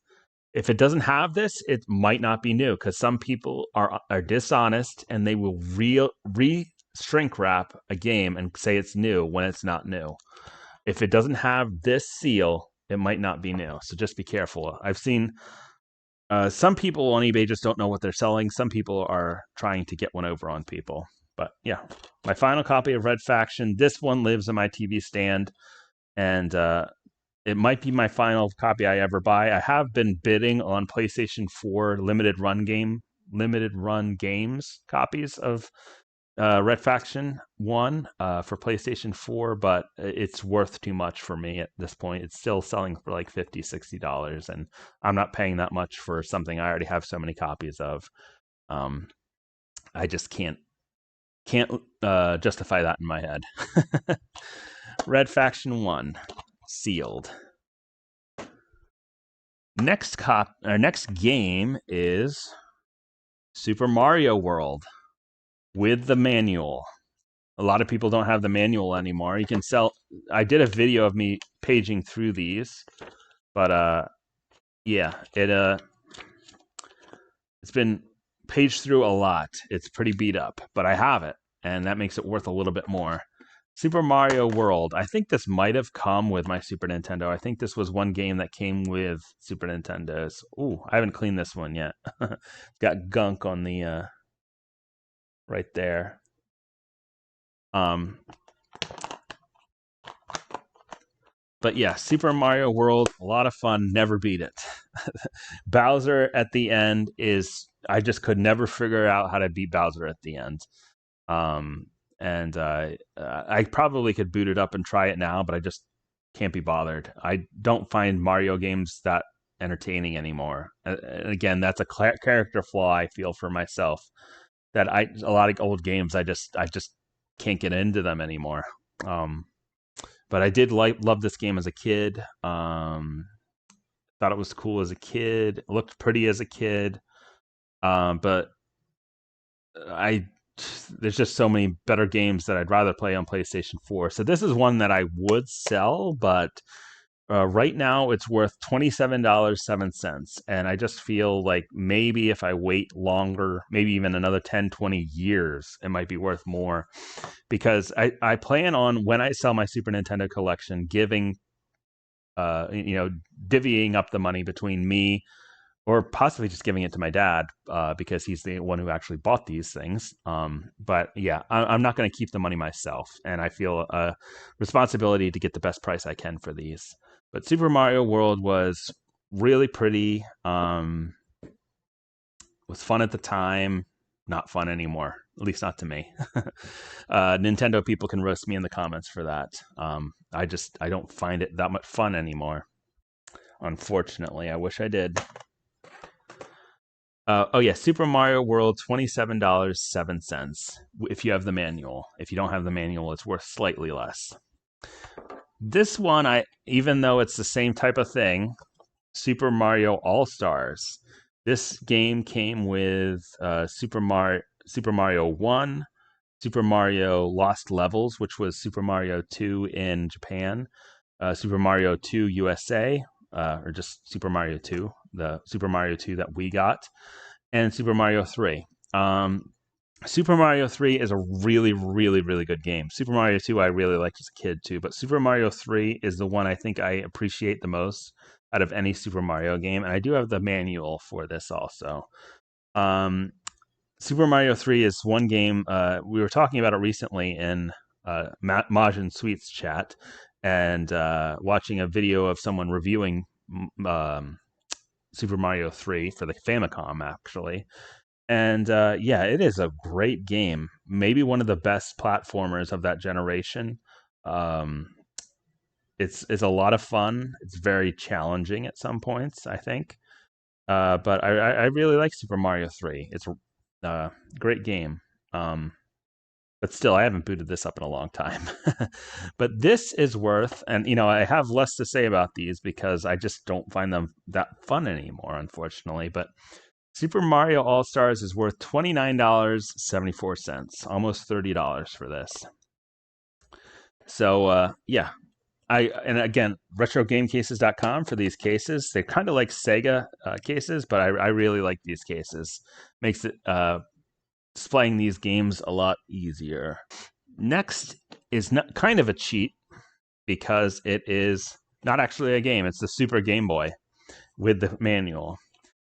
If it doesn't have this, it might not be new because some people are dishonest and they will shrink wrap a game and say it's new when it's not new. If it doesn't have this seal, it might not be new. So just be careful. I've seen some people on eBay just don't know what they're selling. Some people are trying to get one over on people. But yeah, my final copy of Red Faction. This one lives in my TV stand, and it might be my final copy I ever buy. I have been bidding on PlayStation 4 limited run games copies of Red Faction 1 for PlayStation 4, but it's worth too much for me at this point. It's still selling for like $50, $60, and I'm not paying that much for something I already have so many copies of. I just can't Can't justify that in my head. Red Faction 1, sealed. Next game is Super Mario World with the manual. A lot of people don't have the manual anymore. You can sell. I did a video of me paging through these, but yeah, it's been paged through a lot. It's pretty beat up, but I have it, and that makes it worth a little bit more. Super Mario World. I think this might have come with my Super Nintendo. I think this was one game that came with Super Nintendos. Ooh, I haven't cleaned this one yet. It's got gunk on the right there. But yeah, Super Mario World, a lot of fun. Never beat it. Bowser at the end I just could never figure out how to beat Bowser at the end. And I probably could boot it up and try it now, but I just can't be bothered. I don't find Mario games that entertaining anymore. And again, that's a character flaw I feel for myself. That a lot of old games I just can't get into them anymore. But I did love this game as a kid. Thought it was cool as a kid. It looked pretty as a kid. But there's just so many better games that I'd rather play on PlayStation 4. So this is one that I would sell, but right now it's worth $27.07. And I just feel like maybe if I wait longer, maybe even another 10, 20 years, it might be worth more. Because I plan on, when I sell my Super Nintendo collection, giving, divvying up the money between me, or possibly just giving it to my dad, because he's the one who actually bought these things. But yeah, I'm not going to keep the money myself, and I feel a responsibility to get the best price I can for these. But Super Mario World was really pretty. Was fun at the time. Not fun anymore, at least not to me. Nintendo people can roast me in the comments for that. I don't find it that much fun anymore. Unfortunately, I wish I did. Oh yeah, Super Mario World, $27.07 if you have the manual. If you don't have the manual, it's worth slightly less. This one, even though it's the same type of thing, Super Mario All-Stars. This game came with Super Mario 1, Super Mario Lost Levels, which was Super Mario 2 in Japan, Super Mario 2 USA, or just Super Mario 2, the Super Mario 2 that we got, and Super Mario 3. Super Mario 3 is a really, really, really good game. Super Mario 2 I really liked as a kid too, but Super Mario 3 is the one I think I appreciate the most out of any Super Mario game, and I do have the manual for this also. Super Mario 3 is one game, we were talking about it recently in Majin Sweets chat, and watching a video of someone reviewing Super Mario 3 for the Famicom, actually. And yeah, it is a great game. Maybe one of the best platformers of that generation. It's a lot of fun. It's very challenging at some points, I think. But I really like Super Mario 3. It's a great game. But still, I haven't booted this up in a long time. But this is worth, and I have less to say about these because I just don't find them that fun anymore, unfortunately. But Super Mario All-Stars is worth $29.74, almost $30 for this. So yeah, and again, RetroGameCases.com for these cases. They're kind of like Sega cases, but I really like these cases. Makes it displaying these games a lot easier. Next is kind of a cheat because it is not actually a game. It's the Super Game Boy with the manual.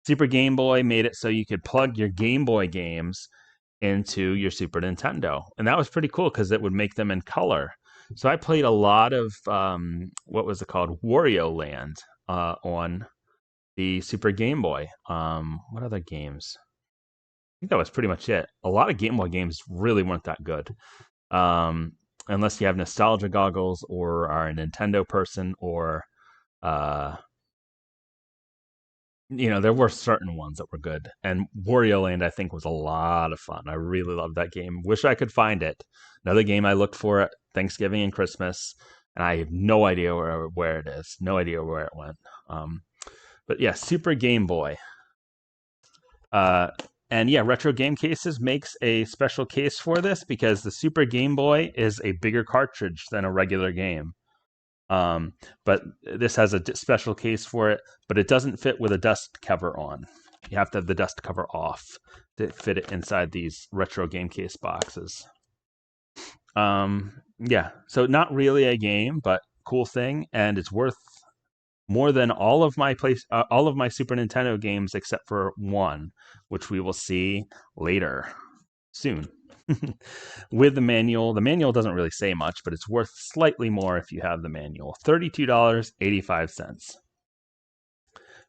Super Game Boy made it so you could plug your Game Boy games into your Super Nintendo. And that was pretty cool because it would make them in color. So I played a lot of, what was it called? Wario Land on the Super Game Boy. What other games? I think that was pretty much it. A lot of Game Boy games really weren't that good. Unless you have nostalgia goggles or are a Nintendo person or There were certain ones that were good, and Wario Land I think was a lot of fun. I really loved that game. Wish I could find it. Another game I looked for at Thanksgiving and Christmas, and I have no idea where it is. No idea where it went. But yeah, Super Game Boy. Uh, and yeah, Retro Game Cases makes a special case for this because the Super Game Boy is a bigger cartridge than a regular game. But this has a special case for it, but it doesn't fit with a dust cover on. You have to have the dust cover off to fit it inside these retro game case boxes. Yeah, so not really a game, but cool thing, and it's worth more than all of my Super Nintendo games except for one, which we will see later soon. With the manual. The manual doesn't really say much, but it's worth slightly more if you have the manual. $32.85,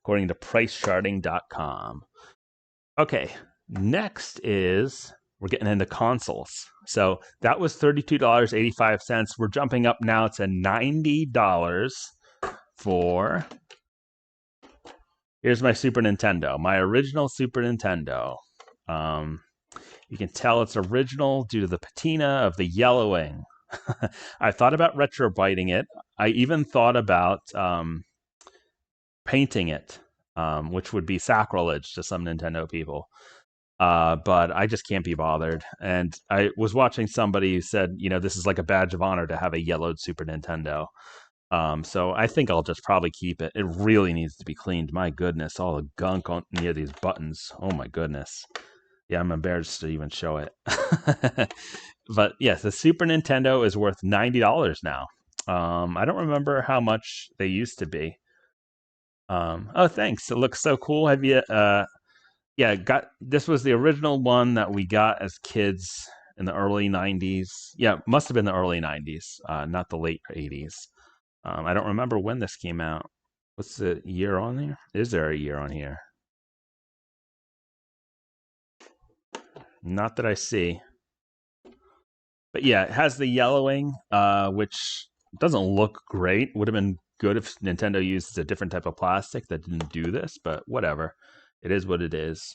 according to PriceCharting.com. Okay, next is we're getting into consoles. So that was $32.85. We're jumping up now to $90 for. Here's my Super Nintendo, my original Super Nintendo. You can tell it's original due to the patina of the yellowing. I thought about retrobiting it. I even thought about painting it, which would be sacrilege to some Nintendo people. But I just can't be bothered. And I was watching somebody who said, this is like a badge of honor to have a yellowed Super Nintendo. So I think I'll just probably keep it. It really needs to be cleaned. My goodness, all the gunk near these buttons. Oh my goodness. Yeah, I'm embarrassed to even show it. But yes, the Super Nintendo is worth $90 now. I don't remember how much they used to be. Oh, thanks. It looks so cool. Have you? This was the original one that we got as kids in the early '90s. Yeah, must have been the early '90s, not the late '80s. I don't remember when this came out. What's the year on here? Is there a year on here? Not that I see. But yeah, it has the yellowing, which doesn't look great. Would have been good if Nintendo used a different type of plastic that didn't do this, but whatever. It is what it is.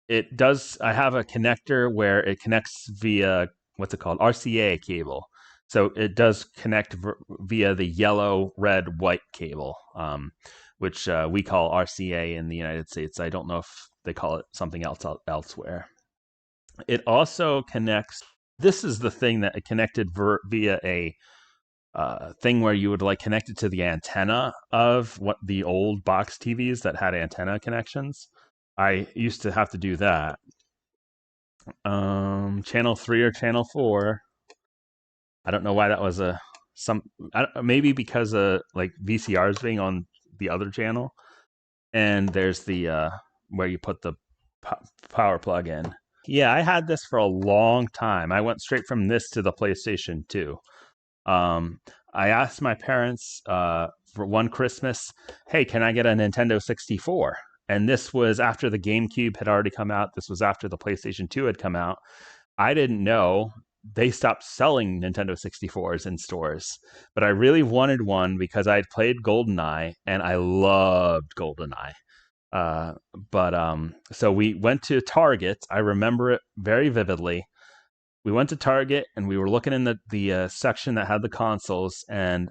It does. I have a connector where it connects via what's it called, RCA cable. So it does connect via the yellow, red, white cable, which we call RCA in the United States. I don't know if they call it something else elsewhere. It also connects. This is the thing that it connected via a thing where you would like connect it to the antenna of what the old box TVs that had antenna connections. I used to have to do that. Channel 3 or channel 4. I don't know why that was maybe because like VCRs being on the other channel, and there's the where you put the power plug in. Yeah, I had this for a long time. I went straight from this to the PlayStation 2. I asked my parents for one Christmas, hey, can I get a Nintendo 64? And this was after the GameCube had already come out. This was after the PlayStation 2 had come out. I didn't know they stopped selling Nintendo 64s in stores. But I really wanted one because I had played GoldenEye and I loved GoldenEye. So we went to Target. I remember it very vividly. We went to Target and we were looking in the section that had the consoles, and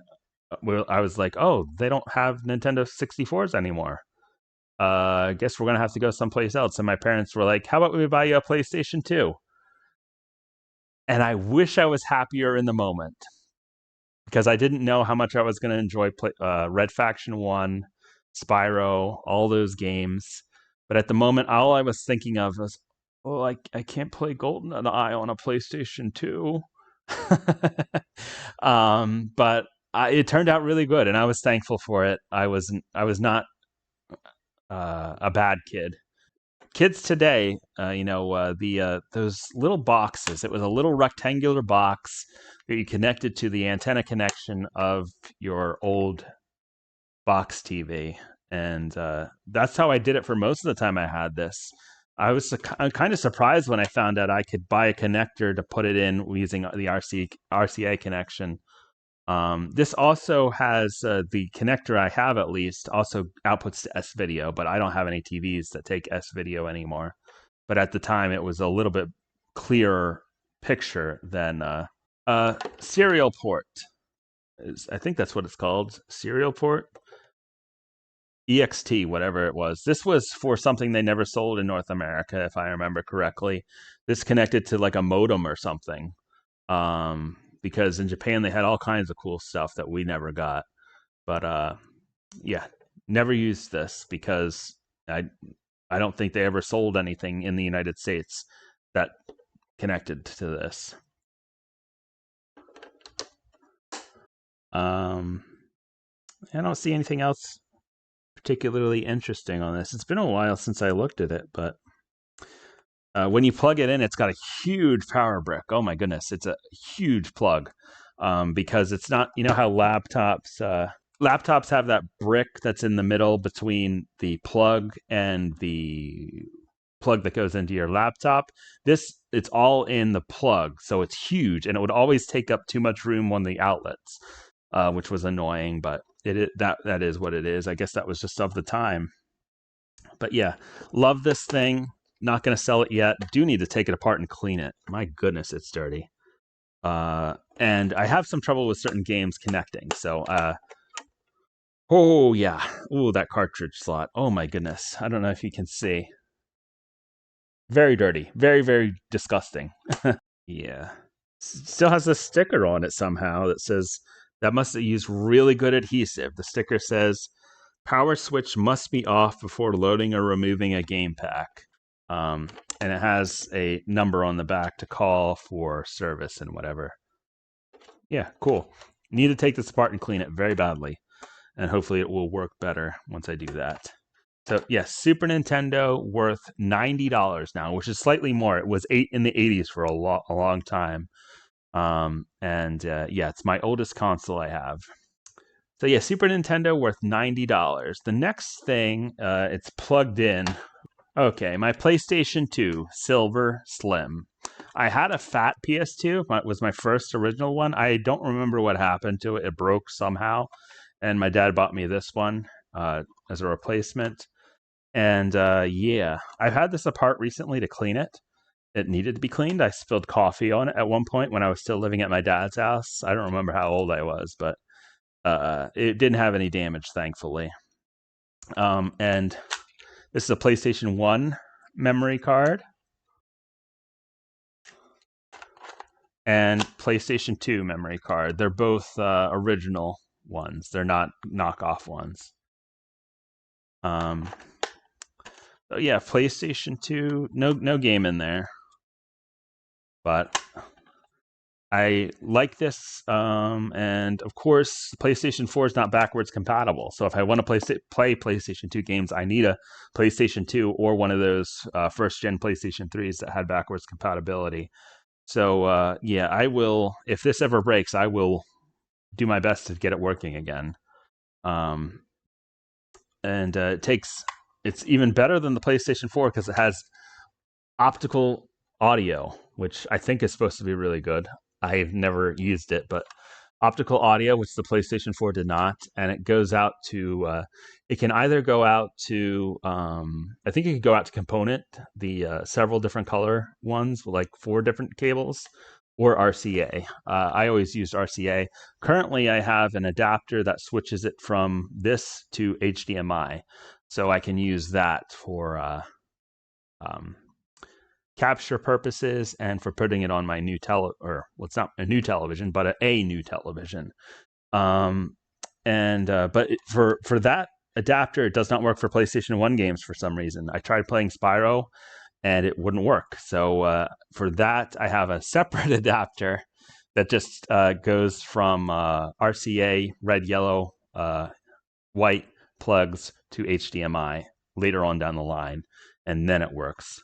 I was like, "Oh, they don't have Nintendo 64s anymore. I guess we're gonna have to go someplace else." And my parents were like, "How about we buy you a PlayStation 2?" And I wish I was happier in the moment because I didn't know how much I was going to enjoy Red Faction 1, Spyro, all those games. But at the moment, all I was thinking of was, oh, I can't play GoldenEye on a PlayStation 2. But it turned out really good, and I was thankful for it. I was not a bad kid. Kids today, those little boxes. It was a little rectangular box that you connected to the antenna connection of your old box TV, and that's how I did it for most of the time I had this. I'm kind of surprised when I found out I could buy a connector to put it in using the RCA connection. This also has the connector I have, at least, also outputs to S-Video, but I don't have any TVs that take S-Video anymore. But at the time, it was a little bit clearer picture than serial port. I think that's what it's called, serial port. EXT, whatever it was. This was for something they never sold in North America, if I remember correctly. This connected to like a modem or something. Because in Japan they had all kinds of cool stuff that we never got. But yeah, never used this because I don't think they ever sold anything in the United States that connected to this. I don't see anything else particularly interesting on this. It's been a while since I looked at it, but when you plug it in, it's got a huge power brick. Oh my goodness, it's a huge plug because it's not, you know how laptops have that brick that's in the middle between the plug and the plug that goes into your laptop. It's all in the plug, so it's huge, and it would always take up too much room on the outlets, which was annoying. But that is what it is. I guess that was just of the time. But yeah, love this thing. Not going to sell it yet. Do need to take it apart and clean it. My goodness, it's dirty. And I have some trouble with certain games connecting. So, oh yeah. Ooh, that cartridge slot. Oh my goodness. I don't know if you can see. Very dirty. Very, very disgusting. Yeah. Still has a sticker on it somehow that says that must have used really good adhesive. The sticker says power switch must be off before loading or removing a game pack. And it has a number on the back to call for service and whatever. Yeah, cool. Need to take this apart and clean it very badly. And hopefully it will work better once I do that. So yes, Super Nintendo worth $90 now, which is slightly more. It was in the 80s for a long time. Yeah, it's my oldest console I have. So yeah, Super Nintendo worth $90. The next thing, it's plugged in. Okay, my PlayStation 2 Silver Slim. I had a fat PS2. It was my first original one. I don't remember what happened to it. It broke somehow, and my dad bought me this one as a replacement. And yeah, I've had this apart recently to clean it. It needed to be cleaned. I spilled coffee on it at one point when I was still living at my dad's house. I don't remember how old I was, but it didn't have any damage, thankfully. And this is a PlayStation 1 memory card and PlayStation 2 memory card. They're both original ones. They're not knockoff ones. So yeah, PlayStation 2, no game in there. But I like this, and of course, PlayStation 4 is not backwards compatible. So if I want to play PlayStation 2 games, I need a PlayStation 2 or one of those first-gen PlayStation 3s that had backwards compatibility. So yeah, I will. If this ever breaks, I will do my best to get it working again. And it's even better than the PlayStation 4 because it has optical audio, which I think is supposed to be really good. I've never used it, but optical audio, which the PlayStation 4 did not, and it goes out to. It can either go out to. I think it could go out to component, the several different color ones, with like 4 different cables, or RCA. I always used RCA. Currently, I have an adapter that switches it from this to HDMI, so I can use that for capture purposes and for putting it on my new it's not a new television, but a new television. But for that adapter, it does not work for PlayStation 1 games for some reason. I tried playing Spyro and it wouldn't work. So for that, I have a separate adapter that just goes from RCA, red, yellow, white plugs to HDMI later on down the line, and then it works.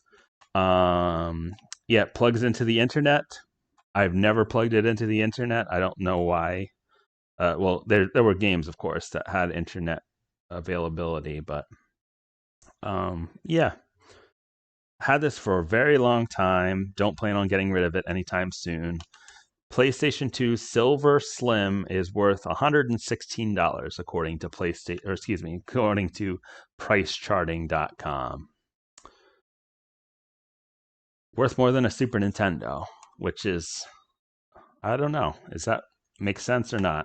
Yeah, it plugs into the internet. I've never plugged it into the internet. I don't know why. Well, there were games, of course, that had internet availability, but yeah. Had this for a very long time. Don't plan on getting rid of it anytime soon. PlayStation 2 Silver Slim is worth $116 according to according to PriceCharting.com. Worth more than a Super Nintendo, which is, I don't know, does that make sense or not?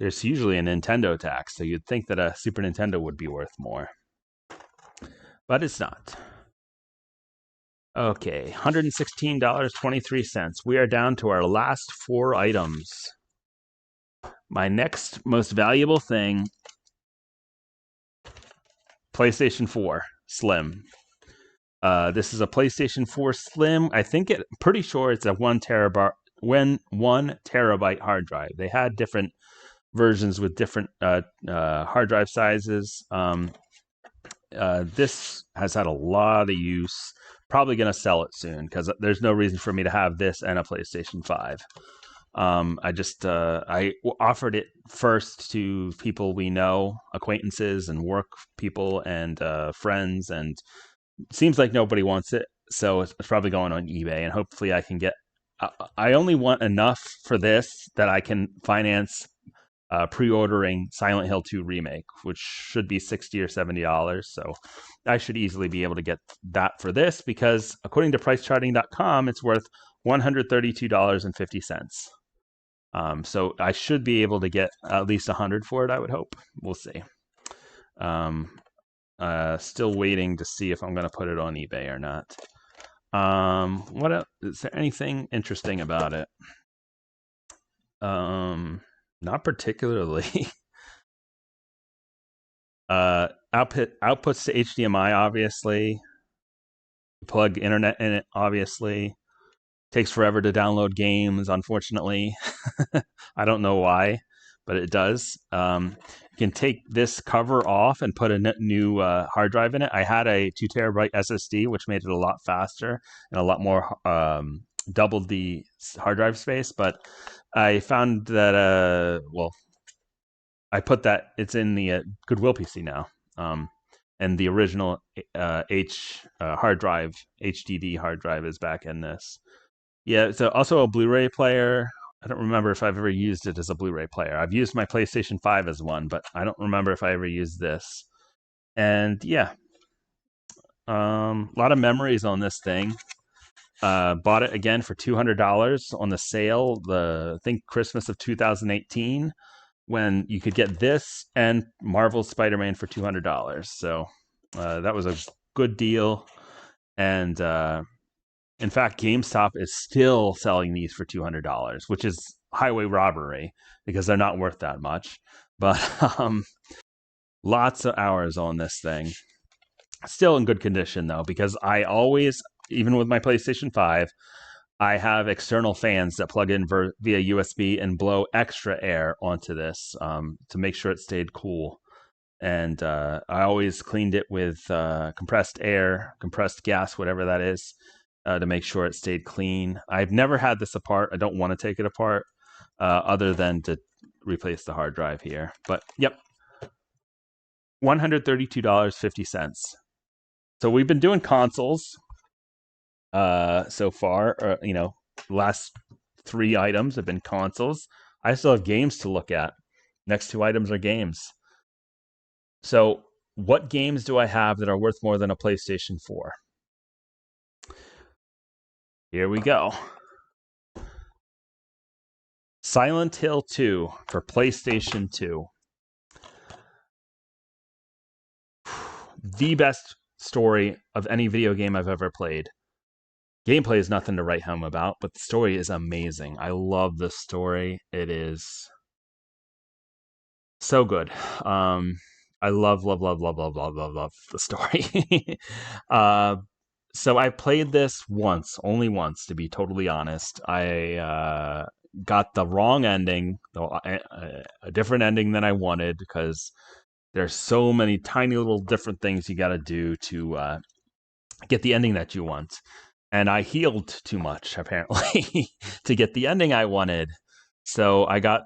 There's usually a Nintendo tax, so you'd think that a Super Nintendo would be worth more, but it's not. Okay, $116.23. We are down to our last 4 items. My next most valuable thing, PlayStation 4 Slim. This is a PlayStation 4 Slim. Pretty sure it's a 1 terabyte hard drive. They had different versions with different hard drive sizes. This has had a lot of use. Probably going to sell it soon because there's no reason for me to have this and a PlayStation 5. I offered it first to people we know, acquaintances and work people and friends, and it seems like nobody wants it. So it's probably going on eBay, and hopefully I can get. I only want enough for this that I can finance pre-ordering Silent Hill 2 Remake, which should be $60 or $70. So I should easily be able to get that for this because according to PriceCharting.com, it's worth $132.50. So I should be able to get at least $100 for it, I would hope. We'll see. Still waiting to see if I'm going to put it on eBay or not. What else? Is there anything interesting about it? Not particularly. Outputs to HDMI, obviously. Plug internet in it, obviously. Takes forever to download games, unfortunately. I don't know why, but it does. You can take this cover off and put a new hard drive in it. I had a 2 terabyte SSD, which made it a lot faster and a lot more, doubled the hard drive space, but I found that, I put that, it's in the Goodwill PC now. And the original hard drive, HDD hard drive is back in this. Yeah, it's also a Blu-ray player. I don't remember if I've ever used it as a Blu-ray player. I've used my PlayStation 5 as one, but I don't remember if I ever used this. And yeah, a lot of memories on this thing. Bought it again for $200 on the sale, I think Christmas of 2018, when you could get this and Marvel's Spider-Man for $200. So that was a good deal. And in fact, GameStop is still selling these for $200, which is highway robbery because they're not worth that much. But lots of hours on this thing. Still in good condition, though, because I always, even with my PlayStation 5, I have external fans that plug in via USB and blow extra air onto this to make sure it stayed cool. And I always cleaned it with compressed air, compressed gas, whatever that is, to make sure it stayed clean. I've never had this apart. I don't want to take it apart other than to replace the hard drive here. But yep, $132.50. So we've been doing consoles so far. Last 3 items have been consoles. I still have games to look at. Next 2 items are games. So what games do I have that are worth more than a PlayStation 4? Here we go. Silent Hill 2 for PlayStation 2. The best story of any video game I've ever played. Gameplay is nothing to write home about, but the story is amazing. I love the story. It is so good. I love the story. So I played this once, only once, to be totally honest. I got the wrong ending, a different ending than I wanted, because there's so many tiny little different things you got to do to get the ending that you want. And I healed too much, apparently, to get the ending I wanted. So I got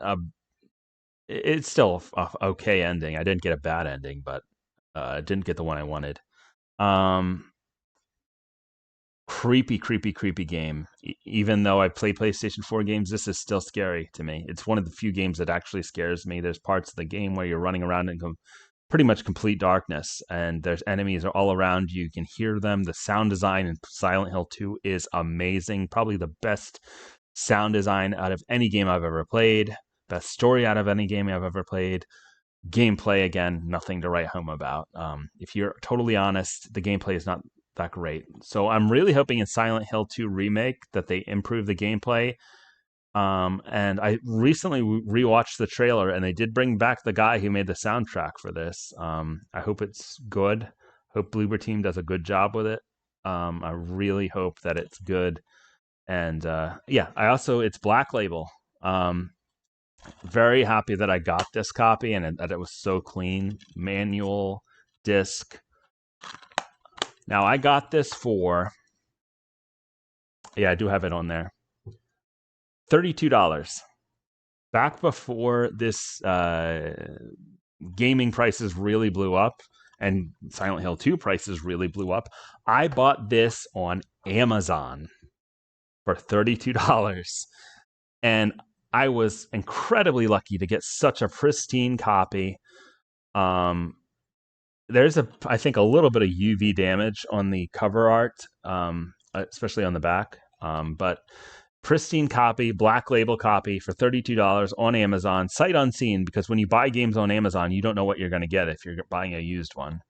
it's still a okay ending. I didn't get a bad ending, but I didn't get the one I wanted. creepy, creepy, creepy game. Even though I play PlayStation 4 games, this is still scary to me. It's one of the few games that actually scares me. There's parts of the game where you're running around in pretty much complete darkness, and there's enemies all around you. You can hear them. The sound design in Silent Hill 2 is amazing. Probably the best sound design out of any game I've ever played. Best story out of any game I've ever played. Gameplay, again, nothing to write home about. If you're totally honest, the gameplay is not that great. So I'm really hoping in Silent Hill 2 Remake that they improve the gameplay. And I recently rewatched the trailer, and they did bring back the guy who made the soundtrack for this. I hope it's good. Hope Bloober Team does a good job with it. I really hope that it's good. And yeah, it's Black Label. Very happy that I got this copy and that it was so clean. Manual, disc. Now I got this for, yeah, I do have it on there, $32. Back before this gaming prices really blew up and Silent Hill 2 prices really blew up, I bought this on Amazon for $32. And I was incredibly lucky to get such a pristine copy. There's I think a little bit of UV damage on the cover art, especially on the back. But pristine copy, Black Label copy for $32 on Amazon, sight unseen, because when you buy games on Amazon, you don't know what you're going to get if you're buying a used one.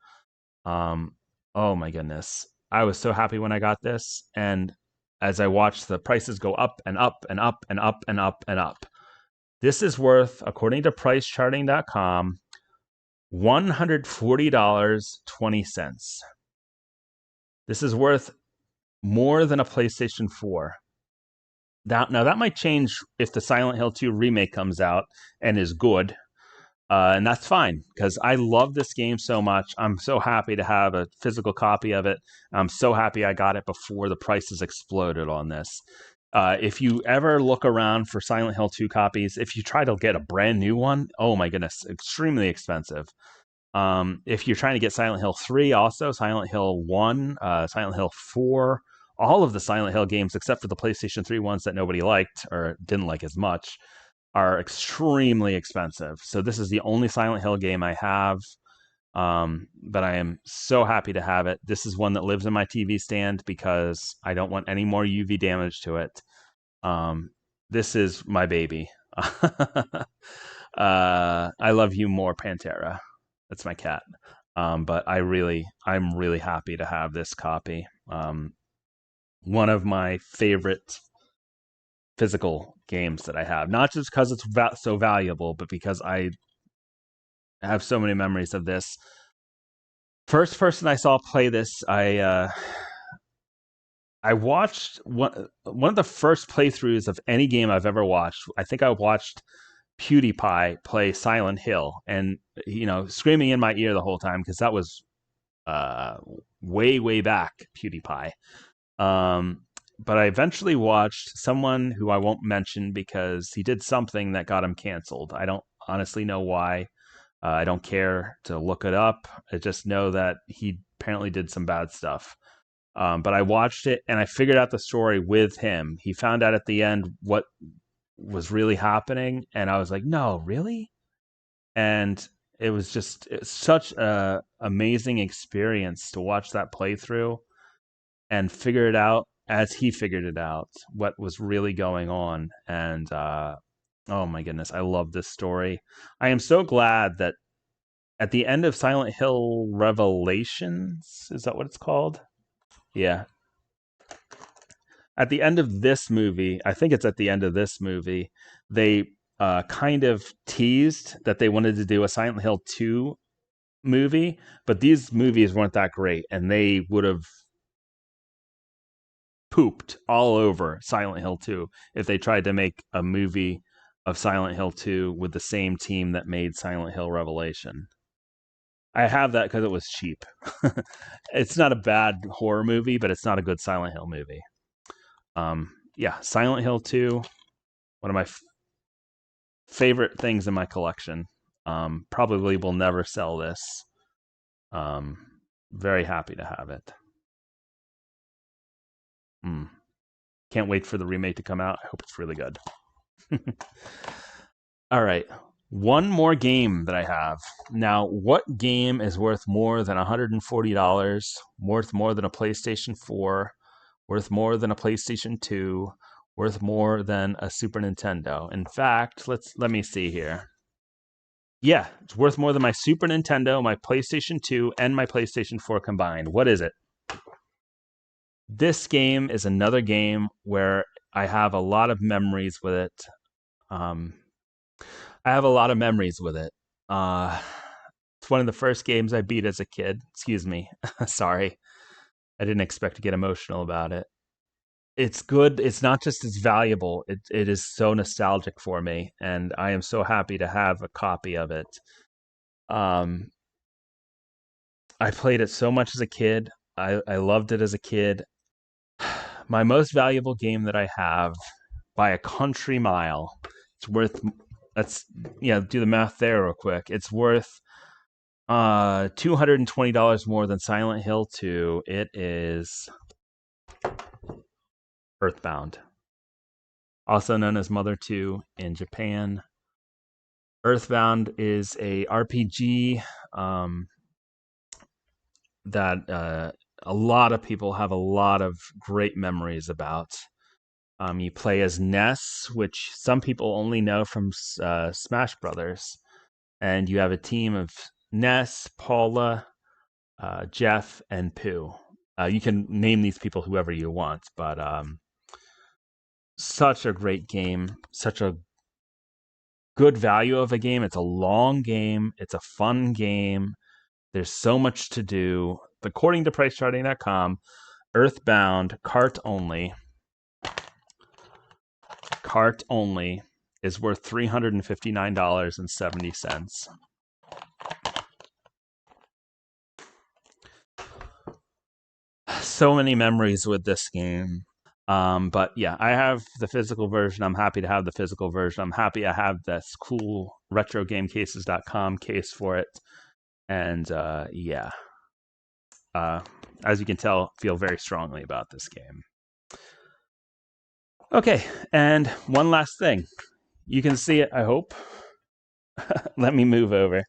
Oh my goodness. I was so happy when I got this. And as I watched the prices go up and up and up and up and up and up, this is worth, according to pricecharting.com, $140.20. This is worth more than a PlayStation 4. Now that might change if the Silent Hill 2 remake comes out and is good. And that's fine, because I love this game so much. I'm so happy to have a physical copy of it. I'm so happy I got it before the prices exploded on this. If you ever look around for Silent Hill 2 copies, if you try to get a brand new one, oh my goodness, extremely expensive. If you're trying to get Silent Hill 3 also, Silent Hill 1, Silent Hill 4, all of the Silent Hill games except for the PlayStation 3 ones that nobody liked or didn't like as much are extremely expensive. So this is the only Silent Hill game I have, but I am so happy to have it. This is one that lives in my TV stand because I don't want any more UV damage to it. This is my baby. I love you more, Pantera. That's my cat. But I'm really happy to have this copy. One of my favorite physical games that I have, not just because it's so valuable, but because I have so many memories of this. First person I saw play this, I watched one of the first playthroughs of any game I've ever watched. I think I watched PewDiePie play Silent Hill, and screaming in my ear the whole time because that was way back PewDiePie. But I eventually watched someone who I won't mention because he did something that got him canceled. I don't honestly know why. I don't care to look it up. I just know that he apparently did some bad stuff. But I watched it and I figured out the story with him. He found out at the end what was really happening, and I was like, no, really? And it's such a amazing experience to watch that playthrough and figure it out as he figured it out, what was really going on. And oh my goodness, I love this story. I am so glad that at the end of Silent Hill Revelations, is that what it's called? Yeah. At the end of this movie, I think it's at the end of this movie, they kind of teased that they wanted to do a Silent Hill 2 movie, but these movies weren't that great, and they would have pooped all over Silent Hill 2 if they tried to make a movie of Silent Hill 2 with the same team that made Silent Hill Revelation. I have that because it was cheap. It's not a bad horror movie, but it's not a good Silent Hill movie. Yeah, Silent Hill 2, one of my favorite things in my collection. Probably will never sell this. Very happy to have it. Can't wait for the remake to come out. I hope it's really good. All right. One more game that I have. Now, what game is worth more than $140, worth more than a PlayStation 4, worth more than a PlayStation 2, worth more than a Super Nintendo? In fact, let me see here. Yeah, it's worth more than my Super Nintendo, my PlayStation 2, and my PlayStation 4 combined. What is it? This game is another game where I have a lot of memories with it. I have a lot of memories with it. It's one of the first games I beat as a kid. Excuse me. Sorry. I didn't expect to get emotional about it. It's good. It's not just as valuable. It is so nostalgic for me, and I am so happy to have a copy of it. Um, I played it so much as a kid. I loved it as a kid. My most valuable game that I have by a country mile. It's worth, let's do the math there real quick. It's worth $220 more than Silent Hill 2. It is Earthbound, also known as Mother 2 in Japan. Earthbound is a RPG that a lot of people have a lot of great memories about. You play as Ness, which some people only know from Smash Brothers, and you have a team of Ness, Paula, Jeff, and Pooh. You can name these people whoever you want, but such a great game, such a good value of a game. It's a long game. It's a fun game. There's so much to do. According to PriceCharting.com, Earthbound cart only is worth $359.70. So many memories with this game. But yeah, I have the physical version. I'm happy to have the physical version. I'm happy I have this cool RetroGameCases.com case for it. And yeah, as you can tell, feel very strongly about this game. Okay, and one last thing. You can see it, I hope. Let me move over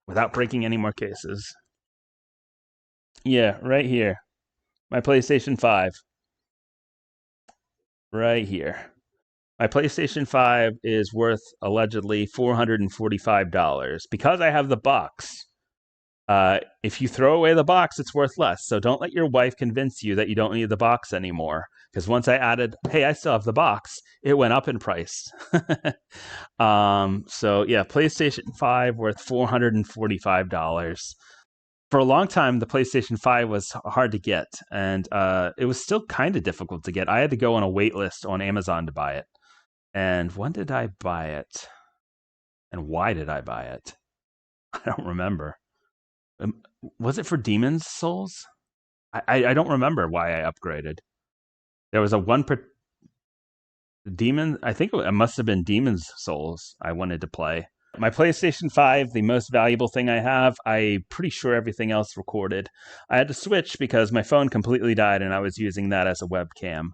without breaking any more cases. Yeah, right here. My PlayStation 5. Right here. My PlayStation 5 is worth allegedly $445 because I have the box. If you throw away the box, it's worth less. So don't let your wife convince you that you don't need the box anymore. Because once I added, hey, I still have the box, it went up in price. So yeah, PlayStation 5 worth $445. For a long time, the PlayStation 5 was hard to get, and it was still kind of difficult to get. I had to go on a wait list on Amazon to buy it. And when did I buy it? And why did I buy it? I don't remember. Was it for Demon's Souls? I don't remember why I upgraded. There was a Demon. I think it must have been Demon's Souls I wanted to play. My PlayStation 5, the most valuable thing I have. I'm pretty sure everything else recorded. I had to switch because my phone completely died and I was using that as a webcam.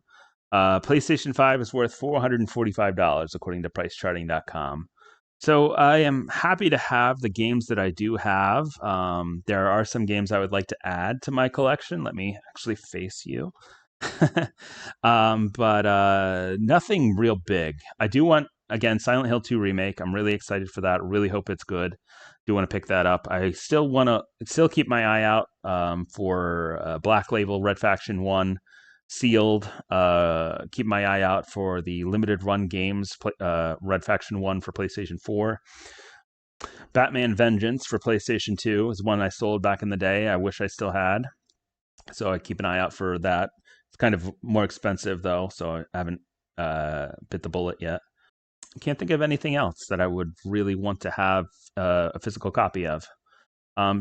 PlayStation 5 is worth $445 according to PriceCharting.com. So I am happy to have the games that I do have. There are some games I would like to add to my collection. Let me actually face you. But nothing real big. I do want, again, Silent Hill 2 remake. I'm really excited for that. Really hope it's good. Do want to pick that up. I still want to keep my eye out for Black Label Red Faction 1 sealed. Keep my eye out for the limited run games, Red Faction 1 for PlayStation 4. Batman Vengeance for PlayStation 2 is one I sold back in the day. I wish I still had. So I keep an eye out for that. It's kind of more expensive, though, so I haven't bit the bullet yet. I can't think of anything else that I would really want to have a physical copy of.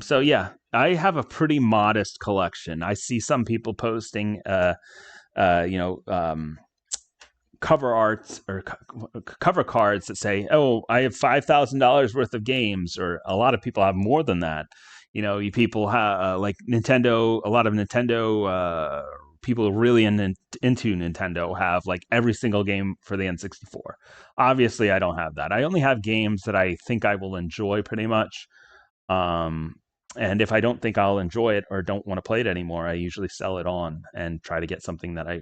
So yeah, I have a pretty modest collection. I see some people posting, cover arts or cover cards that say, "Oh, I have $5,000 worth of games," or a lot of people have more than that. You people have like Nintendo. A lot of Nintendo people really into Nintendo have like every single game for the N64. Obviously, I don't have that. I only have games that I think I will enjoy pretty much. Um, and if I don't think I'll enjoy it or don't want to play it anymore, I usually sell it on and try to get something that I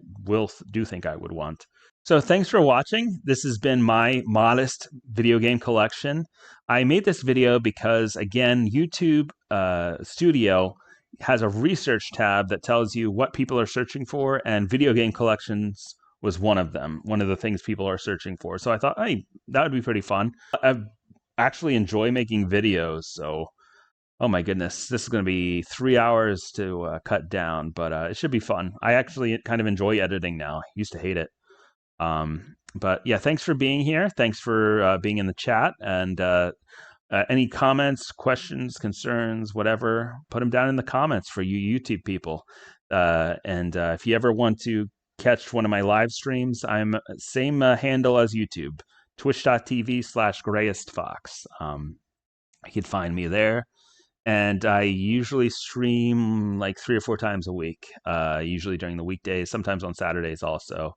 do think I would want. So thanks for watching. This has been my modest video game collection. I made this video because, again, YouTube Studio has a research tab that tells you what people are searching for, and video game collections was one of them, one of the things people are searching for. So I thought, hey, that would be pretty fun. I actually enjoy making videos, so oh my goodness, this is going to be 3 hours to cut down, but it should be fun. I actually kind of enjoy editing now. I used to hate it. But yeah, thanks for being here. Thanks for being in the chat. And any comments, questions, concerns, whatever, put them down in the comments for you YouTube people. And if you ever want to catch one of my live streams, I'm same handle as YouTube, twitch.tv/grayestfox. You can find me there. And I usually stream like 3 or 4 times a week, usually during the weekdays, sometimes on Saturdays also.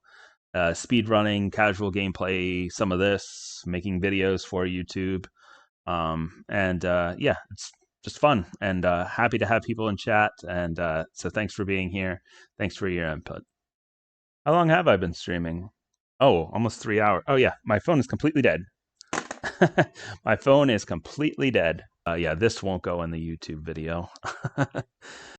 Speed running, casual gameplay, some of this, making videos for YouTube. Yeah, it's just fun and happy to have people in chat. And so thanks for being here. Thanks for your input. How long have I been streaming? Oh, almost 3 hours. Oh, yeah, my phone is completely dead. My phone is completely dead. Yeah, this won't go in the YouTube video.